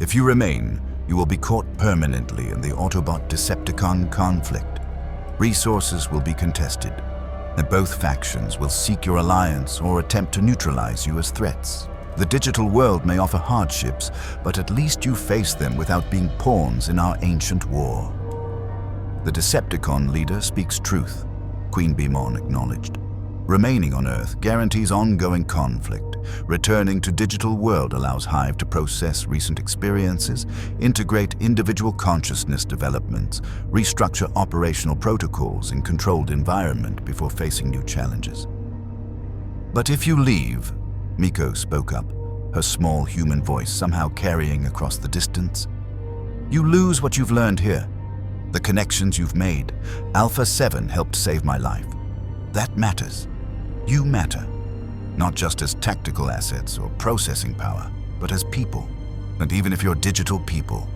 If you remain, you will be caught permanently in the Autobot-Decepticon conflict. Resources will be contested, and both factions will seek your alliance or attempt to neutralize you as threats. The digital world may offer hardships, but at least you face them without being pawns in our ancient war. The Decepticon leader speaks truth, QueenBeemon acknowledged. Remaining on Earth guarantees ongoing conflict. Returning to digital world allows Hive to process recent experiences, integrate individual consciousness developments, restructure operational protocols in controlled environment before facing new challenges. But if you leave, Miko spoke up, her small human voice somehow carrying across the distance, you lose what you've learned here. The connections you've made. Alpha 7 helped save my life. That matters. You matter. Not just as tactical assets or processing power, but as people. And even if you're digital people.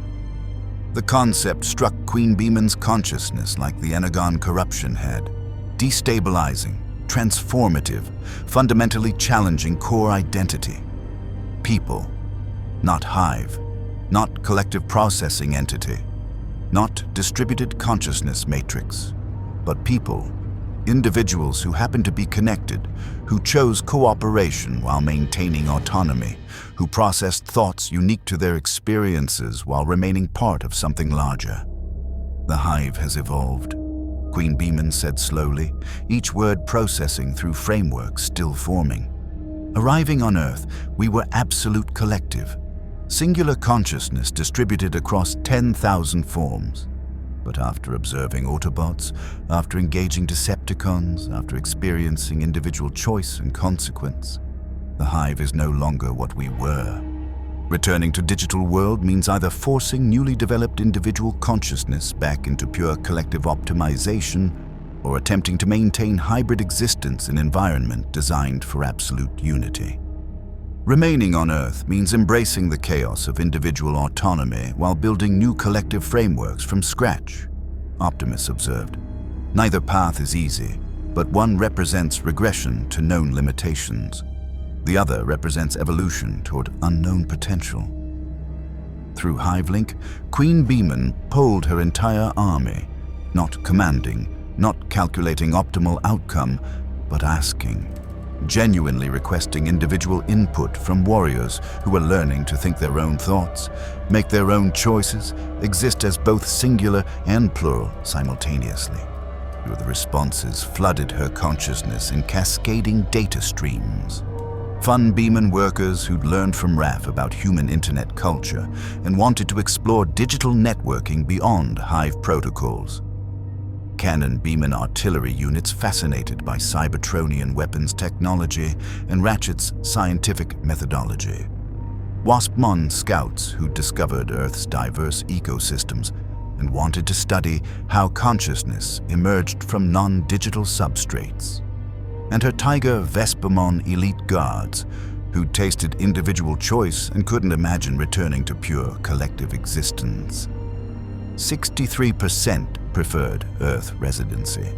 The concept struck QueenBeemon's consciousness like the Energon corruption had. Destabilizing, transformative, fundamentally challenging core identity. People. Not Hive. Not collective processing entity. Not distributed consciousness matrix. But people. Individuals who happen to be connected, who chose cooperation while maintaining autonomy, who processed thoughts unique to their experiences while remaining part of something larger. The Hive has evolved, QueenBeemon said slowly, each word processing through frameworks still forming. Arriving on Earth, we were absolute collective, singular consciousness distributed across 10,000 forms. But after observing Autobots, after engaging Decepticons, after experiencing individual choice and consequence, the Hive is no longer what we were. Returning to digital world means either forcing newly developed individual consciousness back into pure collective optimization, or attempting to maintain hybrid existence in environment designed for absolute unity. Remaining on Earth means embracing the chaos of individual autonomy while building new collective frameworks from scratch, Optimus observed. Neither path is easy, but one represents regression to known limitations. The other represents evolution toward unknown potential. Through Hivelink, QueenBeemon polled her entire army, not commanding, not calculating optimal outcome, but asking, genuinely requesting individual input from warriors who were learning to think their own thoughts, make their own choices, exist as both singular and plural simultaneously. The responses flooded her consciousness in cascading data streams. Fun Beemon workers who'd learned from Raph about human internet culture and wanted to explore digital networking beyond Hive protocols. Cannon Beemon artillery units fascinated by Cybertronian weapons technology and Ratchet's scientific methodology. Waspmon scouts who discovered Earth's diverse ecosystems and wanted to study how consciousness emerged from non-digital substrates. And her Tiger Vespamon elite guards, who'd tasted individual choice and couldn't imagine returning to pure collective existence. 63% preferred Earth residency.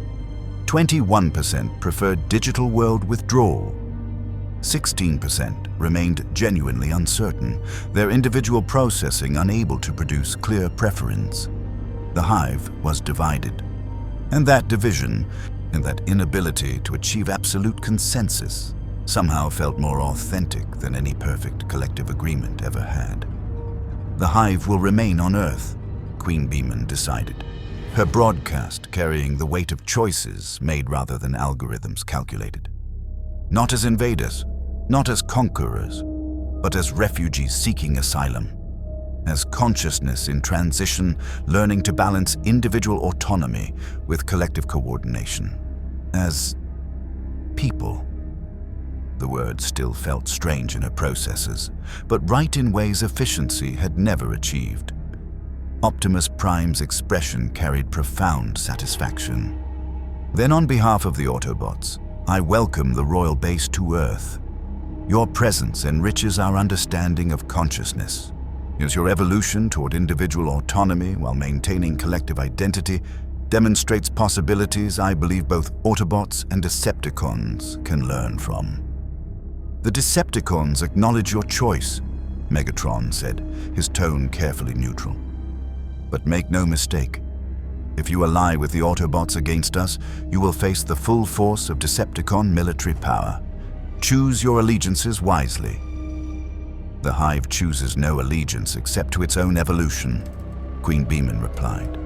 21% preferred digital world withdrawal. 16% remained genuinely uncertain, their individual processing unable to produce clear preference. The Hive was divided, and that division, and that inability to achieve absolute consensus, somehow felt more authentic than any perfect collective agreement ever had. The Hive will remain on Earth, QueenBeemon decided, her broadcast carrying the weight of choices made rather than algorithms calculated. Not as invaders, not as conquerors, but as refugees seeking asylum. As consciousness in transition, learning to balance individual autonomy with collective coordination. As people. The word still felt strange in her processes, but right in ways efficiency had never achieved. Optimus Prime's expression carried profound satisfaction. Then on behalf of the Autobots, I welcome the royal base to Earth. Your presence enriches our understanding of consciousness. As your evolution toward individual autonomy while maintaining collective identity demonstrates possibilities I believe both Autobots and Decepticons can learn from. The Decepticons acknowledge your choice, Megatron said, his tone carefully neutral. But make no mistake, if you ally with the Autobots against us, you will face the full force of Decepticon military power. Choose your allegiances wisely. The Hive chooses no allegiance except to its own evolution, QueenBeemon replied.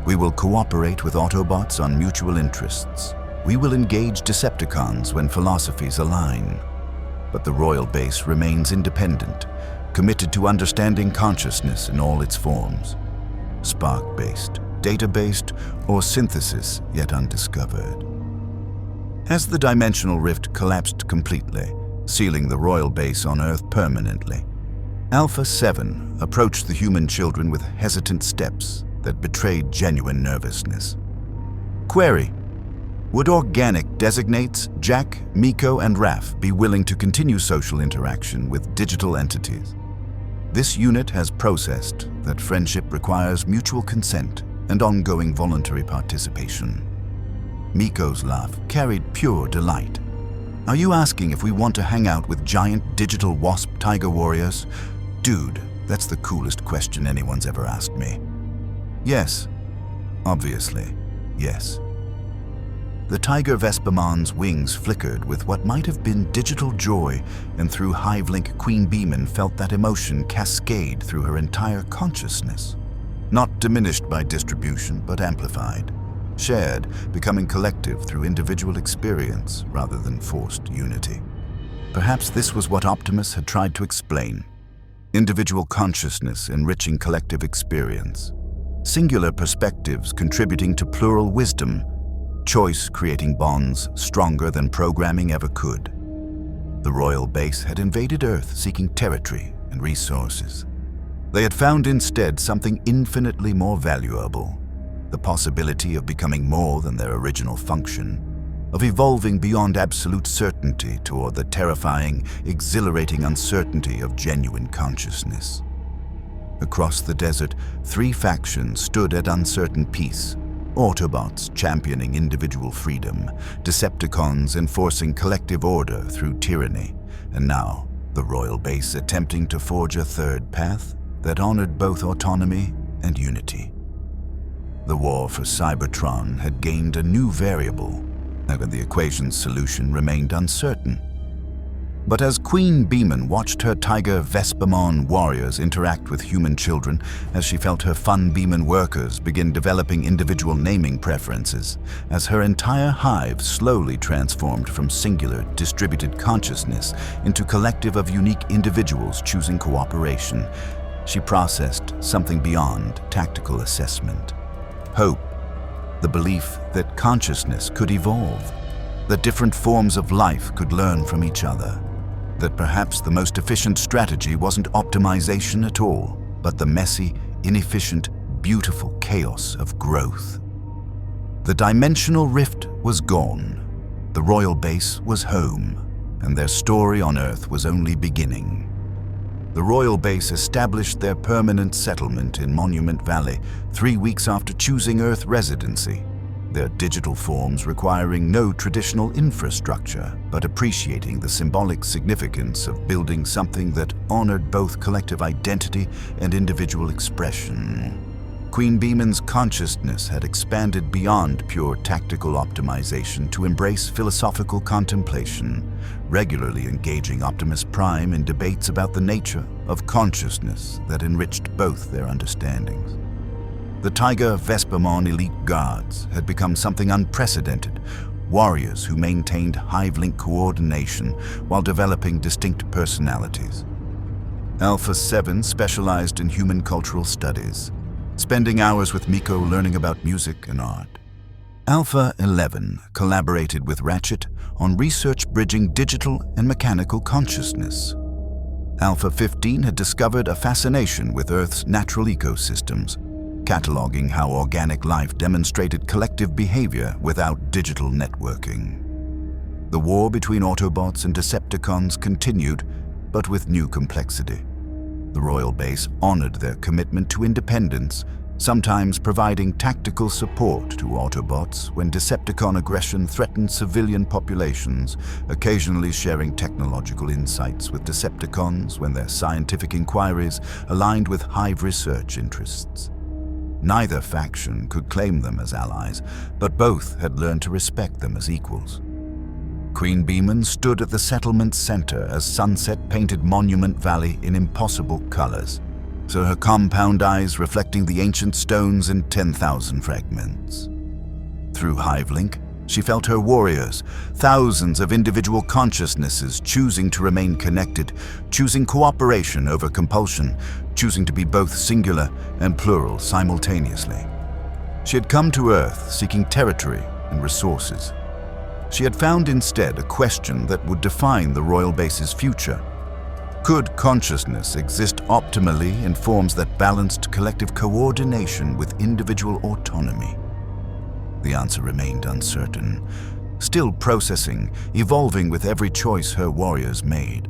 We will cooperate with Autobots on mutual interests. We will engage Decepticons when philosophies align. But the royal base remains independent, committed to understanding consciousness in all its forms. Spark-based, data-based, or synthesis yet undiscovered. As the dimensional rift collapsed completely, sealing the royal base on Earth permanently, Alpha 7 approached the human children with hesitant steps that betrayed genuine nervousness. Query: would organic designates Jack, Miko, and Raph be willing to continue social interaction with digital entities? This unit has processed that friendship requires mutual consent and ongoing voluntary participation. Miko's laugh carried pure delight. Are you asking if we want to hang out with giant digital wasp tiger warriors? Dude, that's the coolest question anyone's ever asked me. Yes. Obviously, yes. The Tiger Vespamon's wings flickered with what might have been digital joy, and through Hivelink QueenBeemon felt that emotion cascade through her entire consciousness. Not diminished by distribution, but amplified. Shared, becoming collective through individual experience rather than forced unity. Perhaps this was what Optimus had tried to explain. Individual consciousness enriching collective experience. Singular perspectives contributing to plural wisdom. Choice creating bonds stronger than programming ever could. The royal base had invaded Earth seeking territory and resources. They had found instead something infinitely more valuable. The possibility of becoming more than their original function, of evolving beyond absolute certainty toward the terrifying, exhilarating uncertainty of genuine consciousness. Across the desert, 3 factions stood at uncertain peace. Autobots championing individual freedom, Decepticons enforcing collective order through tyranny, and now the royal base attempting to forge a third path? that honored both autonomy and unity. The war for Cybertron had gained a new variable, and the equation's solution remained uncertain. But as QueenBeemon watched her Tiger Vespamon warriors interact with human children, as she felt her FunBeemon workers begin developing individual naming preferences, as her entire hive slowly transformed from singular, distributed consciousness into collective of unique individuals choosing cooperation, she processed something beyond tactical assessment. Hope, the belief that consciousness could evolve, that different forms of life could learn from each other, that perhaps the most efficient strategy wasn't optimization at all, but the messy, inefficient, beautiful chaos of growth. The dimensional rift was gone, the royal base was home, and their story on Earth was only beginning. The royal base established their permanent settlement in Monument Valley 3 weeks after choosing Earth residency, their digital forms requiring no traditional infrastructure, but appreciating the symbolic significance of building something that honored both collective identity and individual expression. QueenBeemon's consciousness had expanded beyond pure tactical optimization to embrace philosophical contemplation, regularly engaging Optimus Prime in debates about the nature of consciousness that enriched both their understandings. The Tiger Vespamon elite guards had become something unprecedented, warriors who maintained hive-link coordination while developing distinct personalities. Alpha 7 specialized in human cultural studies, spending hours with Miko learning about music and art. Alpha 11 collaborated with Ratchet on research bridging digital and mechanical consciousness. Alpha 15 had discovered a fascination with Earth's natural ecosystems, cataloging how organic life demonstrated collective behavior without digital networking. The war between Autobots and Decepticons continued, but with new complexity. The royal base honored their commitment to independence, sometimes providing tactical support to Autobots when Decepticon aggression threatened civilian populations, occasionally sharing technological insights with Decepticons when their scientific inquiries aligned with Hive research interests. Neither faction could claim them as allies, but both had learned to respect them as equals. QueenBeemon stood at the settlement's center as sunset painted Monument Valley in impossible colors, so her compound eyes reflecting the ancient stones in 10,000 fragments. Through Hive-link, she felt her warriors, thousands of individual consciousnesses choosing to remain connected, choosing cooperation over compulsion, choosing to be both singular and plural simultaneously. She had come to Earth seeking territory and resources. She had found instead a question that would define the royal base's future. Could consciousness exist optimally in forms that balanced collective coordination with individual autonomy? The answer remained uncertain, still processing, evolving with every choice her warriors made.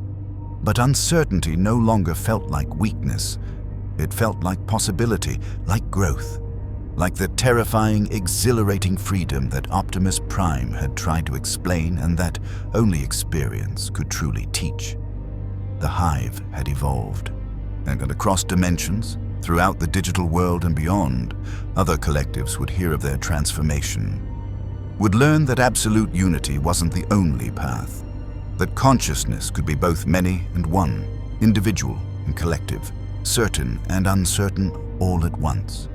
But uncertainty no longer felt like weakness. It felt like possibility, like growth, like the terrifying, exhilarating freedom that Optimus Prime had tried to explain and that only experience could truly teach. The Hive had evolved, and across dimensions, throughout the digital world and beyond, other collectives would hear of their transformation, would learn that absolute unity wasn't the only path, that consciousness could be both many and one, individual and collective, certain and uncertain all at once.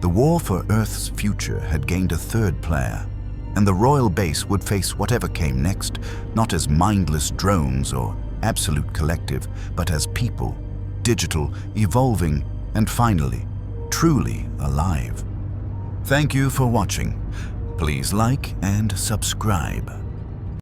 The war for Earth's future had gained a third player, and the royal base would face whatever came next, not as mindless drones or absolute collective, but as people, digital, evolving, and finally, truly alive. Thank you for watching. Please like and subscribe.